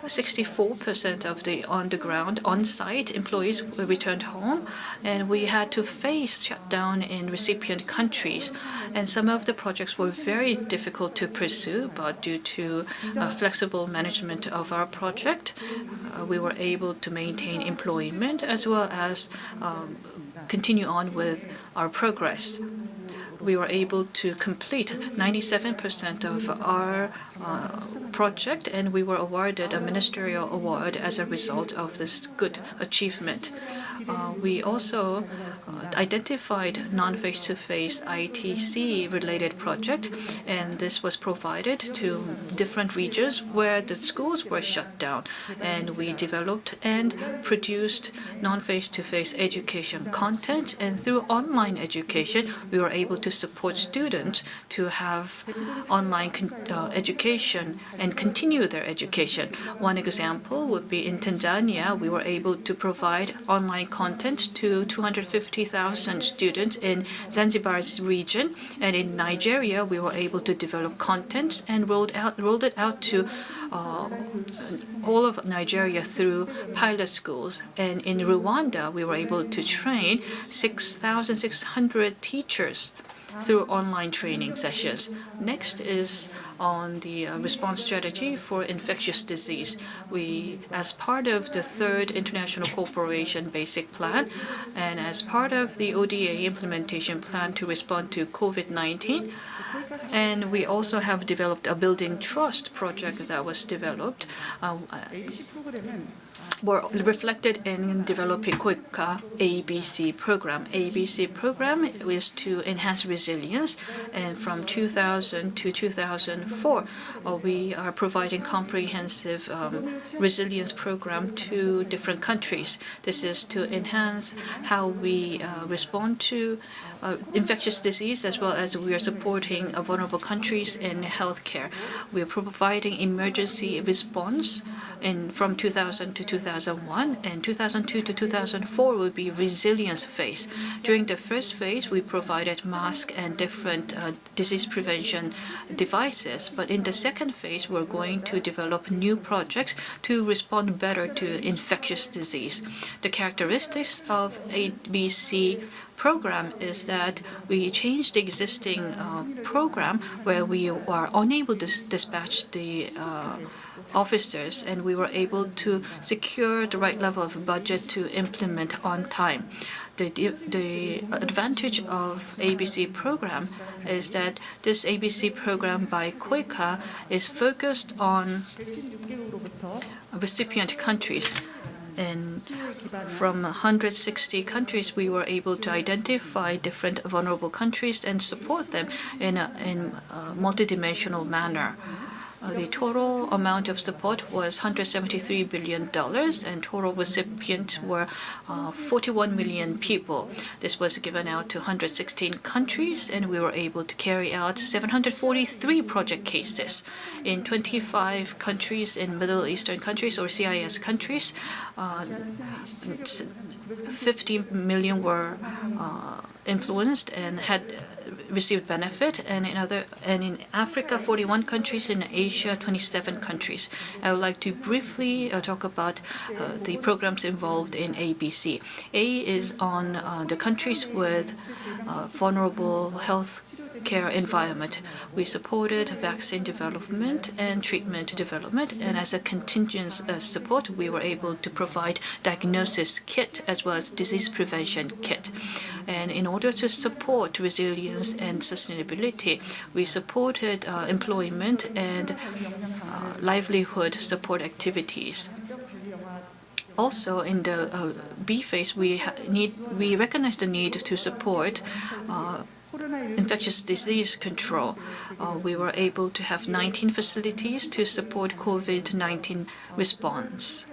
64% of the on-the-ground, on-site employees returned home, and we had to face shutdown in recipient countries. And some of the projects were very difficult to pursue, but due to flexible management of our project, we were able to maintain employment as well as continue on with our progress. We were able to complete 97% of our project, and we were awarded a ministerial award as a result of this good achievement. We also identified non-face-to-face ITC-related project, and this was provided to different regions where the schools were shut down. And we developed and produced non-face-to-face education content, and through online education, we were able to support students to have online education and continue their education. One example would be in Tanzania, we were able to provide online content to 250,000 students in Zanzibar's region, and in Nigeria we were able to develop content and rolled it out to all of Nigeria through pilot schools. And in Rwanda we were able to train 6,600 teachers through online training sessions. Next is on the response strategy for infectious disease. We, as part of the third International Cooperation Basic Plan, and as part of the ODA implementation plan to respond to COVID-19, and we also have developed a Building Trust project that was developed, were reflected in developing KOICA ABC program. ABC program is to enhance resilience, and from 2000 to 2004, we are providing comprehensive resilience program to different countries. This is to enhance how we respond to infectious disease, as well as we are supporting vulnerable countries in healthcare. We are providing emergency response from 2000 to 2001, and 2002 to 2004 will be resilience phase. During the first phase, we provided masks and different disease prevention devices, but in the second phase, we're going to develop new projects to respond better to infectious disease. The characteristics of ABC program is that we changed the existing program where we were unable to dispatch the officers, and we were able to secure the right level of budget to implement on time. The advantage of ABC program is that this ABC program by KOICA is focused on recipient countries. And from 160 countries, we were able to identify different vulnerable countries and support them in a multidimensional manner. The total amount of support was $173 billion, and total recipients were 41 million people. This was given out to 116 countries, and we were able to carry out 743 project cases. In 25 countries in Middle Eastern countries or CIS countries, 50 million were influenced and had received benefit, and in Africa, 41 countries, in Asia, Asia, 27 countries. I would like to briefly talk about the programs involved in ABC. A is on the countries with vulnerable health care environment. We supported vaccine development and treatment development, and as a contingent support, we were able to provide diagnosis kit as well as disease prevention kit. And in order to support resilience and sustainability, we supported employment and livelihood support activities. Also, in the B phase, we recognize the need to support infectious disease control. We were able to have 19 facilities to support COVID-19 response.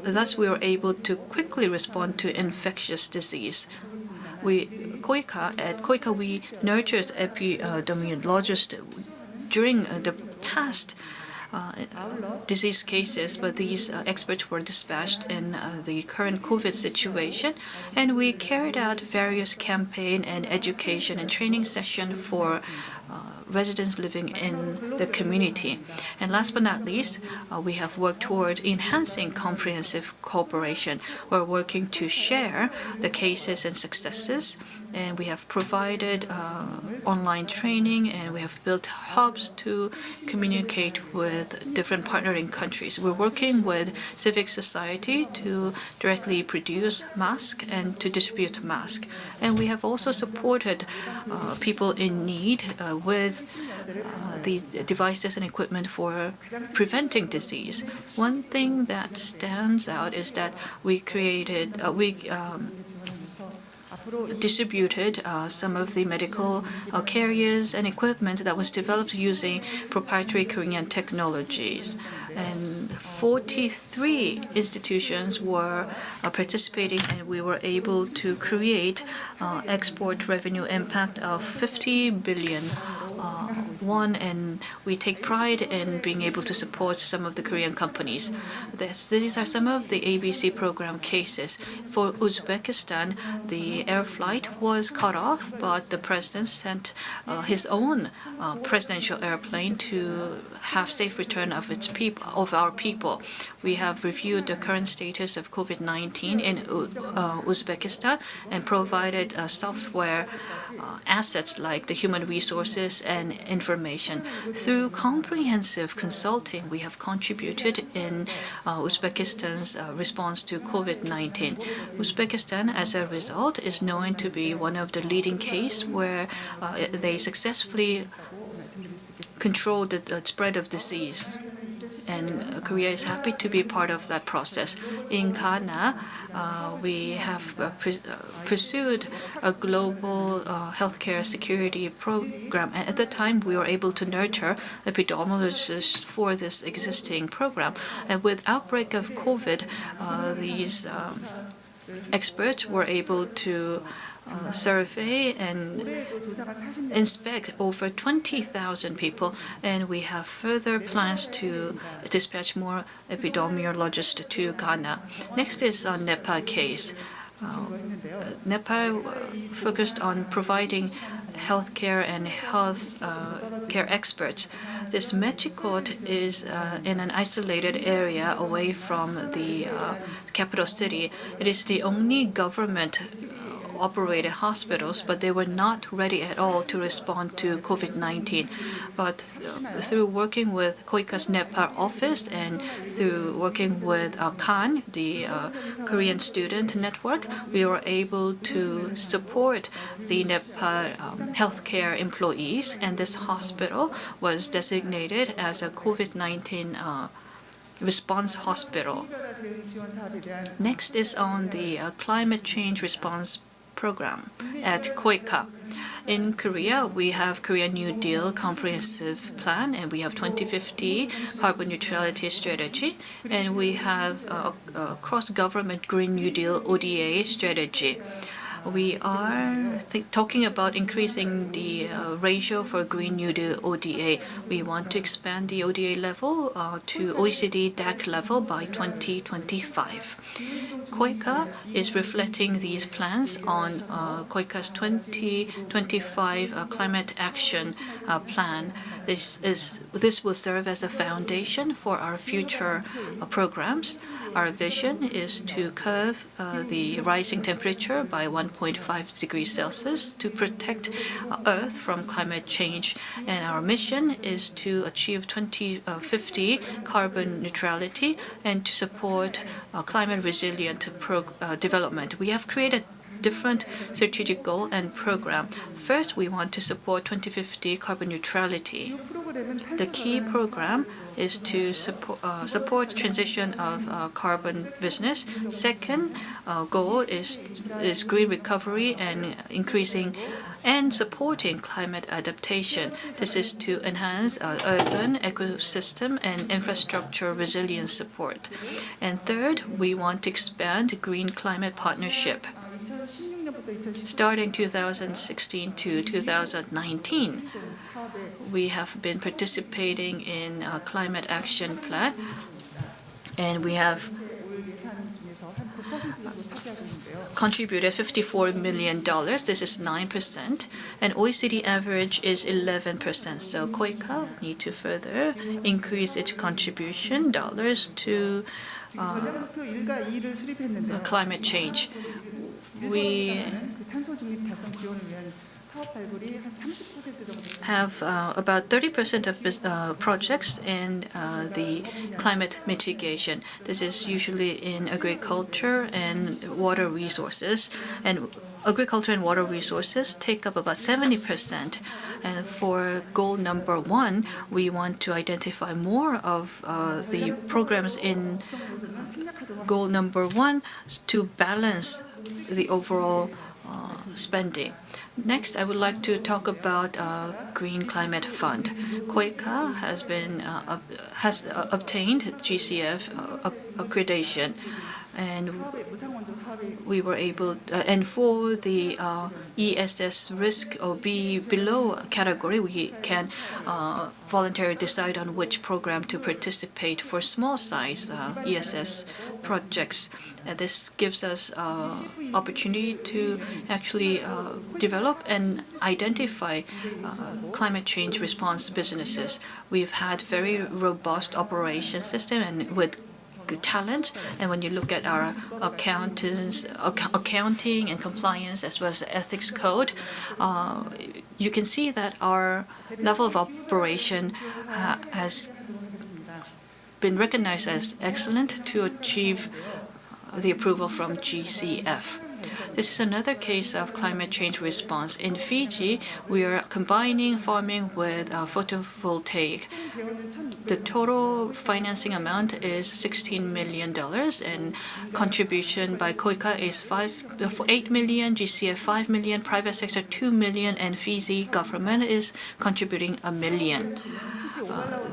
Thus, we were able to quickly respond to infectious disease. At KOICA, we nurtured epidemiologists during the past disease cases, but these experts were dispatched in the current COVID situation, and we carried out various campaign and education and training sessions for residents living in the community. And last but not least, we have worked toward enhancing comprehensive cooperation. We're working to share the cases and successes, and we have provided online training, and we have built hubs to communicate with different partnering countries. We're working with civic society to directly produce masks and to distribute masks. And we have also supported people in need with the devices and equipment for preventing disease. One thing that stands out is that we distributed some of the medical carriers and equipment that was developed using proprietary Korean technologies. And 43 institutions were participating, and we were able to create export revenue impact of 50 billion won, and we take pride in being able to support some of the Korean companies. These are some of the ABC program cases. For Uzbekistan, the air flight was cut off, but the president sent his own presidential airplane to have safe return of our people. We have reviewed the current status of COVID-19 in Uzbekistan and provided software assets like the human resources and information. Through comprehensive consulting, we have contributed in Uzbekistan's response to COVID-19. Uzbekistan, as a result, is known to be one of the leading cases where they successfully controlled the spread of disease. And Korea is happy to be part of that process. In Ghana, we have pursued a global healthcare security program. And at the time, we were able to nurture epidemiologists for this existing program. And with outbreak of COVID, these experts were able to survey and inspect over 20,000 people, and we have further plans to dispatch more epidemiologists to Ghana. Next is a Nepal case. Nepal focused on providing healthcare and health care experts. This Mechikot is in an isolated area away from the capital city. It is the only government operated hospitals, but they were not ready at all to respond to COVID-19. But through working with KOICA's Nepal office and through working with KAN, the Korean Student Network, we were able to support the Nepal healthcare employees, and this hospital was designated as a COVID-19 response hospital. Next is on the climate change response program at KOICA. In Korea, we have Korea New Deal comprehensive plan, and we have 2050 carbon neutrality strategy, and we have a cross-government Green New Deal ODA strategy. We are talking about increasing the ratio for Green New Deal ODA. We want to expand the ODA level to OECD DAC level by 2025. KOICA is reflecting these plans on KOICA's 2025 climate action plan. This will serve as a foundation for our future programs. Our vision is to curb the rising temperature by 1.5 degrees Celsius to protect Earth from climate change. And our mission is to achieve 2050 carbon neutrality and to support climate resilient development. We have created different strategic goal and program. First, we want to support 2050 carbon neutrality. The key program is to support transition of carbon business. Second goal is green recovery and increasing and supporting climate adaptation. This is to enhance urban ecosystem and infrastructure resilience support. And third, we want to expand green climate partnership. Starting 2016 to 2019, we have been participating in a climate action plan, and we have contributed $54 million. This is 9%, and OECD average is 11%. So KOICA need to further increase its contribution dollars to climate change. We have about 30% of projects in the climate mitigation. This is usually in agriculture and water resources. And agriculture and water resources take up about 70%. And for goal number 1, we want to identify more of the programs in goal number 1 to balance the overall spending. Next, I would like to talk about Green Climate Fund. KOICA has obtained GCF accreditation, and we were able. And for the ESS risk or B below category, we can voluntarily decide on which program to participate for small size ESS projects. This gives us opportunity to actually develop and identify climate change response businesses. We've had very robust operation system and with good talent. And when you look at our accounting and compliance as well as the ethics code, you can see that our level of operation has been recognized as excellent to achieve the approval from GCF. This is another case of climate change response. In Fiji, we are combining farming with photovoltaic. The total financing amount is $16 million, and contribution by KOICA is 8 million, GCF 5 million, private sector 2 million, and Fiji government is contributing $1 million.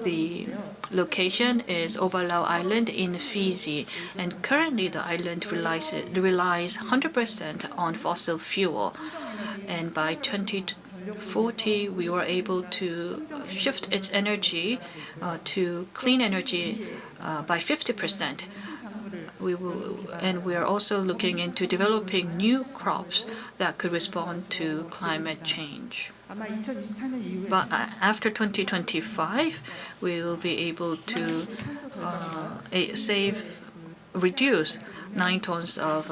The location is Ovalau Island in Fiji, and currently the island relies 100% on fossil fuel. And by 2040, we were able to shift its energy to clean energy by 50%. We are also looking into developing new crops that could respond to climate change. But after 2025, we will be able to reduce 9 tons of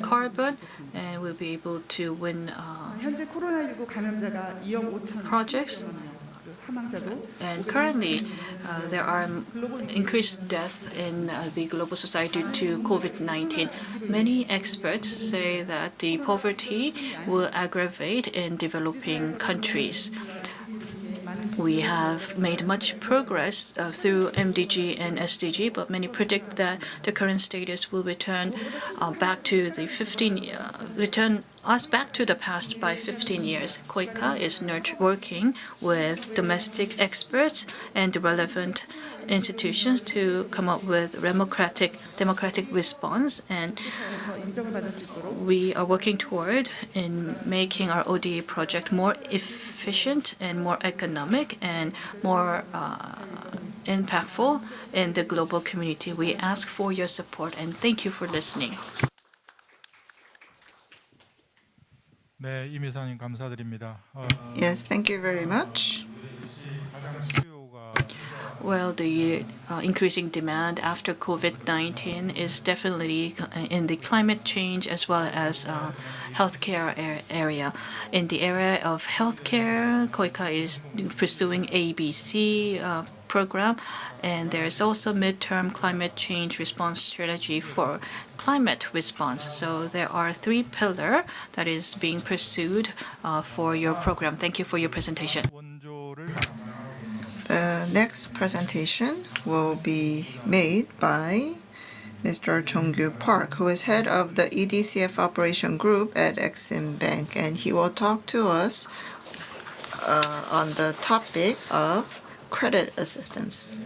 carbon, and we'll be able to win projects. And currently, there are increased deaths in the global society due to COVID-19. Many experts say that the poverty will aggravate in developing countries. We have made much progress through MDG and SDG, but many predict that the current status will return us back to the past by 15 years. KOICA is working with domestic experts and relevant institutions to come up with democratic response, and we are working toward in making our ODA project more efficient and more economic and more impactful in the global community. We ask for your support, and thank you for listening. 네, 임 이사님 감사드립니다. Yes, thank you very much. Well, the increasing demand after COVID-19 is definitely in the climate change as well as healthcare area. In the area of healthcare, KOICA is pursuing ABC program, and there is also midterm climate change response strategy for climate response. So there are 3 pillars that is being pursued for your program. Thank you for your presentation. The next presentation will be made by Mr. Jong-gyu Park, who is head of the EDCF operation group at Exim Bank, and he will talk to us on the topic of credit assistance.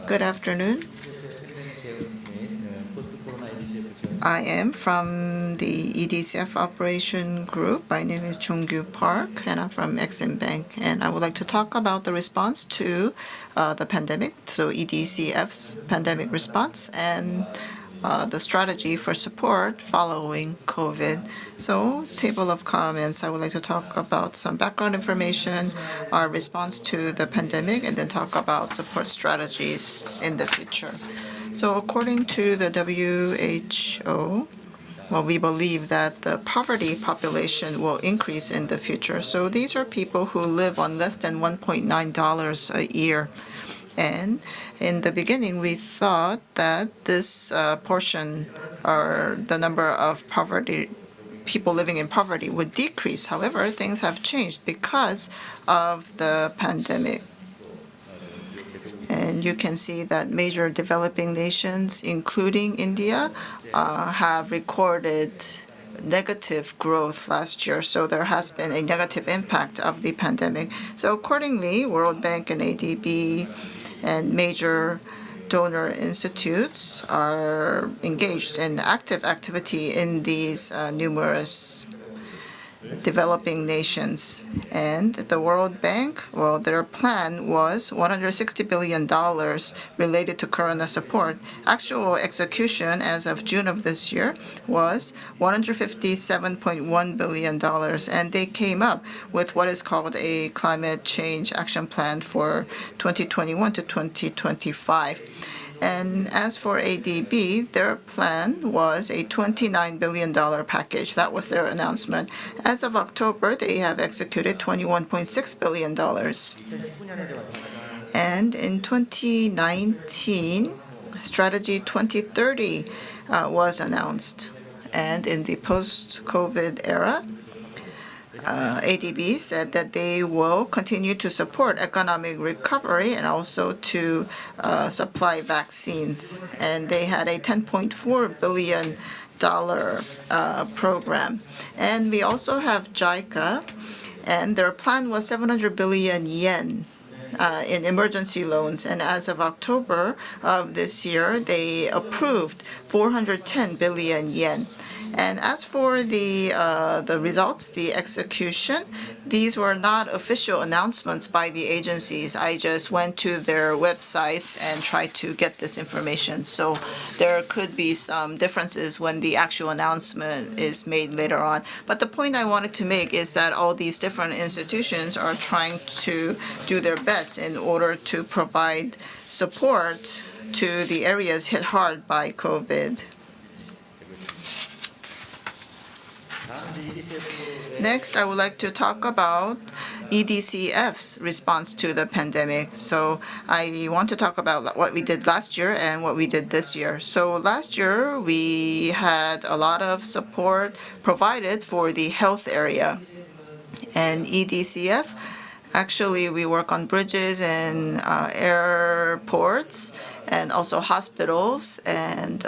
Good afternoon. I am from the EDCF operation group. My name is Jong-gyu Park, and I'm from Exim Bank. And I would like to talk about the response to the pandemic, so EDCF's pandemic response, and the strategy for support following COVID. So, table of comments, I would like to talk about some background information, our response to the pandemic, and then talk about support strategies in the future. So according to the WHO, well, we believe that the poverty population will increase in the future. So these are people who live on less than $1.9 a year. And in the beginning, we thought that this portion, or the number of people living in poverty, would decrease. However, things have changed because of the pandemic. And you can see that major developing nations, including India, have recorded negative growth last year. So there has been a negative impact of the pandemic. So accordingly, World Bank and ADB and major donor institutes are engaged in active activity in these numerous developing nations. And the World Bank, well, their plan was $160 billion related to corona support. Actual execution as of June of this year was $157.1 billion, and they came up with what is called a climate change action plan for 2021 to 2025. And as for ADB, their plan was a $29 billion package. That was their announcement. As of October, they have executed $21.6 billion. And in 2019, Strategy 2030 was announced. And in the post-COVID era, ADB said that they will continue to support economic recovery and also to supply vaccines. And they had a $10.4 billion program. And we also have JICA, and their plan was 700 billion yen in emergency loans. And as of October of this year, they approved 410 billion yen. And as for the results, the execution, these were not official announcements by the agencies. I just went to their websites and tried to get this information. So there could be some differences when the actual announcement is made later on. But the point I wanted to make is that all these different institutions are trying to do their best in order to provide support to the areas hit hard by COVID. Next, I would like to talk about EDCF's response to the pandemic. So I want to talk about what we did last year and what we did this year. So last year, we had a lot of support provided for the health area. And EDCF, actually, we work on bridges and airports, and also hospitals and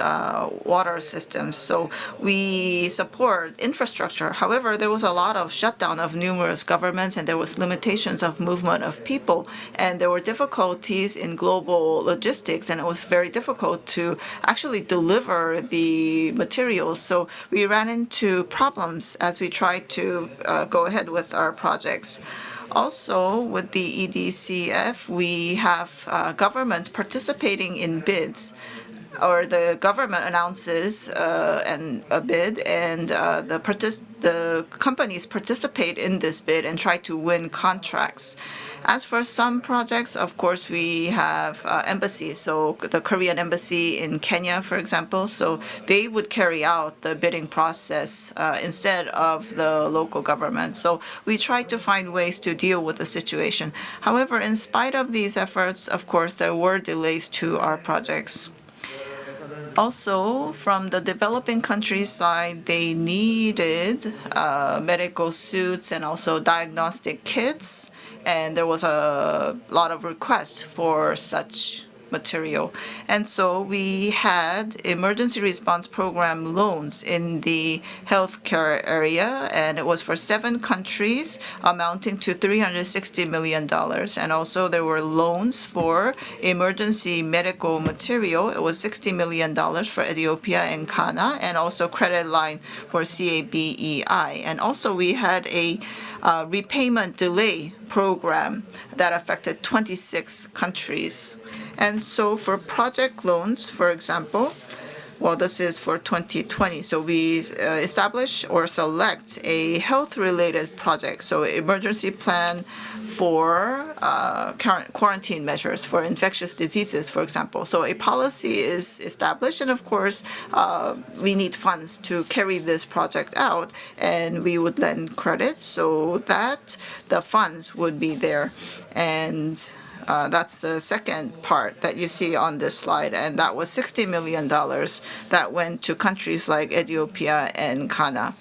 water systems. So we support infrastructure. However, there was a lot of shutdown of numerous governments, and there was limitations of movement of people, and there were difficulties in global logistics, and it was very difficult to actually deliver the materials. So we ran into problems as we tried to go ahead with our projects. Also, with the EDCF, we have governments participating in bids or the government announces a bid, and the companies participate in this bid and try to win contracts. As for some projects, of course, we have embassies. So the Korean embassy in Kenya, for example, so they would carry out the bidding process instead of the local government. So we try to find ways to deal with the situation. However, in spite of these efforts, of course, there were delays to our projects. Also, from the developing countries side, they needed medical suits and also diagnostic kits, and there was a lot of requests for such material. And so we had emergency response program loans in the healthcare area, and it was for 7 countries amounting to $360 million. And also there were loans for emergency medical material. It was $60 million for Ethiopia and Ghana, and also credit line for CABEI. And also we had a repayment delay program that affected 26 countries. And so for project loans, for example, well, this is for 2020. So we establish or select a health-related project. So emergency plan for current quarantine measures for infectious diseases, for example. So a policy is established, and of course, we need funds to carry this project out, and we would lend credit so that the funds would be there. And that's the second part that you see on this slide, and that was $60 million that went to countries like Ethiopia and Ghana.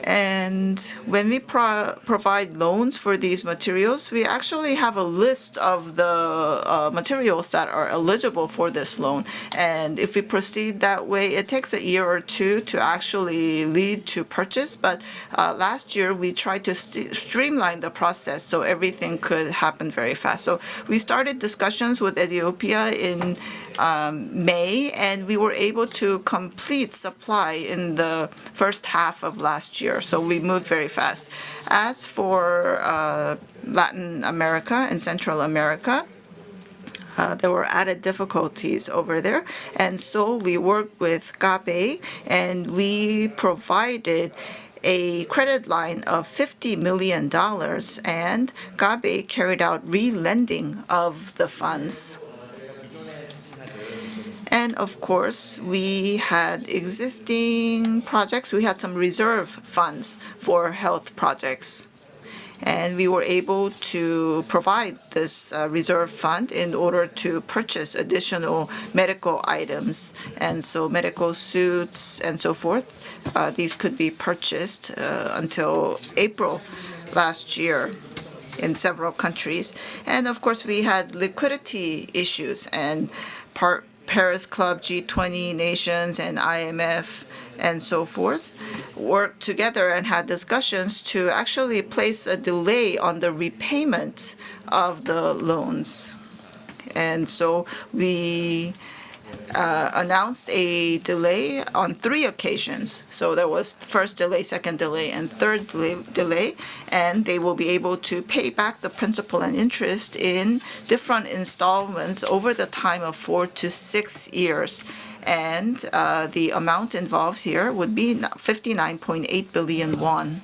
And when we provide loans for these materials, we actually have a list of the materials that are eligible for this loan. And if we proceed that way, it takes a year or two to actually lead to purchase. But last year, we tried to streamline the process so everything could happen very fast. So we started discussions with Ethiopia in May, and we were able to complete supply in the first half of last year. So we moved very fast. As for Latin America and Central America, there were added difficulties over there. And so we worked with GABE, and we provided a credit line of $50 million, and GABE carried out re-lending of the funds. And of course, we had existing projects. We had some reserve funds for health projects. And we were able to provide this reserve fund in order to purchase additional medical items. And so medical suits and so forth, these could be purchased until April last year in several countries. And of course, we had liquidity issues, and Paris Club, G20 nations, and IMF, and so forth, worked together and had discussions to actually place a delay on the repayment of the loans. And so we announced a delay on 3 occasions. So there was first delay, second delay, and third delay, and they will be able to pay back the principal and interest in different installments over the time of 4 to 6 years. And the amount involved here would be 59.8 billion won.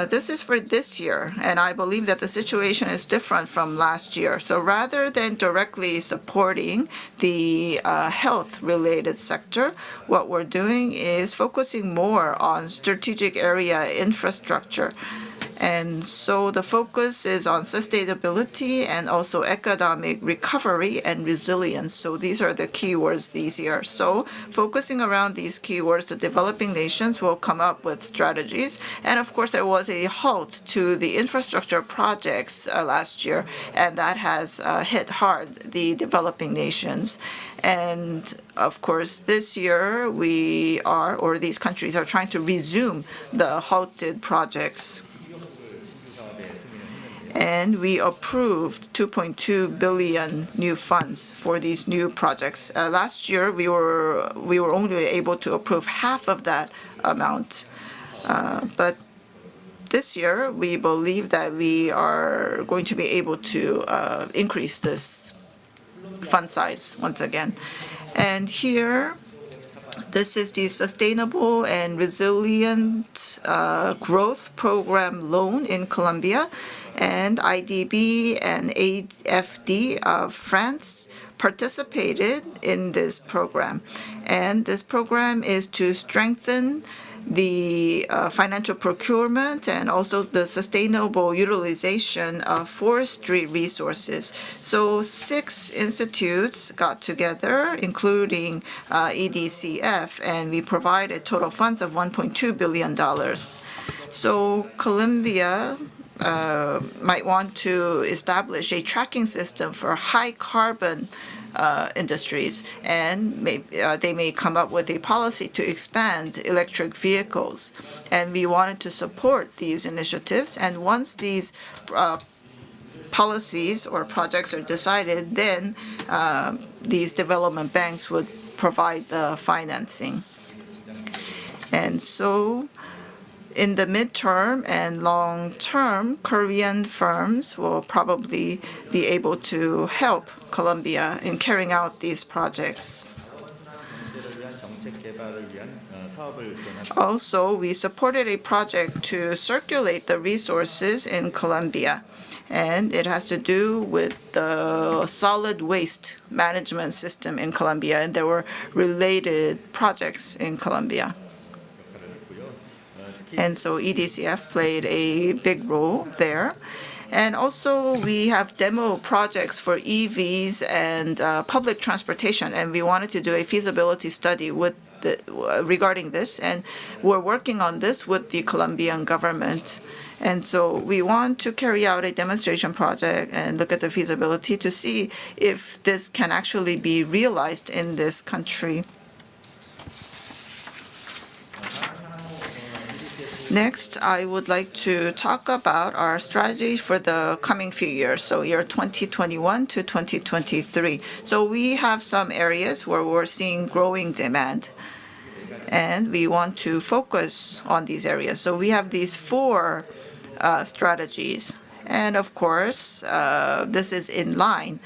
This is for this year, and I believe that the situation is different from last year. So rather than directly supporting the health-related sector, what we're doing is focusing more on strategic area infrastructure. And so the focus is on sustainability and also economic recovery and resilience. So these are the keywords these years. So focusing around these keywords, the developing nations will come up with strategies. And of course, there was a halt to the infrastructure projects last year, and that has hit hard the developing nations. And of course, this year these countries are trying to resume the halted projects. And we approved 2.2 billion new funds for these new projects. Last year, we were only able to approve half of that amount. But this year, we believe that we are going to be able to increase this. fund size once again. And here, this is the Sustainable and Resilient Growth Program loan in Colombia. And IDB and AFD of France participated in this program. And this program is to strengthen the financial procurement and also the sustainable utilization of forestry resources. So 6 institutes got together, including EDCF, and we provided total funds of $1.2 billion. So Colombia might want to establish a tracking system for high carbon industries, and they may come up with a policy to expand electric vehicles. And we wanted to support these initiatives, and once these policies or projects are decided, then these development banks would provide the financing. And so in the midterm and long term, Korean firms will probably be able to help Colombia in carrying out these projects. Also, we supported a project to circulate the resources in Colombia, and it has to do with the solid waste management system in Colombia, and there were related projects in Colombia. And so EDCF played a big role there. And also we have demo projects for EVs and public transportation, and we wanted to do a feasibility study with regarding this, and we're working on this with the Colombian government. And so we want to carry out a demonstration project and look at the feasibility to see if this can actually be realized in this country. Next, I would like to talk about our strategy for the coming few years, so year 2021 to 2023. So we have some areas where we're seeing growing demand, and we want to focus on these areas. So we have these 4 strategies, and of course, this is in line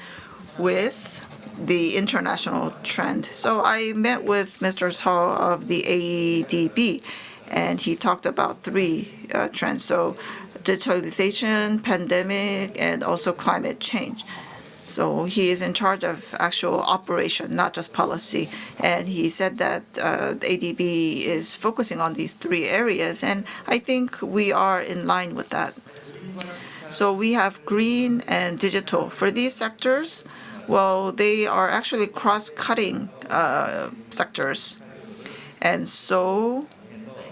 with the international trend. So I met with Mr. Seoul of the ADB, and he talked about 3 trends. So digitalization, pandemic, and also climate change. So he is in charge of actual operation, not just policy. And he said that the ADB is focusing on these 3 areas, and I think we are in line with that. So we have green and digital. For these sectors, well, they are actually cross-cutting sectors. And so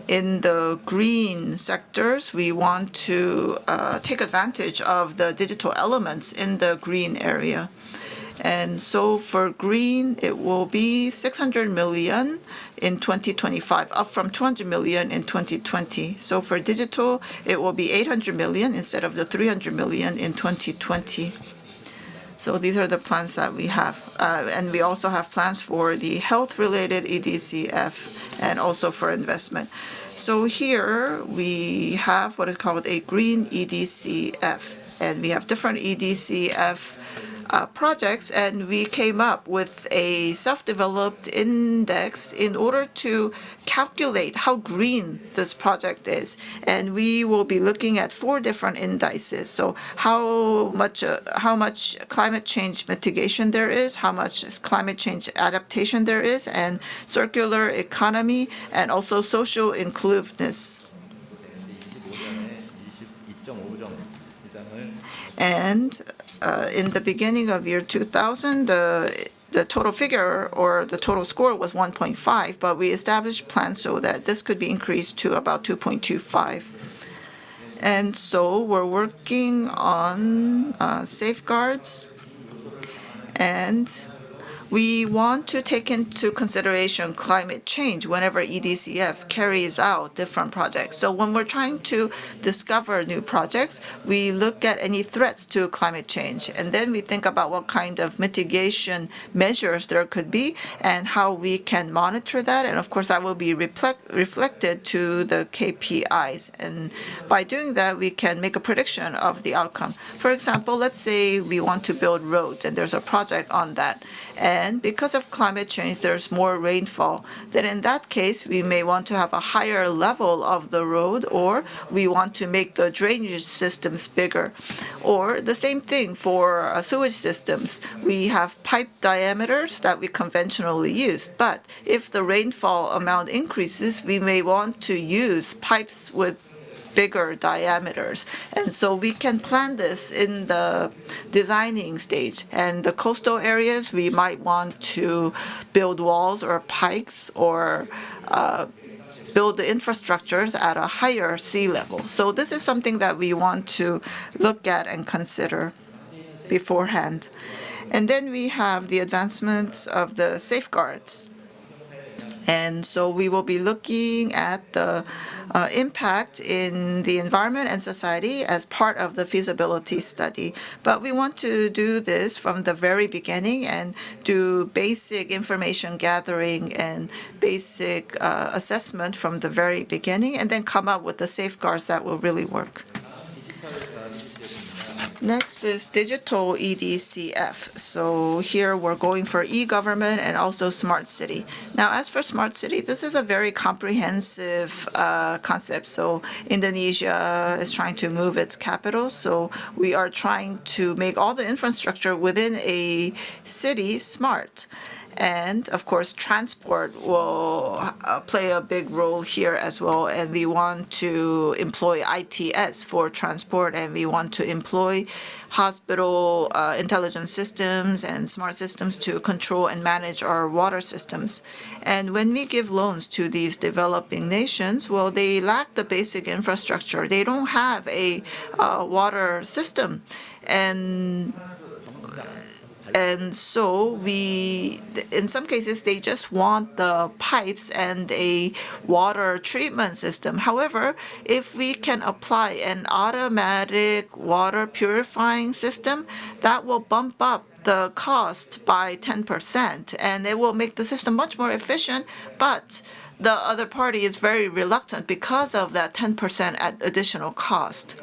in the green sectors, we want to take advantage of the digital elements in the green area. And so for green, it will be 600 million in 2025, up from 200 million in 2020. So for digital, it will be 800 million instead of the 300 million in 2020. So these are the plans that we have. And we also have plans for the health-related EDCF and also for investment. So here we have what is called a green EDCF, and we have different EDCF projects, and we came up with a self-developed index in order to calculate how green this project is. And we will be looking at 4 different indices. So how much climate change mitigation there is, how much climate change adaptation there is, and circular economy, and also social inclusiveness. And in the beginning of year 2000, the total figure or the total score was 1.5, but we established plans so that this could be increased to about 2.25. And so we're working on safeguards, and we want to take into consideration climate change whenever EDCF carries out different projects. So when we're trying to discover new projects, we look at any threats to climate change, and then we think about what kind of mitigation measures there could be and how we can monitor that. And of course, that will be reflected to the KPIs. And by doing that, we can make a prediction of the outcome. For example, let's say we want to build roads and there's a project on that. And because of climate change, there's more rainfall. Then in that case, we may want to have a higher level of the road, or we want to make the drainage systems bigger. Or the same thing for sewage systems. We have pipe diameters that we conventionally use. But if the rainfall amount increases, we may want to use pipes with bigger diameters. And so we can plan this in the designing stage. And the coastal areas, we might want to build walls or pikes or build the infrastructures at a higher sea level. So this is something that we want to look at and consider beforehand. And then we have the advancements of the safeguards. And so we will be looking at the impact in the environment and society as part of the feasibility study. But we want to do this from the very beginning and do basic information gathering and basic assessment from the very beginning, and then come up with the safeguards that will really work. Next is digital EDCF. So here we're going for e-government and also smart city. Now, as for smart city, this is a very comprehensive concept. So Indonesia is trying to move its capital. So we are trying to make all the infrastructure within a city smart. And of course, transport will play a big role here as well. And we want to employ ITS for transport, and we want to employ hospital intelligent systems and smart systems to control and manage our water systems. And when we give loans to these developing nations, well, they lack the basic infrastructure. They don't have a water system. And so in some cases, they just want the pipes and a water treatment system. However, if we can apply an automatic water purifying system, that will bump up the cost by 10%, and it will make the system much more efficient. But the other party is very reluctant because of that 10% additional cost.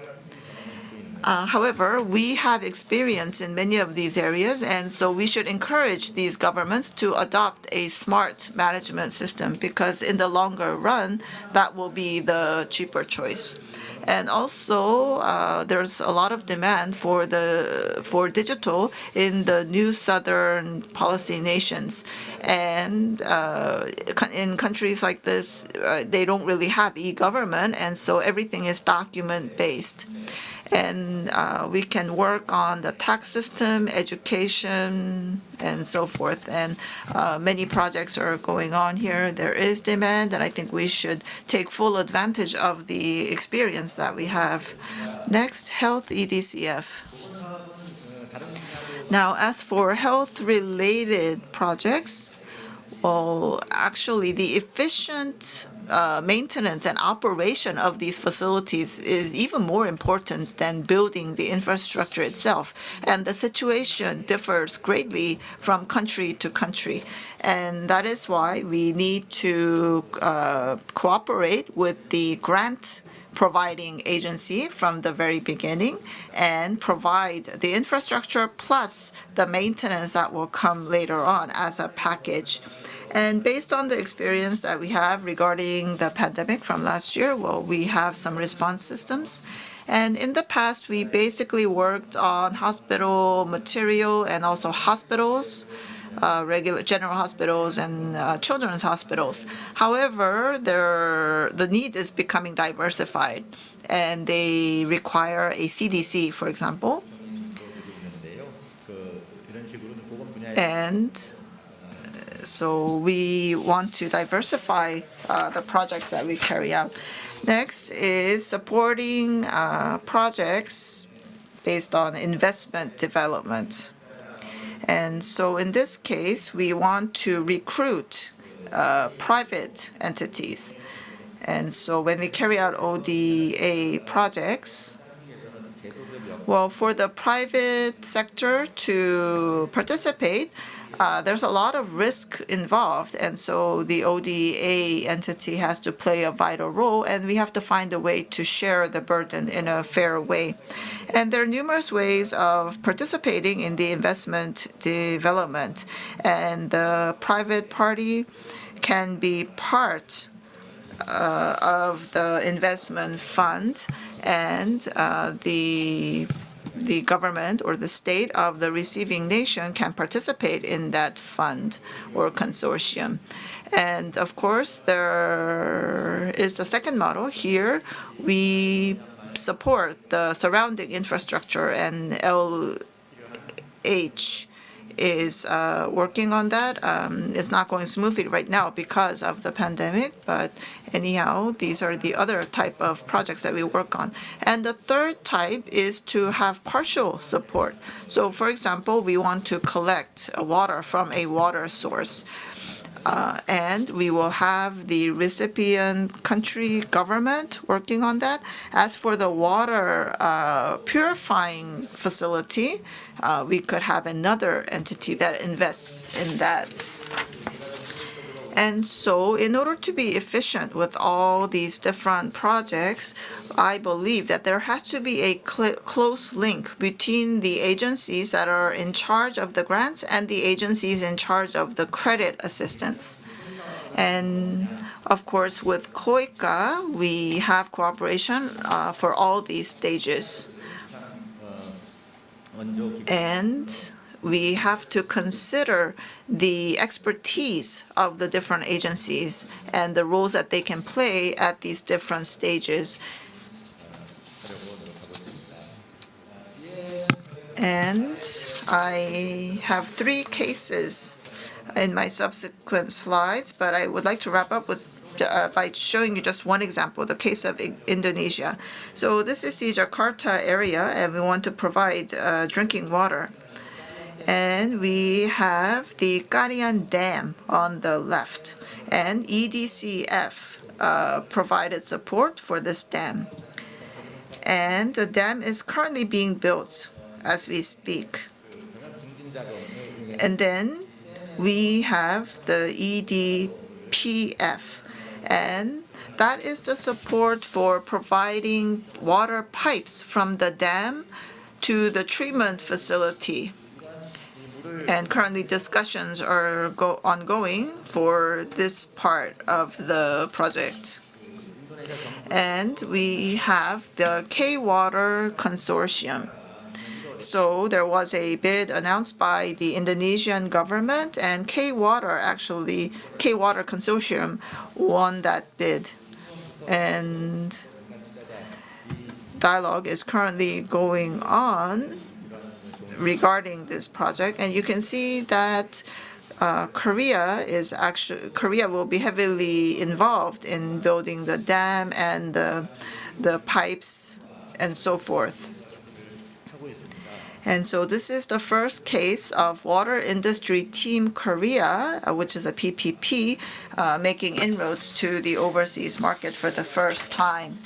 However, we have experience in many of these areas, and so we should encourage these governments to adopt a smart management system, because in the longer run, that will be the cheaper choice. And also, there's a lot of demand for digital in the new southern policy nations. And in countries like this, they don't really have e-government, and so everything is document-based. And we can work on the tax system, education, and so forth. And many projects are going on here. There is demand, and I think we should take full advantage of the experience that we have. Next, health EDCF. Now, as for health-related projects, well, actually, the efficient maintenance and operation of these facilities is even more important than building the infrastructure itself. And the situation differs greatly from country to country. And that is why we need to cooperate with the grant providing agency from the very beginning and provide the infrastructure plus the maintenance that will come later on as a package. And based on the experience that we have regarding the pandemic from last year, well, we have some response systems. And in the past, we basically worked on hospital material and also hospitals, regular general hospitals and children's hospitals. However, the need is becoming diversified, and they require a CDC, for example. And so we want to diversify the projects that we carry out. Next is supporting projects based on investment development. And so in this case, we want to recruit private entities. And so when we carry out ODA projects, well, for the private sector to participate, there's a lot of risk involved, and so the ODA entity has to play a vital role, and we have to find a way to share the burden in a fair way. And there are numerous ways of participating in the investment development, and the private party can be part of the investment fund, and the government or the state of the receiving nation can participate in that fund or consortium. And of course, there is a second model. Here, we support the surrounding infrastructure, and LH is working on that. It's not going smoothly right now because of the pandemic, but anyhow, these are the other type of projects that we work on. And the third type is to have partial support. So for example, we want to collect water from a water source. And we will have the recipient country government working on that. As for the water purifying facility, we could have another entity that invests in that. And so in order to be efficient with all these different projects, I believe that there has to be a close link between the agencies that are in charge of the grants and the agencies in charge of the credit assistance. And of course, with KOICA, we have cooperation for all these stages. And we have to consider the expertise of the different agencies and the roles that they can play at these different stages. And I have 3 cases in my subsequent slides, but I would like to wrap up with by showing you just one example, the case of Indonesia. So this is the Jakarta area, and we want to provide drinking water. And we have the Karian Dam on the left, and EDCF provided support for this dam. And the dam is currently being built as we speak. And then we have the EDPF, and that is the support for providing water pipes from the dam to the treatment facility. And currently discussions are ongoing for this part of the project. And we have the K-Water Consortium. So there was a bid announced by the Indonesian government, and K-Water Consortium won that bid. And dialogue is currently going on regarding this project, and you can see that Korea will be heavily involved in building the dam and the pipes and so forth. And so this is the first case of Water Industry Team Korea, which is a PPP, making inroads to the overseas market for the first time.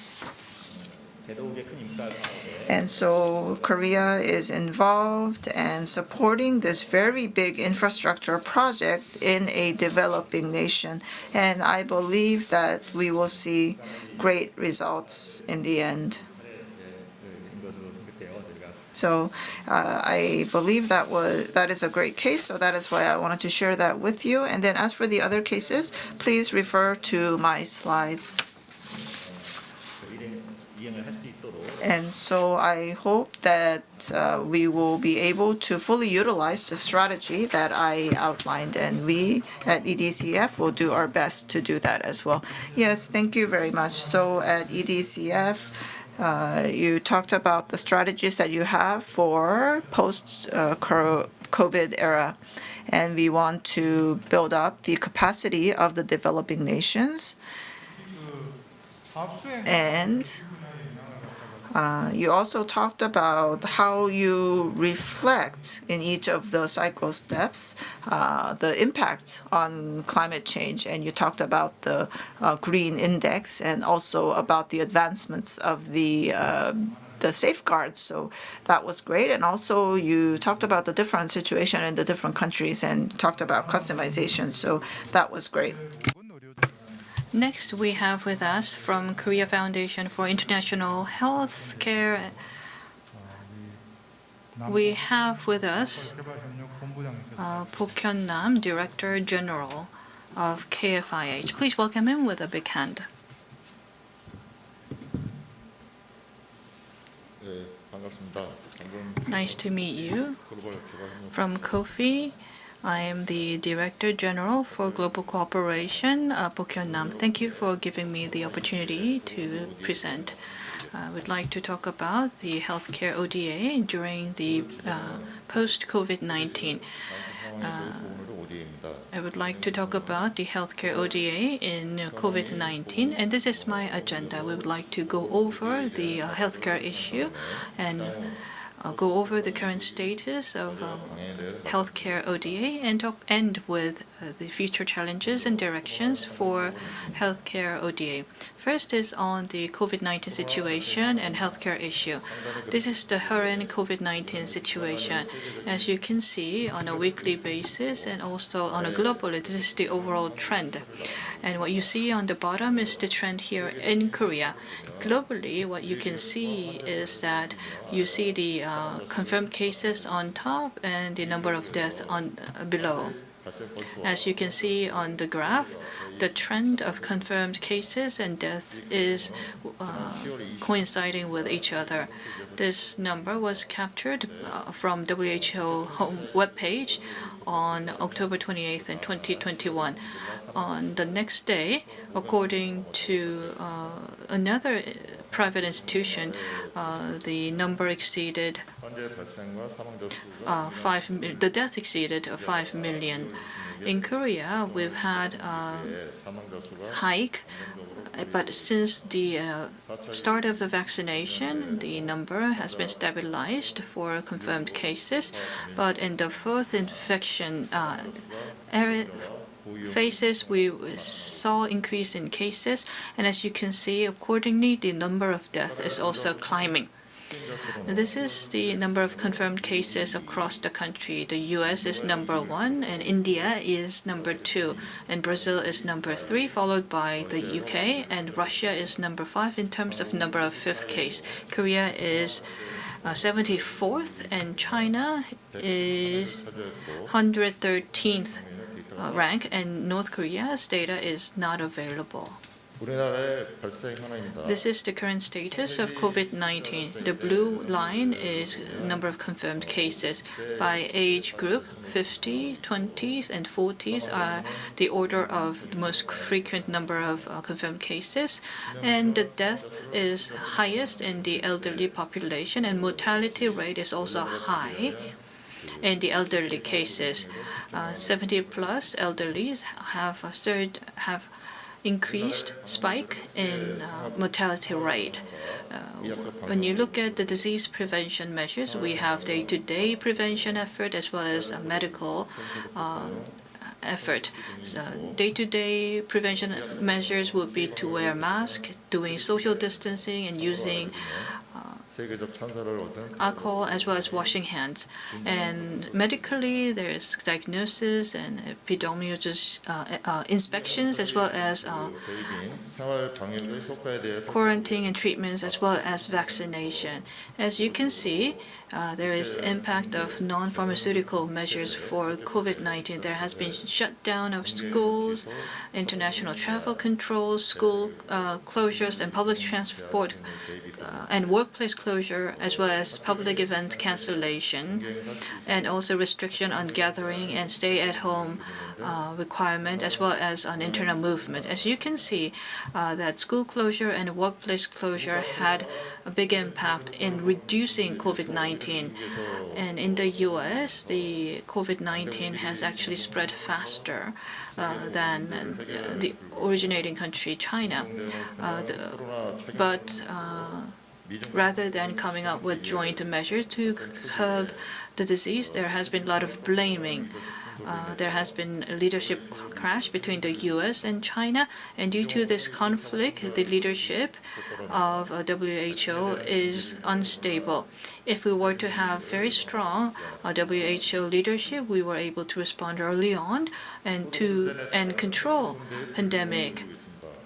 And so Korea is involved and supporting this very big infrastructure project in a developing nation. And I believe that we will see great results in the end. So I believe that is a great case, so that is why I wanted to share that with you. And then as for the other cases, please refer to my slides. And so I hope that we will be able to fully utilize the strategy that I outlined, and we at EDCF will do our best to do that as well. Yes, thank you very much. So at EDCF, you talked about the strategies that you have for post-COVID era, and we want to build up the capacity of the developing nations. And You also talked about how you reflect in each of the cycle steps the impact on climate change, and you talked about the green index and also about the advancements of the safeguards. So that was great. And also you talked about the different situation in the different countries and talked about customization. So that was great. Next, we have with us from Korea Foundation for International Healthcare. We have with us Bok Nam, Director General of KFIH. Please welcome him with a big hand. Nice to meet you. From KOFI, I am the Director General for Global Cooperation, Bok Nam. Thank you for giving me the opportunity to present. I would like to talk about the healthcare ODA during the post-COVID-19. I would like to talk about the healthcare ODA in COVID-19, and this is my agenda. We would like to go over the healthcare issue and go over the current status of healthcare ODA and end with the future challenges and directions for healthcare ODA. First is on the COVID-19 situation and healthcare issue. This is the current COVID-19 situation. As you can see on a weekly basis and also on a global, this is the overall trend. And what you see on the bottom is the trend here in Korea. Globally, what you can see is that you see the confirmed cases on top and the number of deaths on below. As you can see on the graph, the trend of confirmed cases and deaths is coinciding with each other. This number was captured from WHO home webpage on October 28th in 2021. On the next day, according to another private institution, the number exceeded the death exceeded 5 million. In Korea, we've had a hike, but since the start of the vaccination, the number has been stabilized for confirmed cases. But in the fourth infection phases, we saw increase in cases, and as you can see, accordingly, the number of deaths is also climbing. This is the number of confirmed cases across the country. The US is number 1, and India is number 2, and Brazil is number 3, followed by the UK, and Russia is number 5 in terms of number of fifth case. Korea is 74th, and China is 113th rank, and North Korea's data is not available. This is the current status of COVID-19. The blue line is number of confirmed cases. By age group, 50, 20s, and 40s are the order of the most frequent number of confirmed cases. And the death is highest in the elderly population, and mortality rate is also high in the elderly cases. 70-plus elderlies have increased spike in mortality rate. When you look at the disease prevention measures, we have day-to-day prevention effort as well as a medical effort. So day-to-day prevention measures would be to wear masks, doing social distancing, and using alcohol as well as washing hands. And medically, there is diagnosis and epidemiological inspections as well as quarantine and treatments as well as vaccination. As you can see, there is impact of non-pharmaceutical measures for COVID-19. There has been shutdown of schools, international travel controls, school closures, and public transport and workplace closure, as well as public event cancellation, and also restriction on gathering and stay-at-home requirement, as well as on internal movement. As you can see, that school closure and workplace closure had a big impact in reducing COVID-19. And in the U.S., the COVID-19 has actually spread faster than the originating country, China. But Rather than coming up with joint measures to curb the disease, there has been a lot of blaming. There has been a leadership clash between the U.S. and China, and due to this conflict, the leadership of WHO is unstable. If we were to have very strong WHO leadership, we were able to respond early on and control pandemic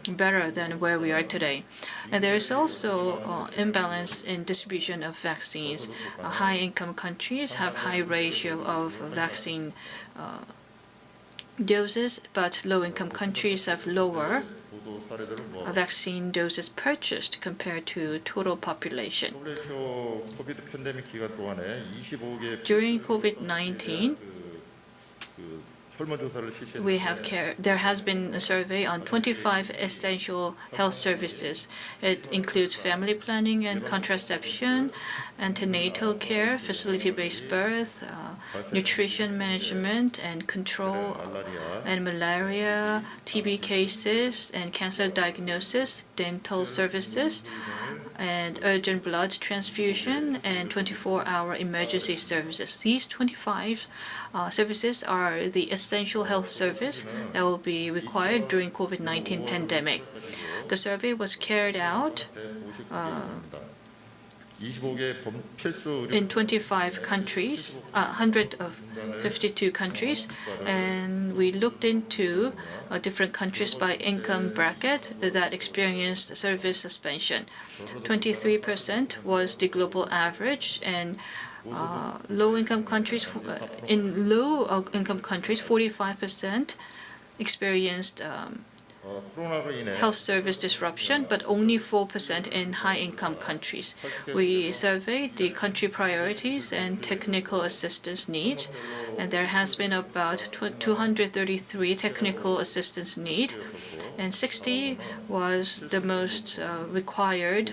better than where we are today. And there is also imbalance in distribution of vaccines. High-income countries have high ratio of vaccine doses, but low-income countries have lower vaccine doses purchased compared to total population. During COVID-19, there has been a survey on 25 essential health services. It includes family planning and contraception, antenatal care, facility-based birth, nutrition management and control, and malaria, TB cases, and cancer diagnosis, dental services, and urgent blood transfusion, and 24-hour emergency services. These 25 services are the essential health service that will be required during COVID-19 pandemic. The survey was carried out in 25 countries, 152 countries, and we looked into different countries by income bracket that experienced service suspension. 23% was the global average, and low-income countries, 45% experienced health service disruption, but only 4% in high-income countries. We surveyed the country priorities and technical assistance needs, and there has been about 233 technical assistance need, and 60 was the most required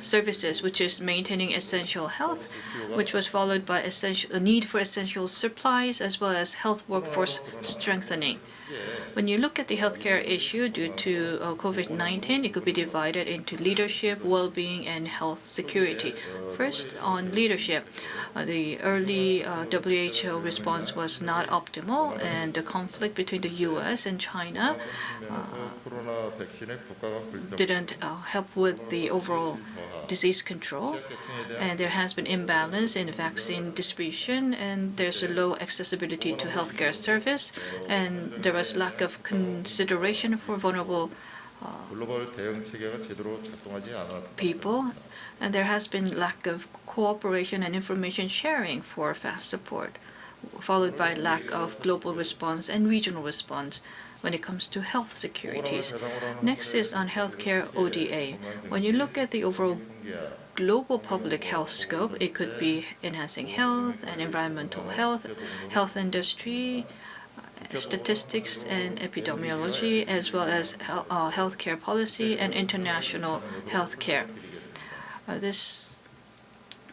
services, which is maintaining essential health, which was followed by a need for essential supplies as well as health workforce strengthening. When you look at the healthcare issue due to COVID-19, it could be divided into leadership, well-being, and health security. First, on leadership, the early WHO response was not optimal, and the conflict between the U.S. and China didn't help with the overall disease control. And there has been imbalance in vaccine distribution, and there's a low accessibility to healthcare service, and there was lack of consideration for vulnerable people, and there has been lack of cooperation and information sharing for fast support, followed by lack of global response and regional response when it comes to health securities. Next is on healthcare ODA. When you look at the overall global public health scope, it could be enhancing health and environmental health, health industry, statistics and epidemiology, as well as healthcare policy and international healthcare. This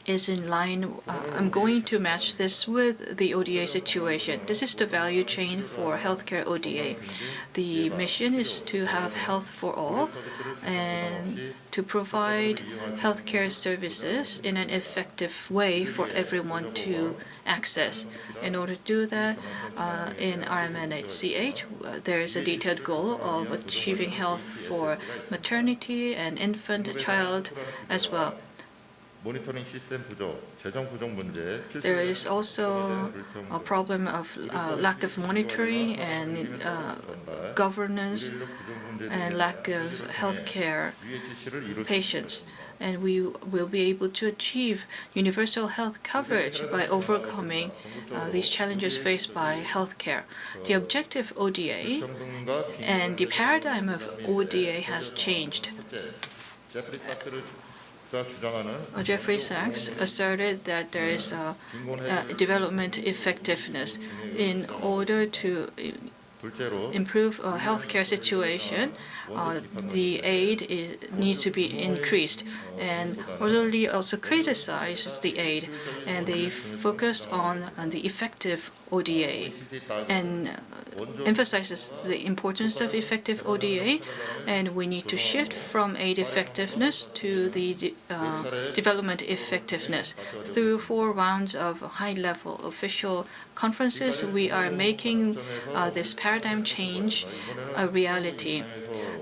is in line. I'm going to match this with the ODA situation. This is the value chain for healthcare ODA. The mission is to have health for all and to provide healthcare services in an effective way for everyone to access. In order to do that, in RMNHCH, there is a detailed goal of achieving health for maternity and infant, child as well. There is also a problem of lack of monitoring and governance and lack of healthcare patients. And we will be able to achieve universal health coverage by overcoming these challenges faced by healthcare. The objective ODA and the paradigm of ODA has changed. Jeffrey Sachs asserted that there is development effectiveness. In order to improve healthcare situation, the aid needs to be increased. And orderly also criticizes the aid, and they focused on the effective ODA and emphasizes the importance of effective ODA, and we need to shift from aid effectiveness to the development effectiveness. Through 4 rounds of high-level official conferences, we are making this paradigm change a reality.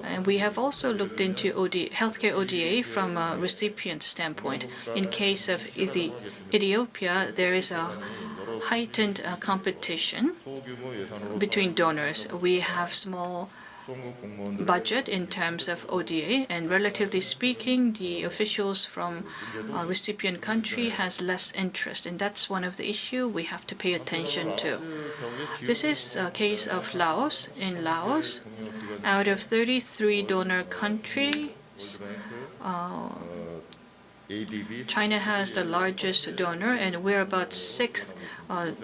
And we have also looked into healthcare ODA from a recipient standpoint. In case of Ethiopia, there is a heightened competition between donors. We have small budget in terms of ODA, and relatively speaking, the officials from a recipient country has less interest, and that's one of the issues we have to pay attention to. This is a case of Laos. In Laos, out of 33 donor countries, China has the largest donor, and we're about 6th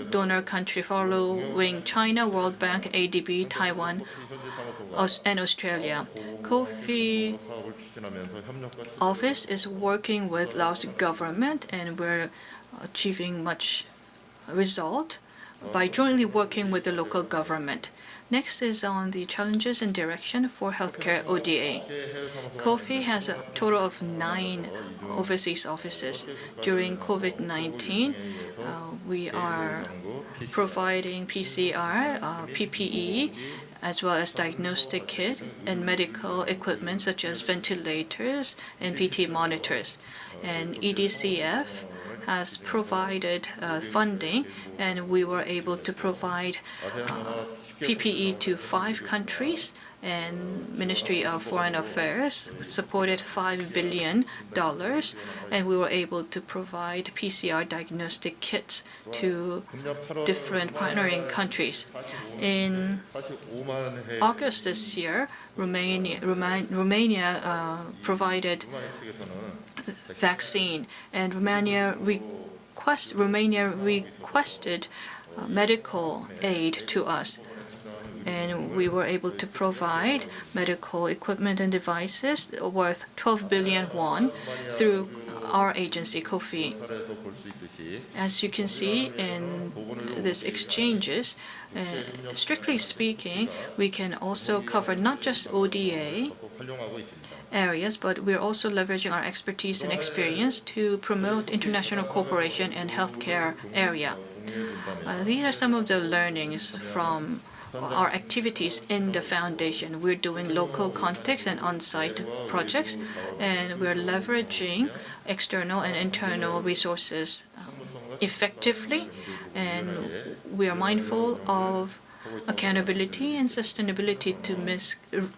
donor country following China, World Bank, ADB, Taiwan, and Australia. Kofi office is working with Laos government, and we're achieving much result by jointly working with the local government. Next is on the challenges and direction for healthcare ODA. Kofi has a total of 9 overseas offices. During COVID-19, we are providing PCR, PPE, as well as diagnostic kit and medical equipment such as ventilators and PT monitors. And EDCF has provided funding, and we were able to provide PPE to 5 countries, and Ministry of Foreign Affairs supported $5 billion, and we were able to provide PCR diagnostic kits to different partnering countries. In August this year, Romania provided vaccine, and Romania requested medical aid to us. And we were able to provide medical equipment and devices worth 12 billion won through our agency, Kofi. As you can see in these exchanges, strictly speaking, we can also cover not just ODA areas, but we're also leveraging our expertise and experience to promote international cooperation in healthcare area. These are some of the learnings from our activities in the foundation. We're doing local context and on-site projects, and we're leveraging external and internal resources effectively, and we are mindful of accountability and sustainability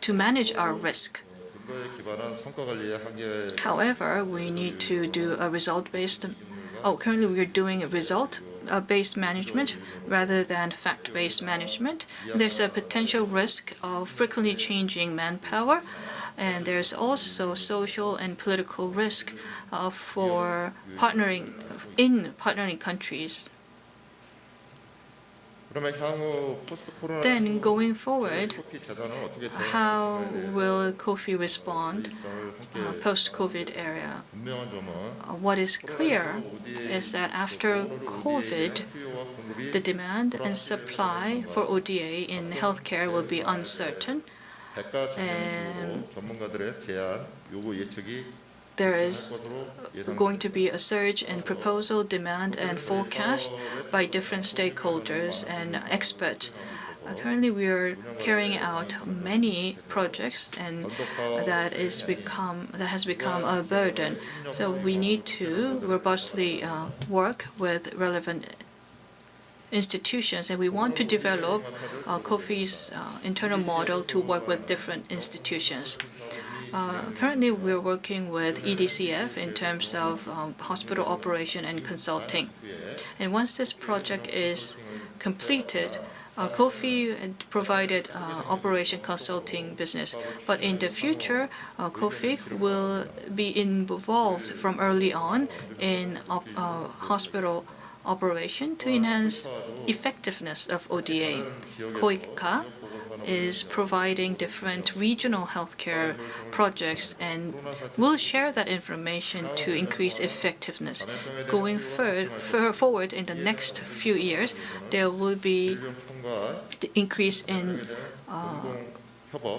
to manage our risk. However, we need to do a result-based. Currently we are doing a result-based management rather than fact-based management. There's a potential risk of frequently changing manpower, and there's also social and political risk for partnering countries. Then going forward, how will Kofi respond post-COVID era? What is clear is that after COVID, the demand and supply for ODA in healthcare will be uncertain, and there is going to be a surge in proposal, demand, and forecast by different stakeholders and experts. Currently, we are carrying out many projects, and that has become a burden. So we need to robustly work with relevant institutions, and we want to develop Kofi's internal model to work with different institutions. Currently, we're working with EDCF in terms of hospital operation and consulting. And once this project is completed, Kofi provided operation consulting business. But in the future, Kofi will be involved from early on in hospital operation to enhance effectiveness of ODA. KOICA is providing different regional healthcare projects and will share that information to increase effectiveness. Going forward in the next few years, there will be the increase in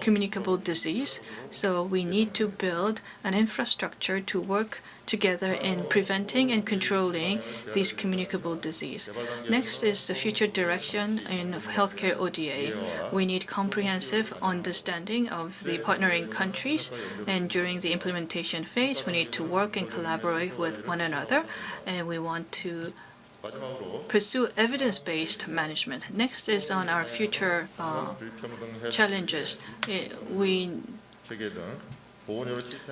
communicable disease. So we need to build an infrastructure to work together in preventing and controlling these communicable disease. Next is the future direction in healthcare ODA. We need comprehensive understanding of the partnering countries, and during the implementation phase, we need to work and collaborate with one another, and we want to pursue evidence-based management. Next is on our future challenges. We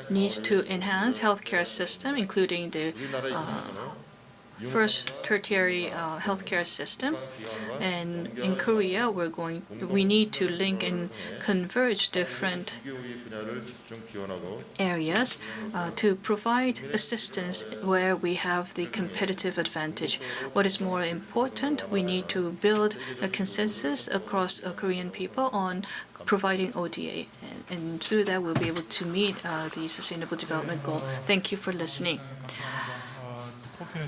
need to enhance healthcare system, including the first tertiary healthcare system. And in Korea, we need to link and converge different areas to provide assistance where we have the competitive advantage. What is more important, we need to build a consensus across Korean people on providing ODA. And through that, we'll be able to meet the Sustainable Development Goal. Thank you for listening.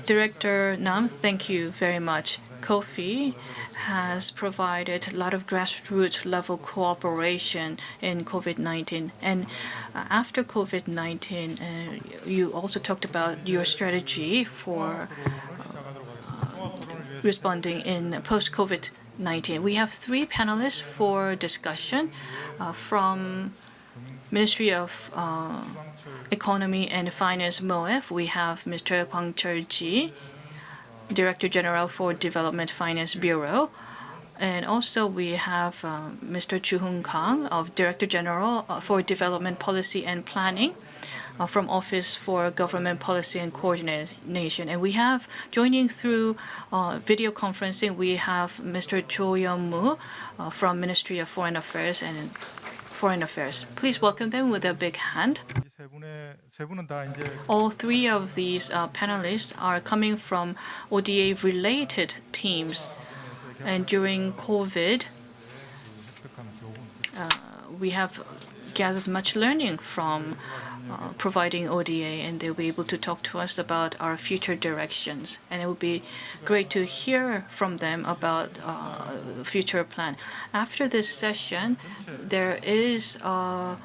Director Nam, thank you very much. Kofi has provided a lot of grassroots level cooperation in COVID-19. And after COVID-19, you also talked about your strategy for responding in post-COVID-19. We have 3 panelists for discussion from Ministry of Economy and Finance, MOEF. We have Mr. Kwang Chul-ji, Director General for Development Finance Bureau. And also we have Mr. Chu Hoon Kang, of Director General for Development Policy and Planning from Office for Government Policy and Coordination. And we have, joining through video conferencing, we have Mr. Cho Yeon-moo from Ministry of Foreign Affairs and Foreign Affairs. Please welcome them with a big hand. All 3 of these panelists are coming from ODA-related teams. And during COVID, we have gathered much learning from providing ODA, and they'll be able to talk to us about our future directions. And it will be great to hear from them about the future plan. After this session, there is a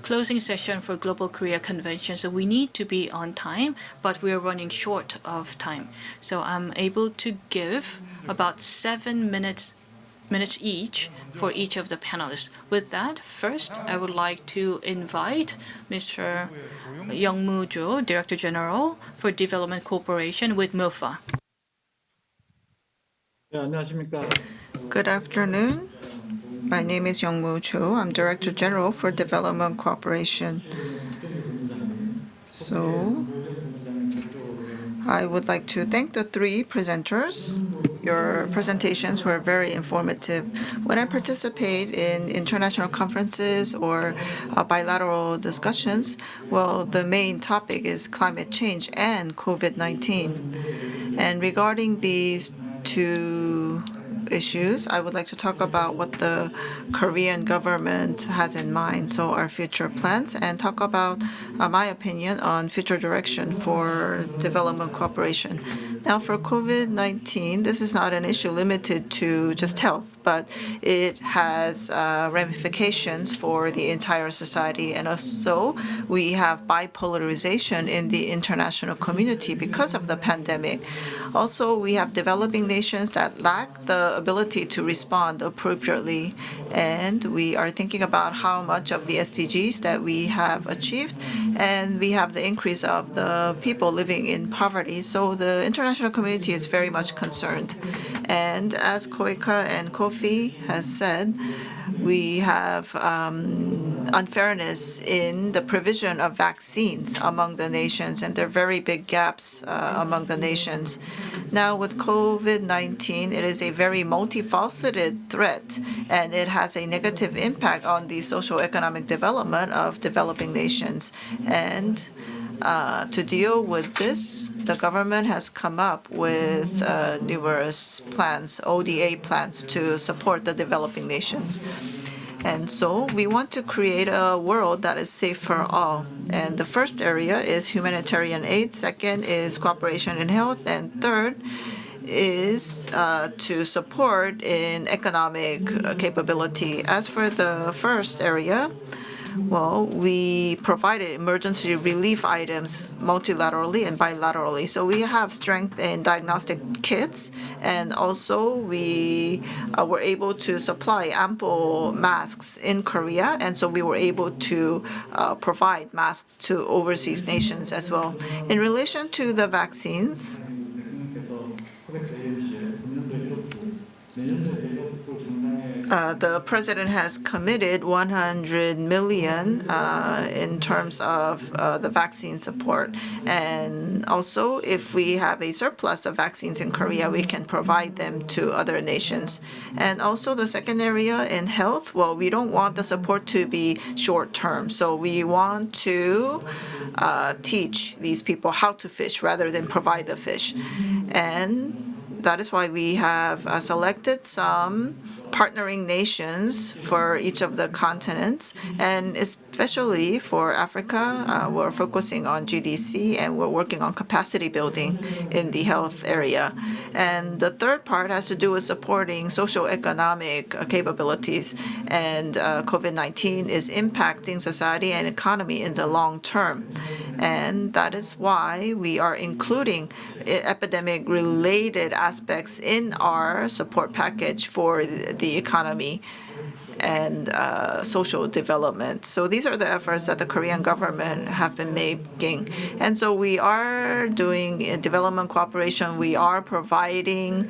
closing session for Global Korea Convention, so we need to be on time, but we are running short of time. So I'm able to give about 7 minutes each for each of the panelists. With that, first, I would like to invite Mr. Young-moo Jo, Director General for Development Cooperation with MOFA. Good afternoon. My name is Young-moo Cho. I'm Director General for Development Cooperation. So I would like to thank the 3 presenters. Your presentations were very informative. When I participate in international conferences or bilateral discussions, well, the main topic is climate change and COVID-19. And regarding these 2 issues, I would like to talk about what the Korean government has in mind, so our future plans, and talk about my opinion on future direction for development cooperation. Now, for COVID-19, this is not an issue limited to just health, but it has ramifications for the entire society. And also, we have bipolarization in the international community because of the pandemic. Also, we have developing nations that lack the ability to respond appropriately. And we are thinking about how much of the SDGs that we have achieved. And we have the increase of the people living in poverty. So the international community is very much concerned. And as KOICA and Kofi has said, we have unfairness in the provision of vaccines among the nations, and there are very big gaps among the nations. Now, with COVID-19, it is a very multifaceted threat, and it has a negative impact on the socio-economic development of developing nations. And To deal with this, the government has come up with numerous plans, ODA plans, to support the developing nations. And so we want to create a world that is safe for all. And the first area is humanitarian aid, second is cooperation in health, and third is to support in economic capability. As for the first area, well, we provided emergency relief items multilaterally and bilaterally. So we have strength in diagnostic kits, and also we were able to supply ample masks in Korea, and so we were able to provide masks to overseas nations as well. In relation to the vaccines, the president has committed 100 million in terms of the vaccine support. And also, if we have a surplus of vaccines in Korea, we can provide them to other nations. And also the second area in health, well, we don't want the support to be short term. So we want to teach these people how to fish rather than provide the fish. And that is why we have selected some partnering nations for each of the continents, and especially for Africa, we're focusing on GDC and we're working on capacity building in the health area. And the third part has to do with supporting socioeconomic capabilities, and COVID-19 is impacting society and economy in the long term. And that is why we are including epidemic-related aspects in our support package for the economy and social development. So these are the efforts that the Korean government have been making. And so we are doing development cooperation. We are providing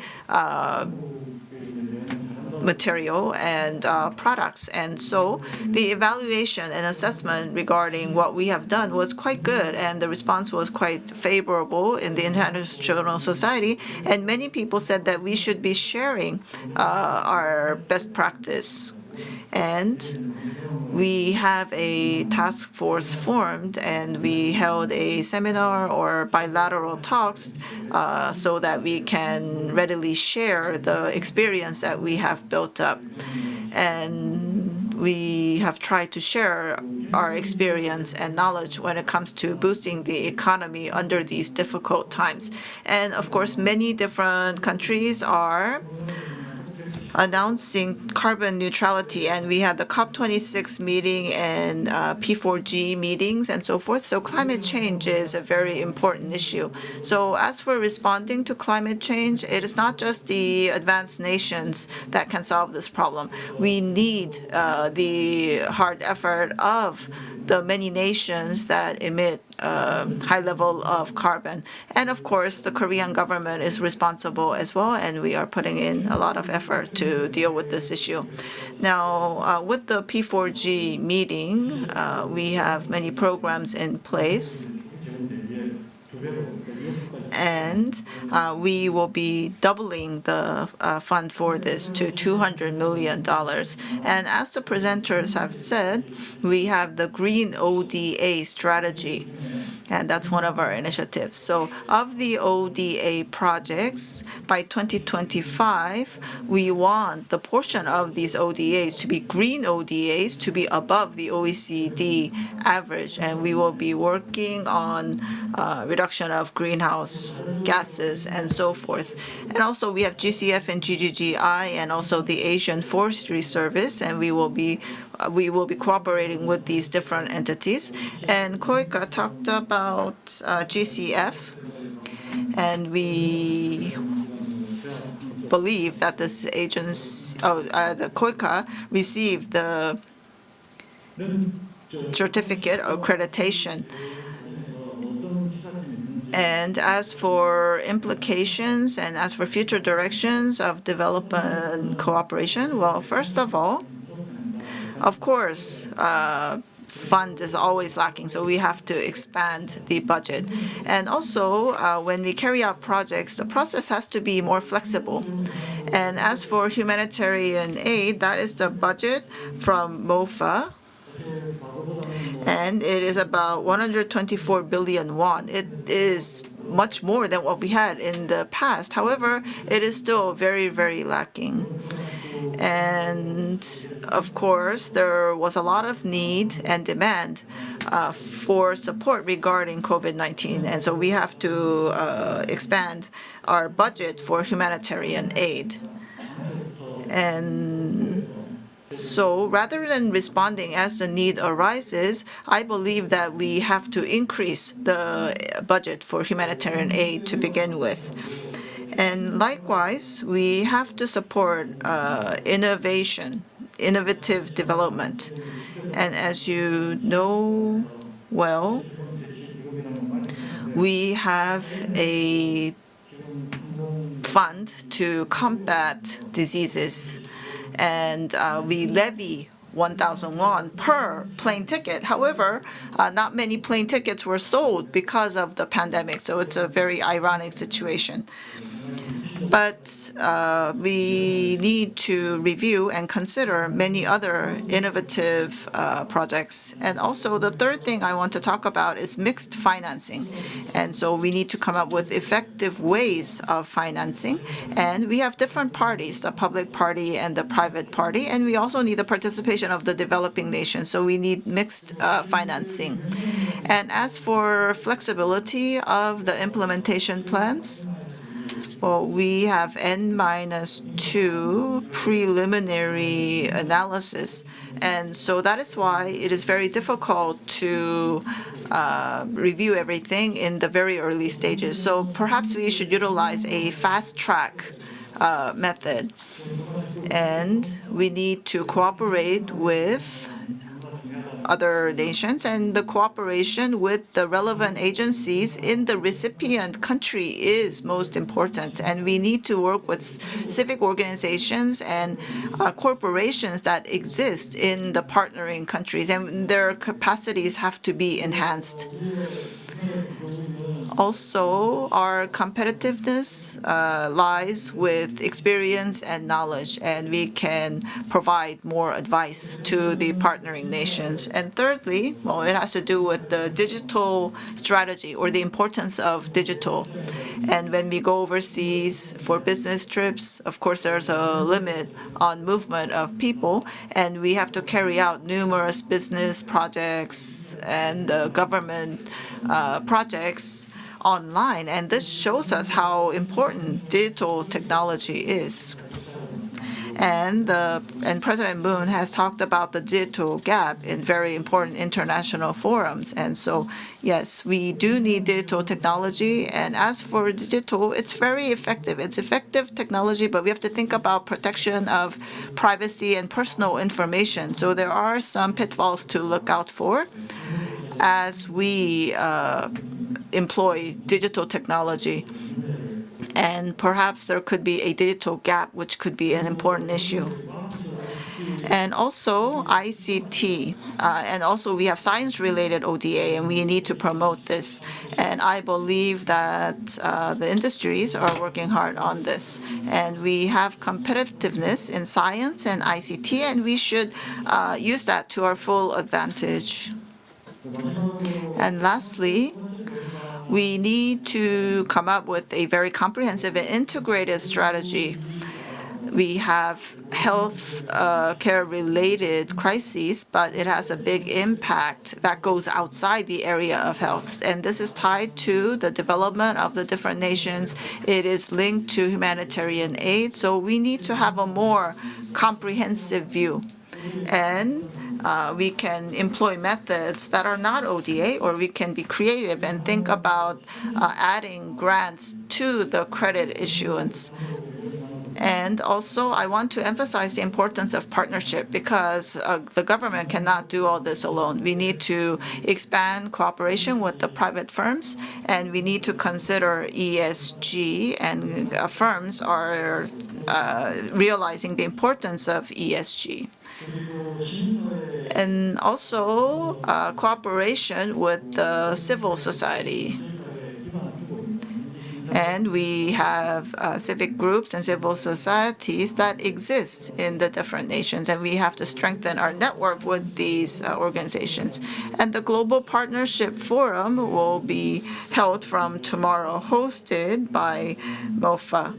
material and products. And so the evaluation and assessment regarding what we have done was quite good, and the response was quite favorable in the international society. And many people said that we should be sharing our best practice. And we have a task force formed, and we held a seminar or bilateral talks so that we can readily share the experience that we have built up. And we have tried to share our experience and knowledge when it comes to boosting the economy under these difficult times. And of course, many different countries are announcing carbon neutrality, and we had the COP26 meeting and P4G meetings and so forth. So climate change is a very important issue. So as for responding to climate change, it is not just the advanced nations that can solve this problem. We need the hard effort of the many nations that emit high level of carbon. And of course, the Korean government is responsible as well, and we are putting in a lot of effort to deal with this issue. Now, with the P4G meeting, we have many programs in place. And we will be doubling the fund for this to $200 million. And as the presenters have said, we have the Green ODA strategy, and that's one of our initiatives. So of the ODA projects, by 2025, we want the portion of these ODAs to be green ODAs to be above the OECD average, and we will be working on reduction of greenhouse gases and so forth. And also we have GCF and GGGI and also the Asian Forestry Service, and we will be cooperating with these different entities. And Koika talked about GCF, and we believe that this agency, the Koika received the certificate of accreditation. And as for implications and as for future directions of development cooperation, well, first of all, of course, fund is always lacking, so we have to expand the budget. And also, when we carry out projects, the process has to be more flexible. And as for humanitarian aid, that is the budget from MOFA. and it is about 124 billion won. It is much more than what we had in the past. However, it is still very, very lacking. And of course, there was a lot of need and demand for support regarding COVID-19. And so we have to expand our budget for humanitarian aid. And so rather than responding as the need arises, I believe that we have to increase the budget for humanitarian aid to begin with. And likewise, we have to support innovative development. And as you know well, we have a fund to combat diseases, and we levy 1,000 won per plane ticket. However, not many plane tickets were sold because of the pandemic, so it's a very ironic situation. But we need to review and consider many other innovative projects. And also, the third thing I want to talk about is mixed financing. And so we need to come up with effective ways of financing. And we have different parties, the public party and the private party. And we also need the participation of the developing nations. So we need mixed financing. And as for flexibility of the implementation plans, well, we have N-2 preliminary analysis. And so that is why it is very difficult to review everything in the very early stages. So perhaps we should utilize a fast track method. And we need to cooperate with other nations, and the cooperation with the relevant agencies in the recipient country is most important. And we need to work with civic organizations and corporations that exist in the partnering countries, and their capacities have to be enhanced. Also, our competitiveness lies with experience and knowledge, and we can provide more advice to the partnering nations. And thirdly, well, it has to do with the digital strategy or the importance of digital. And when we go overseas for business trips, of course, there's a limit on movement of people, and we have to carry out numerous business projects and government projects online, and this shows us how important digital technology is. And President Moon has talked about the digital gap in very important international forums. And so, yes, we do need digital technology. And as for digital, it's very effective. It's effective technology, but we have to think about protection of privacy and personal information. So there are some pitfalls to look out for as we employ digital technology. And perhaps there could be a digital gap, which could be an important issue. And also ICT, and also we have science-related ODA, and we need to promote this. And I believe that the industries are working hard on this. And we have competitiveness in science and ICT, and we should use that to our full advantage. And lastly, we need to come up with a very comprehensive and integrated strategy. We have health care related crises, but it has a big impact that goes outside the area of health. And this is tied to the development of the different nations. It is linked to humanitarian aid. So we need to have a more comprehensive view. And we can employ methods that are not ODA, or we can be creative and think about adding grants to the credit issuance. And also, I want to emphasize the importance of partnership, because the government cannot do all this alone. We need to expand cooperation with the private firms, and we need to consider ESG, and firms are realizing the importance of ESG. And also cooperation with the civil society. And we have civic groups and civil societies that exist in the different nations, and we have to strengthen our network with these organizations. And the Global Partnership Forum will be held from tomorrow, hosted by MOFA.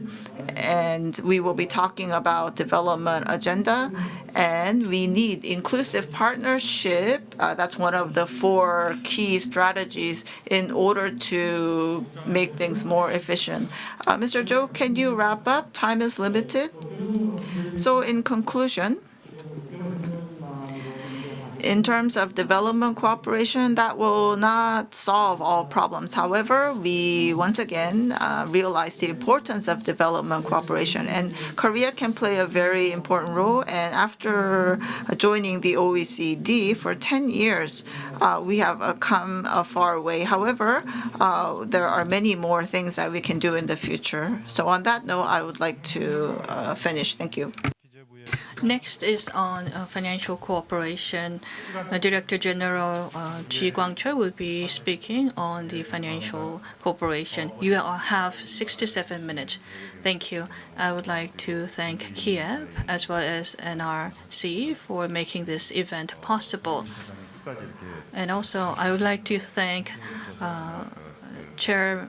And we will be talking about development agenda, and we need inclusive partnership. That's one of the 4 key strategies in order to make things more efficient. Mr. Cho, can you wrap up? Time is limited. So in conclusion, in terms of development cooperation, that will not solve all problems. However, we once again realize the importance of development cooperation, and Korea can play a very important role. And after joining the OECD for 10 years, we have come a far way. However, there are many more things that we can do in the future. So on that note, I would like to finish. Thank you. Next is on financial cooperation. Director General Ji Kwang-chul will be speaking on the financial cooperation. You have 6 to 7 minutes. Thank you. I would like to thank Kiev as well as NRC for making this event possible. And also, I would like to thank Chair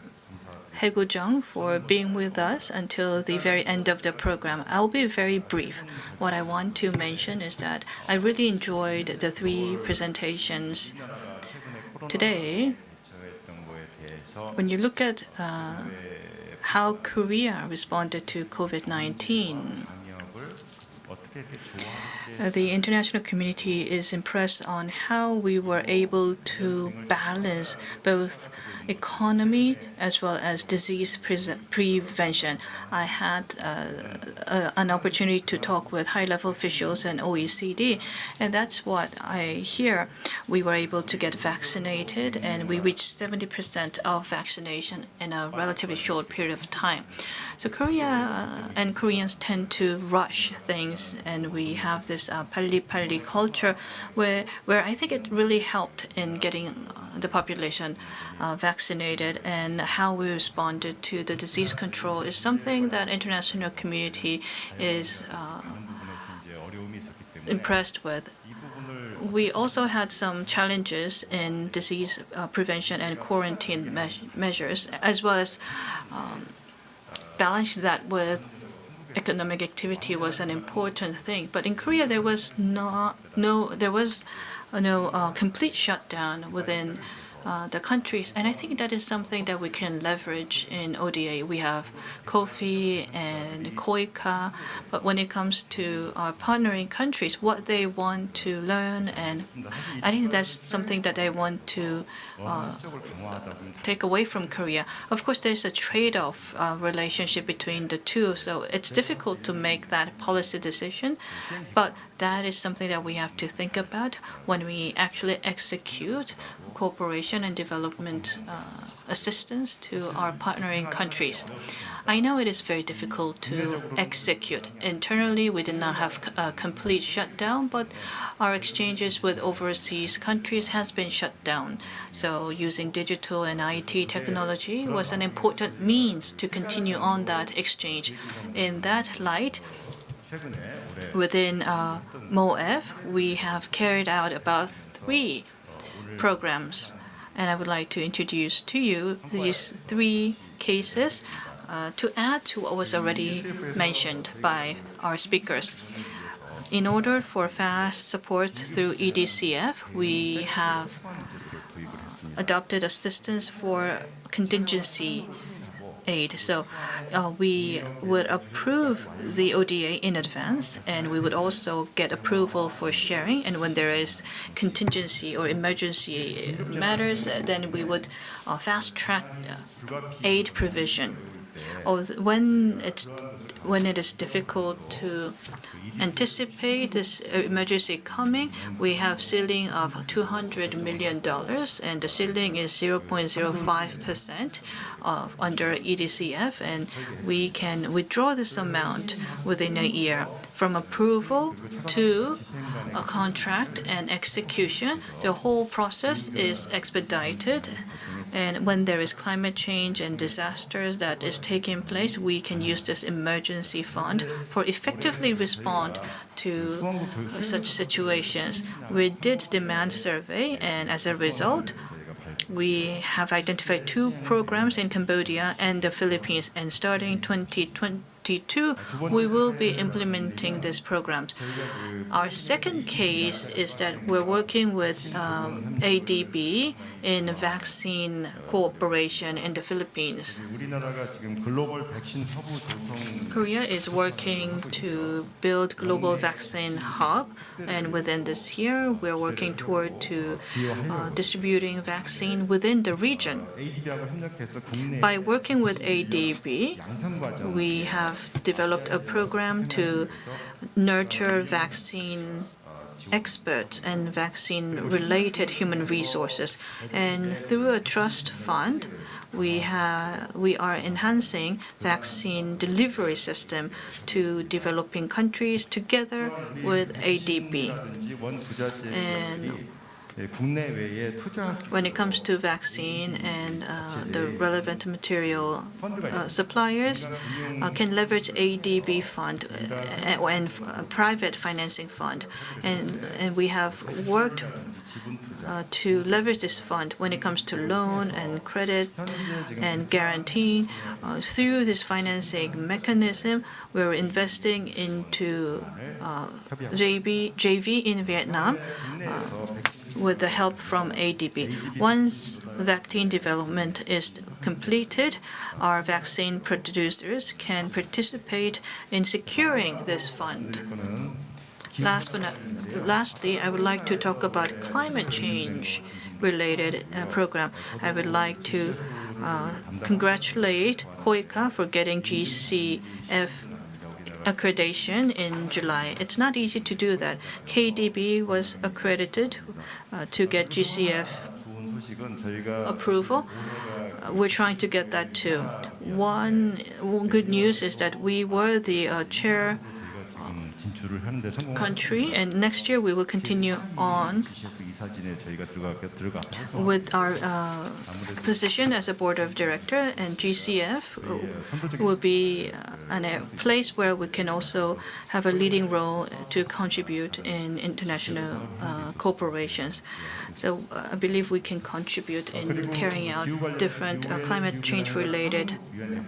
Haegu Jung for being with us until the very end of the program. I'll be very brief. What I want to mention is that I really enjoyed the 3 presentations today. When you look at how Korea responded to COVID-19, the international community is impressed on how we were able to balance both economy as well as disease prevention. I had an opportunity to talk with high-level officials and OECD, and that's what I hear. We were able to get vaccinated, and we reached 70% of vaccination in a relatively short period of time. So Korea and Koreans tend to rush things, and we have this 빨리빨리 culture where I think it really helped in getting the population vaccinated, and how we responded to the disease control is something that international community is impressed with. We also had some challenges in disease prevention and quarantine measures, as well as balance that with economic activity was an important thing. But in Korea, there was no complete shutdown within the countries, and I think that is something that we can leverage in ODA. We have COFI and KOICA, but when it comes to our partnering countries, what they want to learn, and I think that's something that they want to take away from Korea. Of course, there's a trade-off relationship between the two, so it's difficult to make that policy decision, but that is something that we have to think about when we actually execute cooperation and development assistance to our partnering countries. I know it is very difficult to execute. Internally, we did not have a complete shutdown, but our exchanges with overseas countries has been shut down. So using digital and IT technology was an important means to continue on that exchange. In that light, within MOF, we have carried out about 3 programs, and I would like to introduce to you these 3 cases to add to what was already mentioned by our speakers. In order for fast support through EDCF, we have adopted assistance for contingency aid. So we would approve the ODA in advance, and we would also get approval for sharing. And when there is contingency or emergency matters, then we would fast track aid provision. When it is difficult to anticipate this emergency coming, we have ceiling of $200 million, and the ceiling is 0.05% under EDCF, and we can withdraw this amount within a year. From approval to a contract and execution, the whole process is expedited, And when there is climate change and disasters that is taking place, we can use this emergency fund for effectively respond to such situations. We did demand survey, and as a result, we have identified 2 programs in Cambodia and the Philippines, and starting 2022, we will be implementing these programs. Our second case is that we're working with ADB in vaccine cooperation in the Philippines. Korea is working to build global vaccine hub, and within this year, we're working toward to distributing vaccine within the region. By working with ADB, we have developed a program to nurture vaccine experts and vaccine-related human resources. And through a trust fund, we are enhancing vaccine delivery system to developing countries together with ADB. And when it comes to vaccine and the relevant material suppliers can leverage ADB fund and private financing fund. And we have worked to leverage this fund when it comes to loan and credit and guarantee. Through this financing mechanism, we're investing into JV in Vietnam with the help from ADB. Once vaccine development is completed, our vaccine producers can participate in securing this fund. Lastly, I would like to talk about climate change related program. I would like to congratulate KOICA for getting GCF accreditation in July. It's not easy to do that. KDB was accredited to get GCF approval. We're trying to get that too. One good news is that we were the chair country, and next year we will continue on with our position as a board of director, and GCF will be a place where we can also have a leading role to contribute in international corporations. So I believe we can contribute in carrying out different climate change related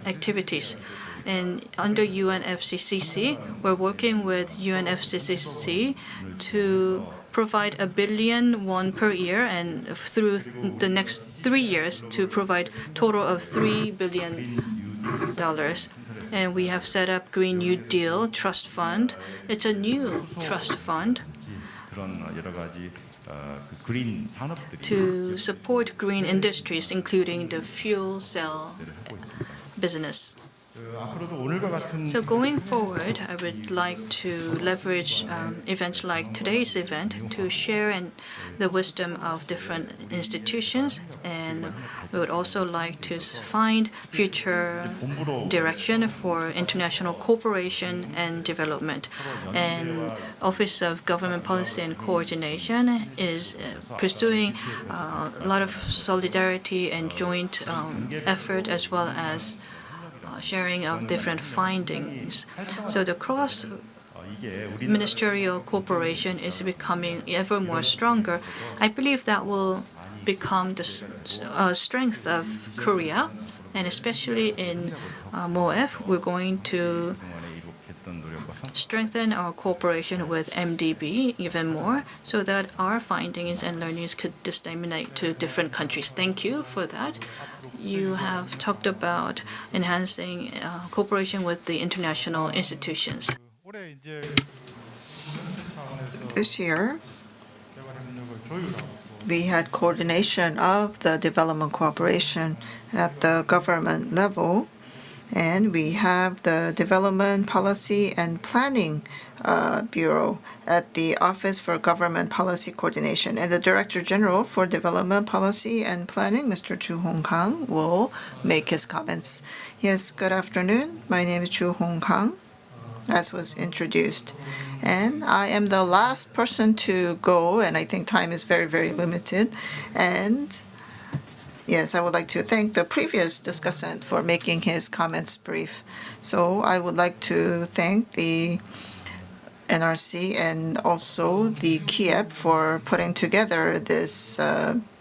activities. And under UNFCCC, we're working with UNFCCC to provide $1 billion per year, and through the next 3 years to provide total of $3 billion. And we have set up Green New Deal Trust Fund. It's a new trust fund to support green industries, including the fuel cell business. So going forward, I would like to leverage events like today's event to share the wisdom of different institutions, and we would also like to find future direction for international cooperation and development. And Office of Government Policy and Coordination is pursuing a lot of solidarity and joint effort, as well as sharing of different findings. So the cross-ministerial cooperation is becoming ever more stronger. I believe that will become the strength of Korea, and especially in MOF, we're going to strengthen our cooperation with MDB even more, so that our findings and learnings could disseminate to different countries. Thank you for that. You have talked about enhancing cooperation with the international institutions. This year, we had coordination of the development cooperation at the government level, and we have the Development Policy and Planning Bureau at the Office for Government Policy Coordination. And the Director General for Development Policy and Planning, Mr. Chu Hong-kang, will make his comments. Yes, good afternoon. My name is Chu Hong-kang, as was introduced. And I am the last person to go, and I think time is very, very limited. And Yes, I would like to thank the previous discussant for making his comments brief. So I would like to thank the NRC and also the KIEP for putting together this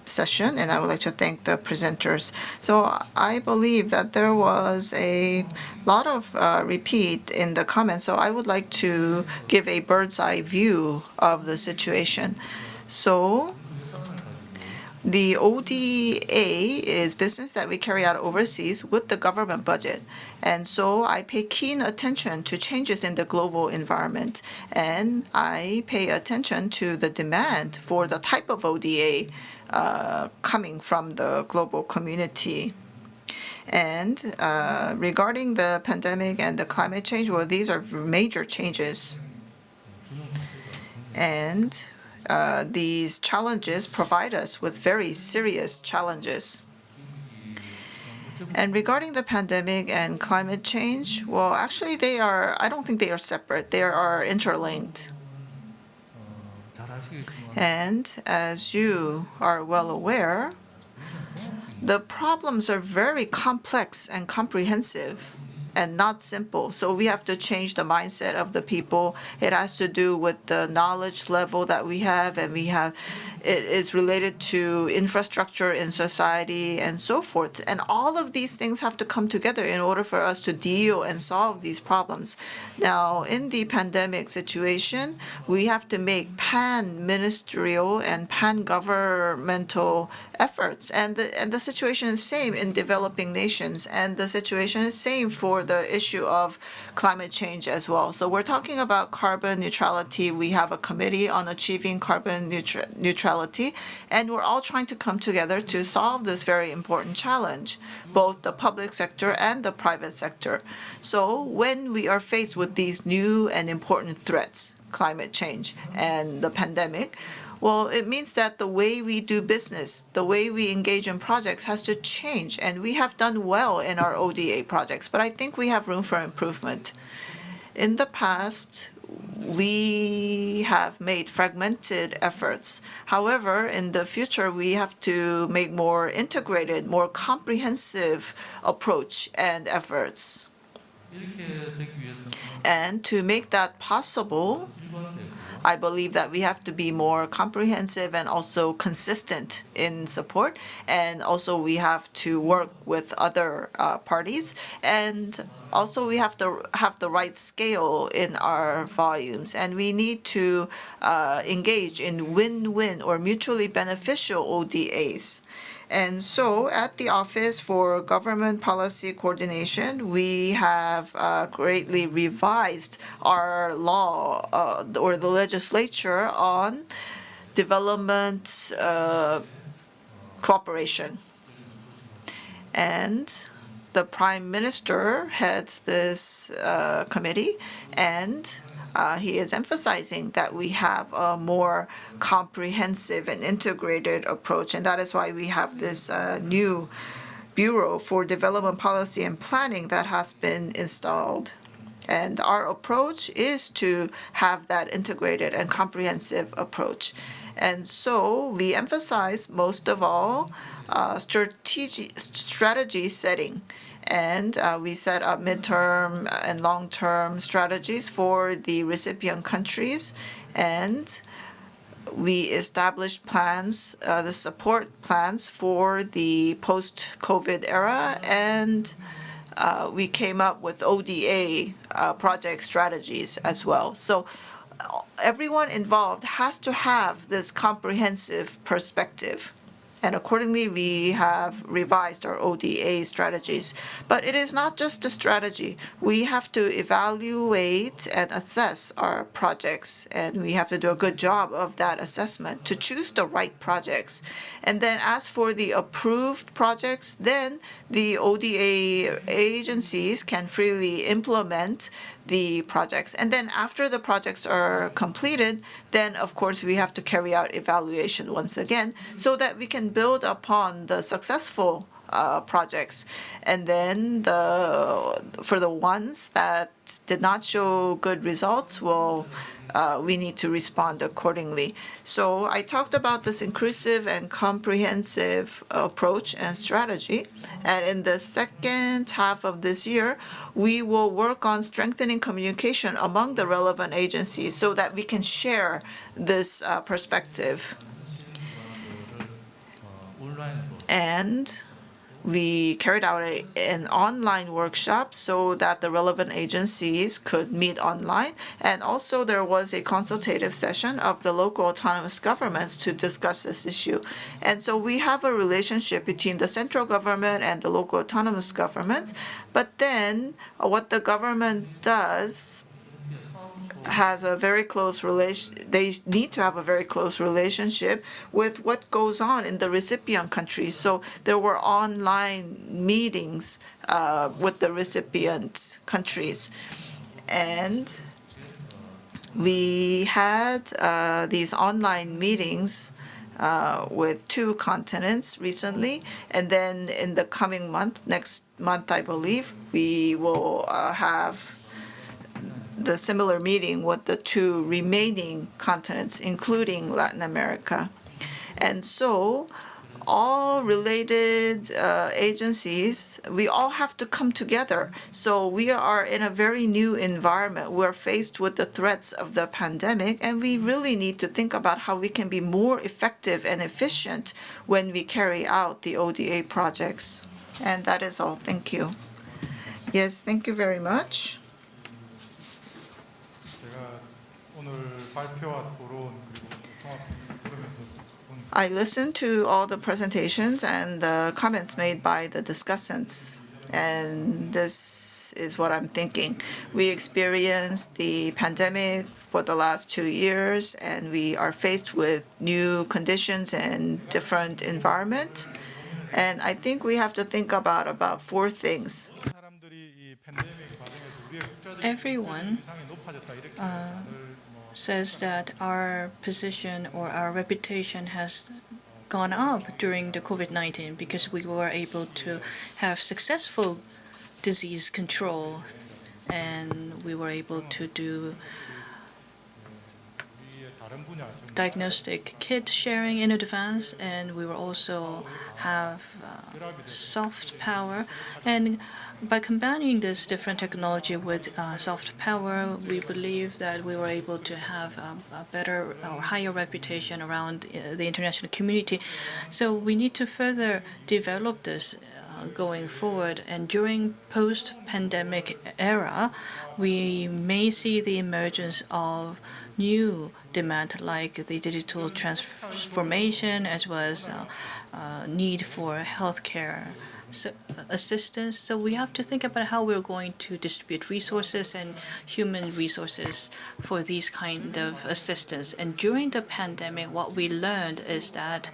session, and I would like to thank the presenters. So I believe that there was a lot of repeat in the comments, so I would like to give a bird's eye view of the situation. So the ODA is business that we carry out overseas with the government budget. And so I pay keen attention to changes in the global environment. And I pay attention to the demand for the type of ODA coming from the global community. And regarding the pandemic and the climate change, well, these are major changes. And these challenges provide us with very serious challenges. And regarding the pandemic and climate change, well, actually I don't think they are separate. They are interlinked. And as you are well aware, the problems are very complex and comprehensive and not simple. So we have to change the mindset of the people. It has to do with the knowledge level that we have, and it is related to infrastructure in society and so forth. And all of these things have to come together in order for us to deal and solve these problems. Now, in the pandemic situation, we have to make pan-ministerial and pan-governmental efforts. And the situation is same in developing nations, and the situation is same for the issue of climate change as well. So we're talking about carbon neutrality. We have a committee on achieving carbon neutrality, and we're all trying to come together to solve this very important challenge, both the public sector and the private sector. So when we are faced with these new and important threats, climate change and the pandemic, well, it means that the way we do business, the way we engage in projects has to change. And we have done well in our ODA projects, but I think we have room for improvement. In the past, we have made fragmented efforts. However, in the future, we have to make more integrated, more comprehensive approach and efforts. And to make that possible, I believe that we have to be more comprehensive and also consistent in support. And also we have to work with other parties. And also we have to have the right scale in our volumes. And we need to engage in win-win or mutually beneficial ODAs. And so at the Office for Government Policy Coordination, we have greatly revised our law or the legislature on development cooperation. And the Prime Minister heads this committee, and he is emphasizing that we have a more comprehensive and integrated approach, and that is why we have this new Bureau for Development Policy and Planning that has been installed. And our approach is to have that integrated and comprehensive approach. And so we emphasize most of all strategy setting. And we set up midterm and long-term strategies for the recipient countries. And we established plans, the support plans for the post-COVID era. And we came up with ODA project strategies as well. So everyone involved has to have this comprehensive perspective. And accordingly, we have revised our ODA strategies. But it is not just a strategy. We have to evaluate and assess our projects, and we have to do a good job of that assessment to choose the right projects. And then as for the approved projects, then the ODA agencies can freely implement the projects. And then after the projects are completed, then of course we have to carry out evaluation once again so that we can build upon the successful projects. And then for the ones that did not show good results, we need to respond accordingly. So I talked about this inclusive and comprehensive approach and strategy. And in the second half of this year, we will work on strengthening communication among the relevant agencies so that we can share this perspective. And we carried out an online workshop so that the relevant agencies could meet online. And also there was a consultative session of the local autonomous governments to discuss this issue. And so we have a relationship between the central government and the local autonomous governments. But then what the government does has a very close they need to have a very close relationship with what goes on in the recipient countries. So there were online meetings with the recipient countries. And we had these online meetings with 2 continents recently. And then in the coming month, next month, I believe, we will have the similar meeting with the 2 remaining continents, including Latin America. And so all related agencies, we all have to come together. So we are in a very new environment. We're faced with the threats of the pandemic, and we really need to think about how we can be more effective and efficient when we carry out the ODA projects. And that is all. Thank you. Yes, thank you very much. I listened to all the presentations and the comments made by the discussants, and this is what I'm thinking. We experienced the pandemic for the last 2 years, and we are faced with new conditions and different environment. And I think we have to think about 4 things. Everyone says that our position or our reputation has gone up during the COVID-19 because we were able to have successful disease control, and we were able to do diagnostic kit sharing in advance, and we will also have soft power. And by combining this different technology with soft power, we believe that we were able to have a better or higher reputation around the international community. So we need to further develop this going forward. And during post-pandemic era, we may see the emergence of new demand like the digital transformation, as well as need for healthcare assistance. So we have to think about how we're going to distribute resources and human resources for these kind of assistance. And during the pandemic, what we learned is that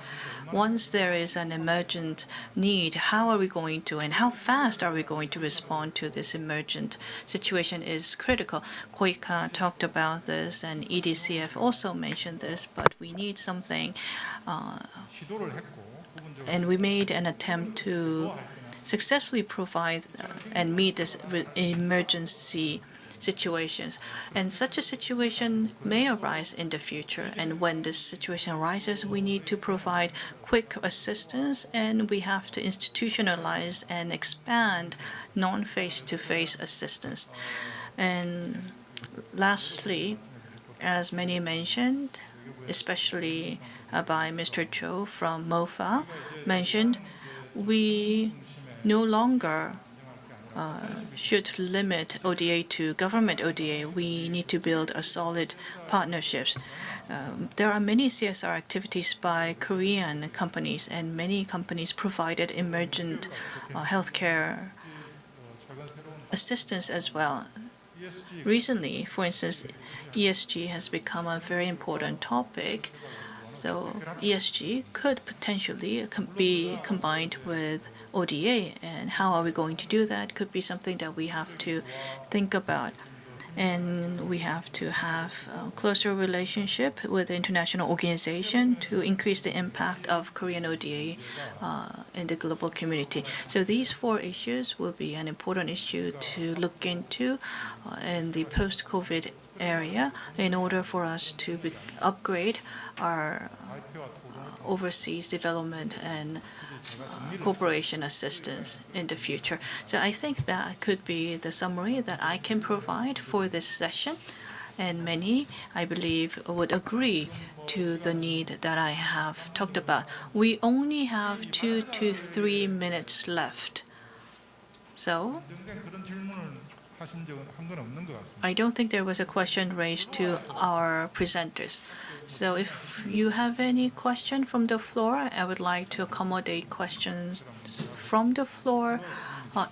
once there is an emergent need, how are we going to and how fast are we going to respond to this emergent situation is critical. Koika talked about this, and EDCF also mentioned this, but we need something. And we made an attempt to successfully provide and meet this emergency situations. And such a situation may arise in the future. And when this situation arises, we need to provide quick assistance, and we have to institutionalize and expand non-face-to-face assistance. And lastly, as many mentioned, especially by Mr. Cho from MOFA mentioned, we no longer should limit ODA to government ODA. We need to build a solid partnerships. There are many CSR activities by Korean companies, and many companies provided emergent healthcare assistance as well. Recently, for instance, ESG has become a very important topic. So ESG could potentially be combined with ODA, and how are we going to do that could be something that we have to think about. And we have to have a closer relationship with the international organization to increase the impact of Korean ODA in the global community. So these 4 issues will be an important issue to look into in the post-COVID area in order for us to upgrade our overseas development and cooperation assistance in the future. So I think that could be the summary that I can provide for this session. And many, I believe, would agree to the need that I have talked about. We only have 2 to 3 minutes left. So I don't think there was a question raised to our presenters. So if you have any question from the floor, I would like to accommodate questions from the floor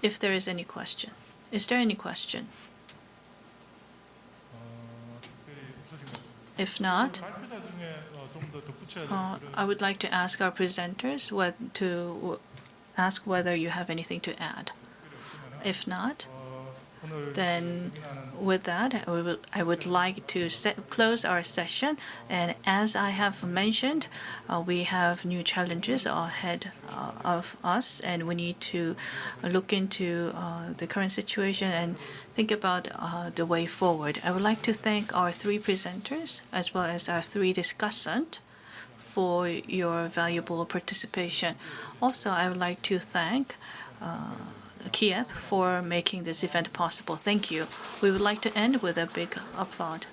if there is any question. Is there any question? If not, I would like to ask our presenters ask whether you have anything to add. If not, then with that, I would like to close our session. And as I have mentioned, we have new challenges ahead of us, and we need to look into the current situation and think about the way forward. I would like to thank our 3 presenters as well as our 3 discussants for your valuable participation. Also, I would like to thank Kiev for making this event possible. Thank you. We would like to end with a big applaud.